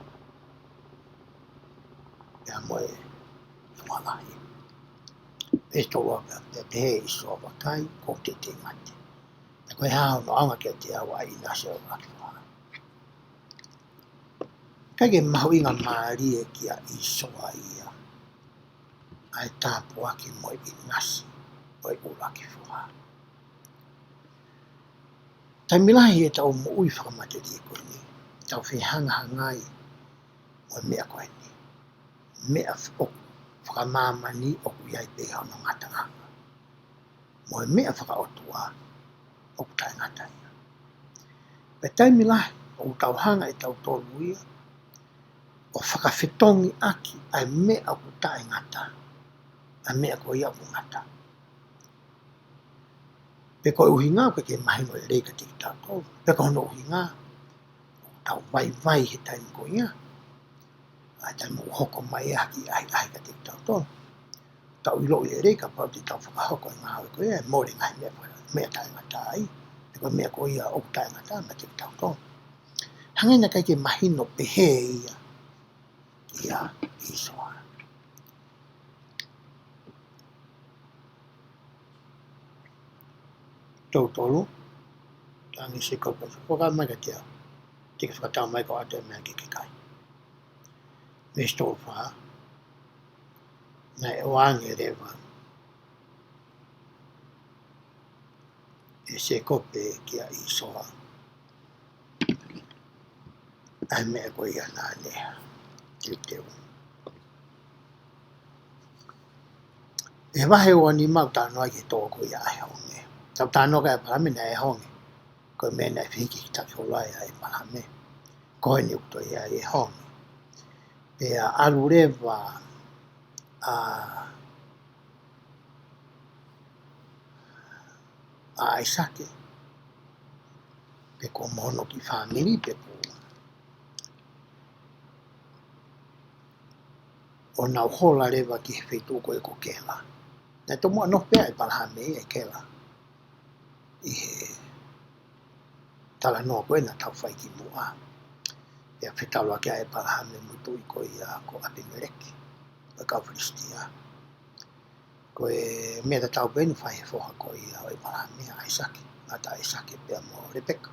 Pea moe whalahi. E sto waka, pea pehe iso wakai, ko te te ngate. E koe hao no anga ke te au ai inasi o uaki whua. Kai ke mahu inga maari e ki a isoa ia. Ai tāpu aki moe inasi o e uaki whua. Tai milahi e tau mo ui whakamateri e koe ni. Tau whihanga hangai o e mea koe ni. Mea whakamamani o ku iai peha o no ngata anga. Mo e mea whakaotua o ku tai ngata ia. Pe tai milahi o ku tau hanga e tau tolu ia. O whakawhitongi aki ai mea o ku tai ngata. Ai mea ko ia o ku ngata. Pe koe uhinga koe ke mahi no e reika tiki tau tau. Pe koe hono uhinga. Tau vai he taimi ko ia. Ai tai mo hoko mai e haki ai ka tiki tau tau. Tau ilo i e reika pau te tau whakahoko e mahawe ko ia. Mōre ngai mea tai ngata ai. Pe koe mea ko ia o tai ngata ma tiki tau tau. Hangina kai ke mahi no pehe ia. Ia isoa. Tau tolu. Tangi se kope. Whaka mai ka tia. Tika whakatau mai ko ate mea ki kai. Me sto wha. Na e wange rewa. E se kope ki a isoa. Ai mea ko ia nā nea. teu. E wahe o ni mau tānoa ki tō ko ia e honge. Tau tānoa ka e paramina e honge. Ko e mena e whiki ki taki o lai e parame. Ko e ni ukto ia e honge. Pea alu rewa a Aisake. Pe ko mono ki whamiri pe po. O nau hola rewa ki he whetu ko e ko kela. Nei tō mua noh pea e parame e kela. I he tala noa koe na tau whai ki mua. Pea whetala kia e parame mutu i ko ia ko Abimeleki. Ko kau Filistia. Ko e mea ta tau penu whai he whoha ko ia o e parame a Aisake. Ata Aisake pea mo Rebeka.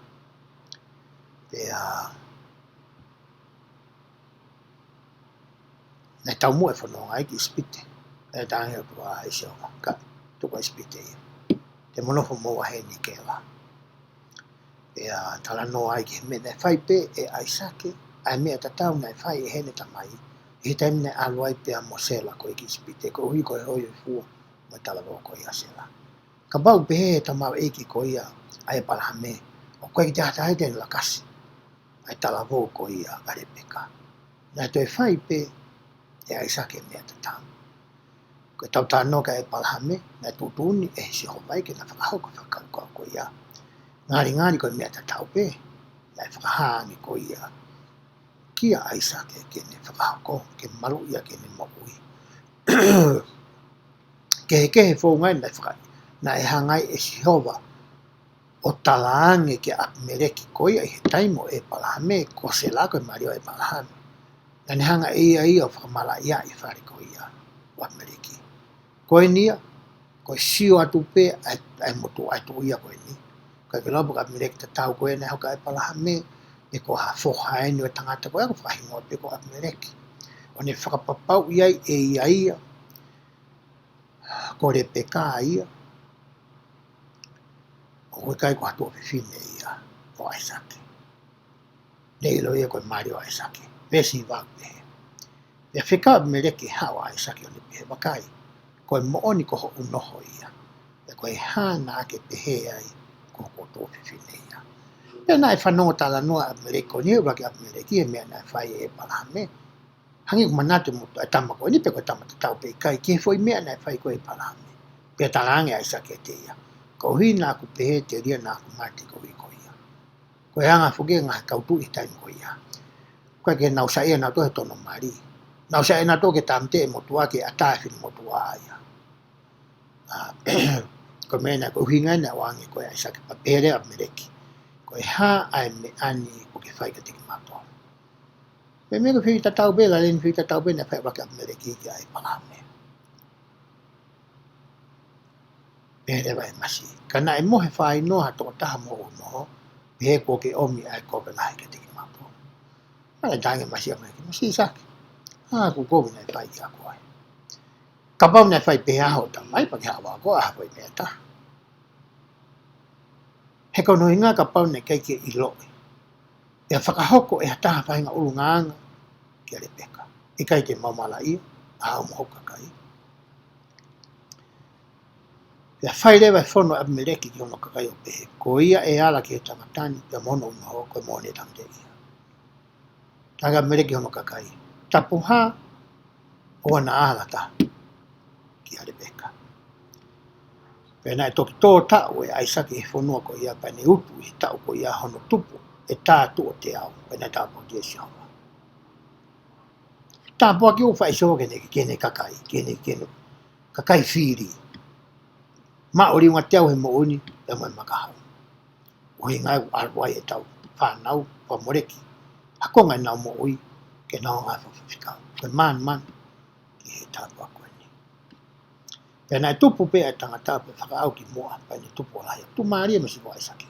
Pea nei tau mua e whanonga ai ki spite. E tāngi o tua aise o ka tuka spite ia. Te monofo moa he ni kela. Pea tala noa ai ki he mea whai pe e Aisake. Ai mea ta tau nei whai e hene tamai. I taimi nei alu ai pea mo sela ko i ki spite. Ko hui ko e hoi e fua mo tala ro ko ia sela. Ka bau pe he tamau e ki ko ia ai palahame. O koe ki te hata hai tenu lakasi. Ai tala ro ko ia a Rebeka. Nei toi whai pe e Aisake mea ta tau. Ko tau tāno ka e palahame, nei tūtūni e si howai ke na whakahau ka whakau ko ia. Ngāri ko mea ta tau pe, nei whakahangi ko ia. Kia Aisake ke ne whakahau ko, ke maru ia ke ne moui. Ke he whongai nei whakai, na e hangai e si howa. O talaange ke Abimeleki ko ia i he taimo e palahame, ko se lako e mario e palahame. Na ne hanga ia o whakamala ia i whare ko ia, o Abimeleki. Koe nia, koe sio atu pe, ai motu atu ia koe ni. Koe ke lopo ka Abimeleki ta tau koe nei hoka e palahame, e ko ha whoha e ni o tangata koe ako whahingoa pe ko Abimeleki. O ne whakapapau iai e ia, ko Rebeka ia, o koe kai ko hatu o whiwhine ia, o Aisake. Nei ilo ia koe Mario Aisake, vesi wau pehe. Pea whika Abimeleki hao Aisake o ni pehe wakai. Koe mooni ko ho unoho ia. E koe hana ake pehe ai ko ko tō whiwhine ia. Pea nai whanonga tala noa Abimeleki ko ni ura ki Abimeleki e mea nai whai e palahame. Hangi ko manatu mutu e tama koe ni pe koe tama tatau pe kai. Ki he fwoi mea nai whai koe e palahame. Pea talange Aisake te ia. Ko hui nā ku pehe te ria nā ku mati ko hui ko ia. Koe hanga whuke ngā kautu i taimi ko ia. Koe ke nausa ia nā tohe tono mari. Nausa ia nā tohe ke tamte e motua ke atawhini motua ia. Ko mena ko hinga na wangi ko Aisake papere Abimeleki. Ko ha ai me ani ko ke fai ka tiki mato. Me me ko fita tau bela len fita tau bela fai ka Abimeleki ki ai palame. Pere vai masi. Kana e mohe fai no ha to taha mo mo. Pe ko ke omi ai ko bela ka tiki mato. Ala dange masi Abimeleki. Masi Sake. Ha ko ko na fai ya ko ai. Kapau na fai pe aho tamai pa kia awa ko aho i mea ta. He kono inga kapau na kei ke iloi. E whakahoko e hataha whainga urungaanga ki a Rebeka. I kai te maumala ia, aho mohoka kai. E whai rewa whono Abimeleki ki ono kakai o pehe. Ko ia e ala ki e tangatani, pe mono unoho koe mone tamte ia. Tanga Abimeleki ono kakai. Tapu ha, oa na ala ta. Ki a Rebeka. Pena e toki tō tau e Aisake e whanua ko ia pane utu i tau ko ia hono tupu e tātu o te au. Pena e tāpua ki e siawa. Tāpua ki uwha e soho kene kakai, kene kakai whiri. Ma ori unga te au he mo uni, e moe makahau. Ui ngai arwai e tau whanau, whamoreki. Hakonga e nau mo ui, ke nau ngai whawhiwhikau. Koe man, ki he tāpua koe. Pena e tupu pe e tangata pe whakaau ki moa, pa e tupu o laia. Tu maaria masi ko Aisake.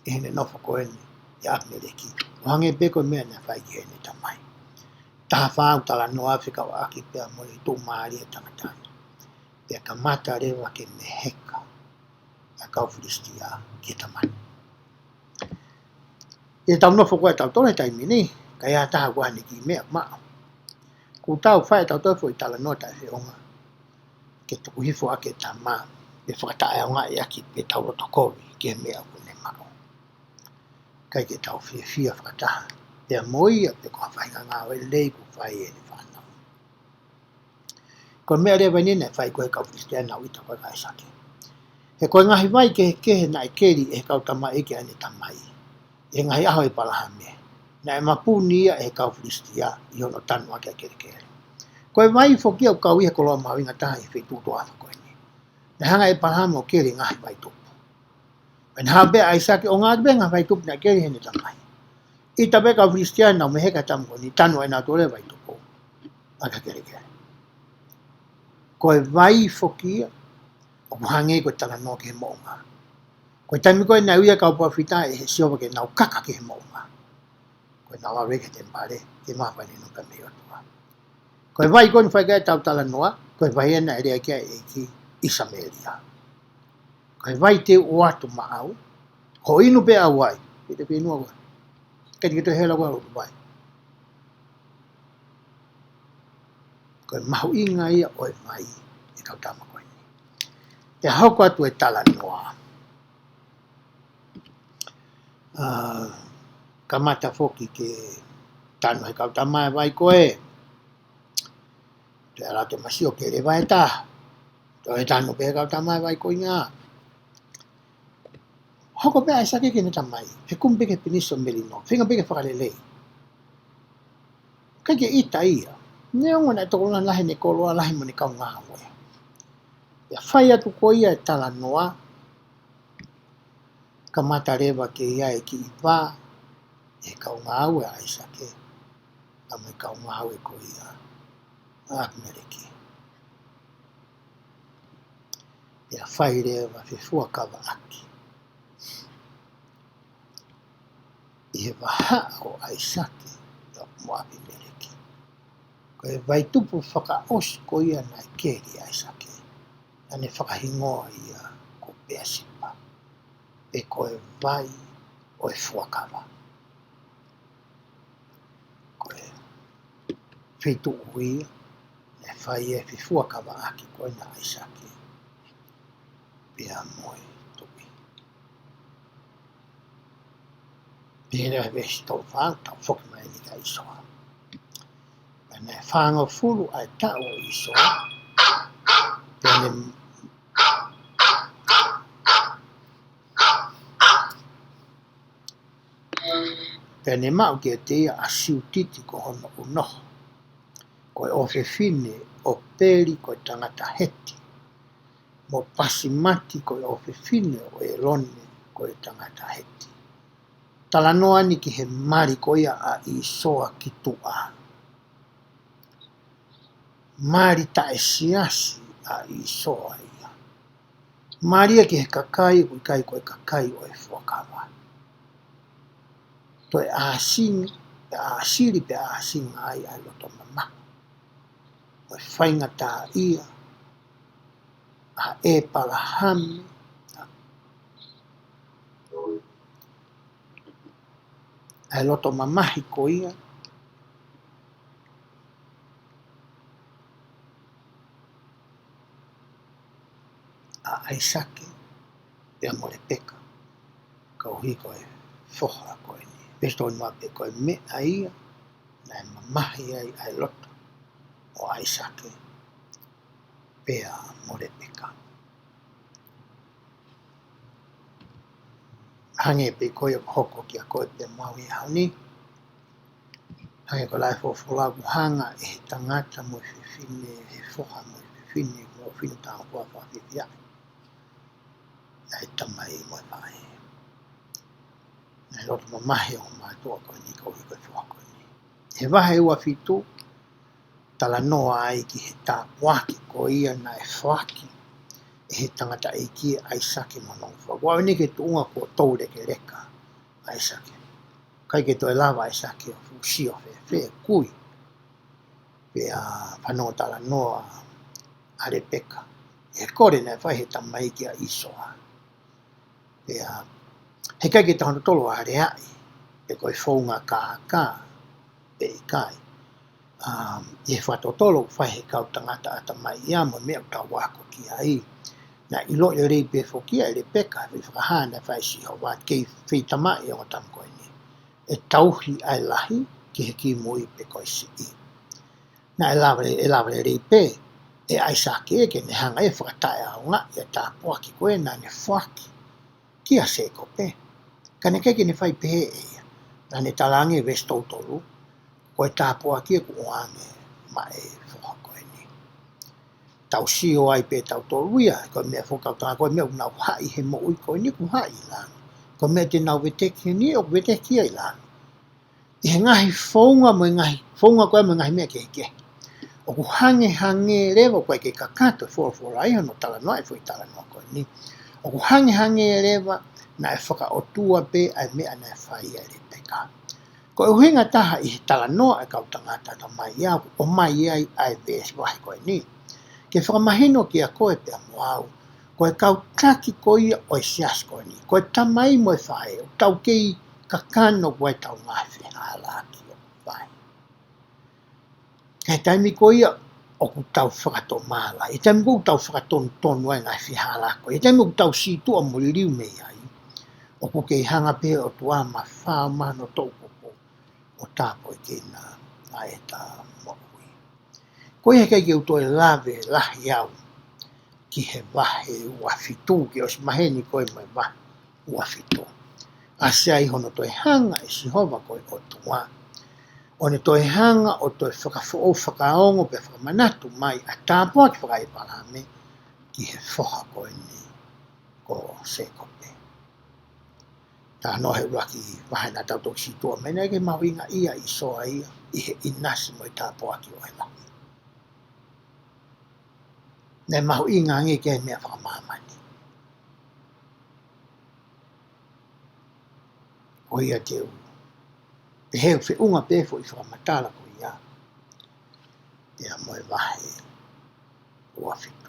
E hene nofo ko ene, e Abimeleki. O hange pe ko mea ne whai ki ene tamai. Taha whaau tala no Afrika wa aki pe a moi tu maaria tangatani. Pe ka mata rewa ke meheka. A kau Filistia ki tamai. E tau nofo ko e tau tone taimi ni, kaya taha kua ni ki mea mao. Ku tau whae tau tau fo i tala noa tai whionga. Ke tuku hifo ake ta maa. Pe whakatae au ngai aki pe tau roto kowi ke mea kune mao. Kai ke tau fia whakataha. Pea moia pe kua whainga ngā wai lei ku whai e ni whanau. Ko mea rea vainene whai koe kau Kristiana wita koe kai sake. He koe ngahi vai ke he na e keri e kau tama eke ane tamai. E ngahi aho e palaha me. Na e mapuni ia e kau Kristia i ono tanu ake a kere kere. Koe vai fokia o kau iha koloa mawinga taha i whaitu toa koe ni. Na hanga e palaha mo keri ngahi vai tupu. Pen habe ai sake o ngā benga vai tupu na keri hene tamai. I tabe kau Kristia na me heka tamu ni tanu e nā tole vai tupu. Aka kere kere. Koe vai fokia o muhange koe tala no ke moonga. Koe taimi koe na uia kau pawhita e he siowa ke nau kaka ke he moonga. Koe nau aweke te mpare, ke mawhani nuka me otua. Koe vai koe nwhai kai tau tala noa, koe vai ena ere kia e ki Isamelia. Koe vai te uatu maau, ho inu pe awai, pe te penua koe. Kati kito hela koe utu vai. Koe mahu inga ia oe mai, e kau tama koe ni. Te hauko atu e tala noa. Kamata foki ke tanu he kau tamae vai koe. Te ala te masio ke le vai ta. Te he tanu pe he kau tamae vai koe ngā. Hoko pe ai sake ke ne tamai. He kumpe ke piniso melino. Whinga pe ke whakalelei. Kai ke ita ia. Neongo na tokolan lahi ne koloa lahi mo ne kau ngā moe. Ia whai atu ko ia e tala noa. Kamata rewa ke ia e ki iwa. E kau ngā ue ai sake. Tamo e kau ngā ue ko ia. Mereki. Ia whai rewa fe FUAKAVA aki. I he waha o ai sake. Ia moapi mereki. Ko e vai tupu whakaosi ko ia na e keri ai sake. Ane whakahingoa ia ko pea sipa. E ko e vai o e FUAKAVA. Ko e whitu uia. Ne whai e fi FUAKAVA aki ko e na ai sake. Pea moe tupi. Pea rea vesi tau whang tau whoki mai ni ka isoa. Ne whanga furu ai tau o isoa. Pene mau ke te ia a siutiti ko hono unoho. Ko e ofe fine o peri ko e tangata heti. Mo pasi mati ko e ofe fine o e lone ko e tangata heti. Talanoa ni ki he mari ko ia a isoa ki tua. Mari ta e siasi a isoa ia. Maria ki he kakai ko e kakai o e FUAKAVA. To e asini, pe asiri pe asini ai loto mama. O e whainga tā ia, a e palahame, ai loto mamahi ko ia, a ai sake, pe amore peka, kau hi ko e whoha ko e ni. Pesto noa pe ko e mea ia, na e mamahi ai loto, o ai sake, pe amore peka. Hange pe koe o hoko ki a koe pe mau i hauni. Hange ko lai fofola hanga e he tangata mo i whiwhine, he whoha mo i whiwhine, mo i whinu tāng kua whawhiwhia. Ai tamai mo i whae. Nei roto mamahe o mātua koe ni kau i koe whua koe ni. He wahe ua whitu, tala noa ai ki he tā waki ko ia na e whaki. He tangata e ki ai sake monong wha. Wau ni ke tuunga ko tau reke reka ai sake. Kai ke to e lava ai sake o fusio fe kui. Pe a whanau tala noa are peka. E kore nei whai he tamai ki a isoa. Pe a he kai ke tahana tolo are ai. Pe koe whaunga ka. pe i kai. I he whatotolo whai he kau tangata ata mai ia mo mea tau wako ki ai. Na ilo i rei pe fokia i le peka i whakahana whai si ho wāt kei whitamai o tam koe ni. E tauhi ai lahi ki he ki mui pe koe si i. Na e lawa le rei pe e ai sa ke ne hanga e whakatai au ngā i a tā pua ki koe na ne whaki. Kia se ko pe. Kane keke ne whai pe e ia. Na ne talange ves tautolu. Koe tā pua kia ku oange ma e whoha koe ni. Tau si o ai pe tau toluia. Koe mea whakautanga koe mea unau hai he mo ui koe ni ku hai lang. Koe mea te nau veteki ni o veteki ai lang. I he ngahi whaunga mo ngahi. Whaunga koe mo ngahi mea ke. O ku hange rewa koe ke kakato whora ai hono tala noa e whui tala noa koe ni. O ku hange rewa na e whaka o tua pe ai mea na e whai ai le peka. Ko e uhinga taha i he tala noa e kau tangata ta mai iau, o mai ai ai ves wahi koe ni. Ke whakamahino ki a koe pe a moau, ko e kau taki koe ia o e sias koe ni. Ko e tamai mo e whae, o tau kei kakano koe tau ngahi whihala ki o whae. Kei taimi koe ia o ku tau whakato mala, i taimi koe tau whakatonu tonu ai ngahi whihala koe, i taimi koe tau situa mo liu me ai. O ku kei hanga pe o tua ma whao mano tau o tāpo i kena a e tā mohui. Koe he kei ki uto e lawe lahi au ki he wahe ua fitu, ki o si maheni koe mai wahe ua fitu. A sea i hono toi hanga e si hova koe o tua. O ne toi hanga o toi whakafo'ou whakaongo pe whakamanatu mai a tāpoa ki whakai parame ki he whoha koe ni ko se kope. Tā nohe waki wahe nā tau toki situa. Mene ke mawinga ia i soa ia i he inasi mo i tāpoa ki o he lahi. Nei mahu inga nge ke mea whakamamani. O ia te u. Pe heu whi unga pefo i whakamatala ko ia. Ia mo e wahe ua fitu.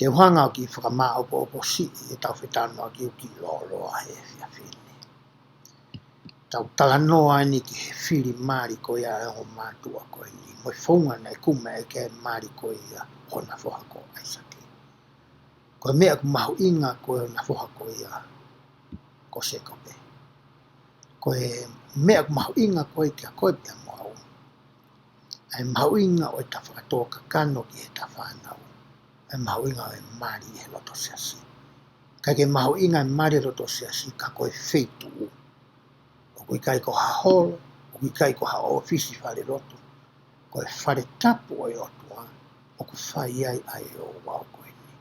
Te uhanga o ki whakamaa opo si i tau whetanoa ki uki loa he fia whine. Tau talanoa ni ki he whiri maari ko ia e o mātua ko ni. Moi whaunga nei kuma e ke maari ko ia o na whoha ko aisake. Ko mea ku mahu inga ko e na whoha ko ia ko se kope. Ko e mea ku mahu inga ko e kia koe pia moau. Ai mahu inga o e ta whakatoa kakano ki he ta whanau. E mahu inga e maari e loto seasi. Kai ke mahu inga e maari e loto seasi ka koe wheitu. O kui kai ko haholo, o kui kai ko haofisi whare loto. Koe whare tapu o e otua, o ku whai ai o wau koe ni.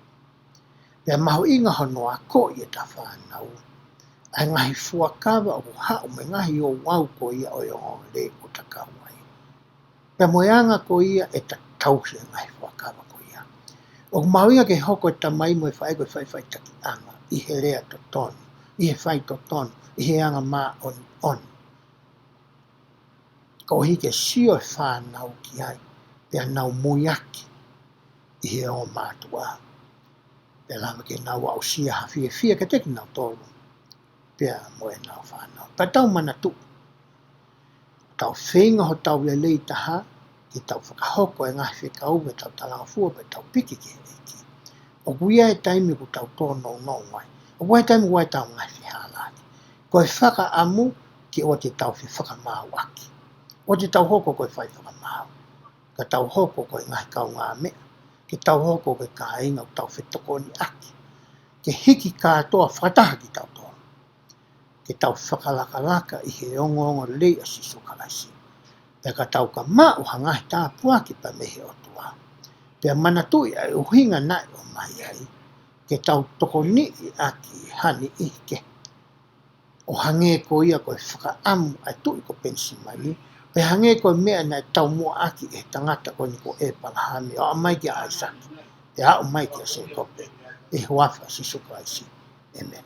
Pea mahu inga hono a ko i e ta whanau. Ai ngahi FUAKAVA o ku hao me ngahi o wau ko ia o e o le o takau ai. Pea moeanga ko ia e ta tausi e ngahi FUAKAVA. O mawinga ke hoko e tamai mo e whae koe whai taki anga, i he rea to tonu, i he whai to tonu, i he anga mā on. Ko hi ke sio e whanau ki ai, pea nau muiaki, i he o mātua. Pea lama ke nau au sia hawhi e whia ke teki nau tolu, pea mo e nau whanau. Pea tau mana tu, tau whenga ho tau le lei taha, ki tau whakahoko e ngahi whikau e tau talanga fua pe tau piki ki he ki. O kuia e taimi ku tau tōno no wai. O kuia e taimi ku ai tau ngahi whihalaki. Ko e whaka amu ki o te tau whakamau aki. O te tau hoko ko e whai whakamau. Ka tau hoko ko e ngahi kau ngā mea. Ke tau hoko ko e ka inga o tau whetoko ni aki. Ke hiki kātoa whakataha ki tau tōno. Ke tau whakalakalaka i he ongo lei a siso kalaisi. Pea ka tau ka mau hangahi tā puaki pa mehe o tua. Pea mana tui ai uhinga nai o mai ai. Ke tau toko ni i aki hani ike. O hange ko ia ko e whakaamu ai tui ko pensi mai. Pea hange ko mea nai tau mua aki e tangata ko ni ko e palahami. O amai ki a aisaki. Pea o mai ki a se kope. E huafa si suka aisi. Amen.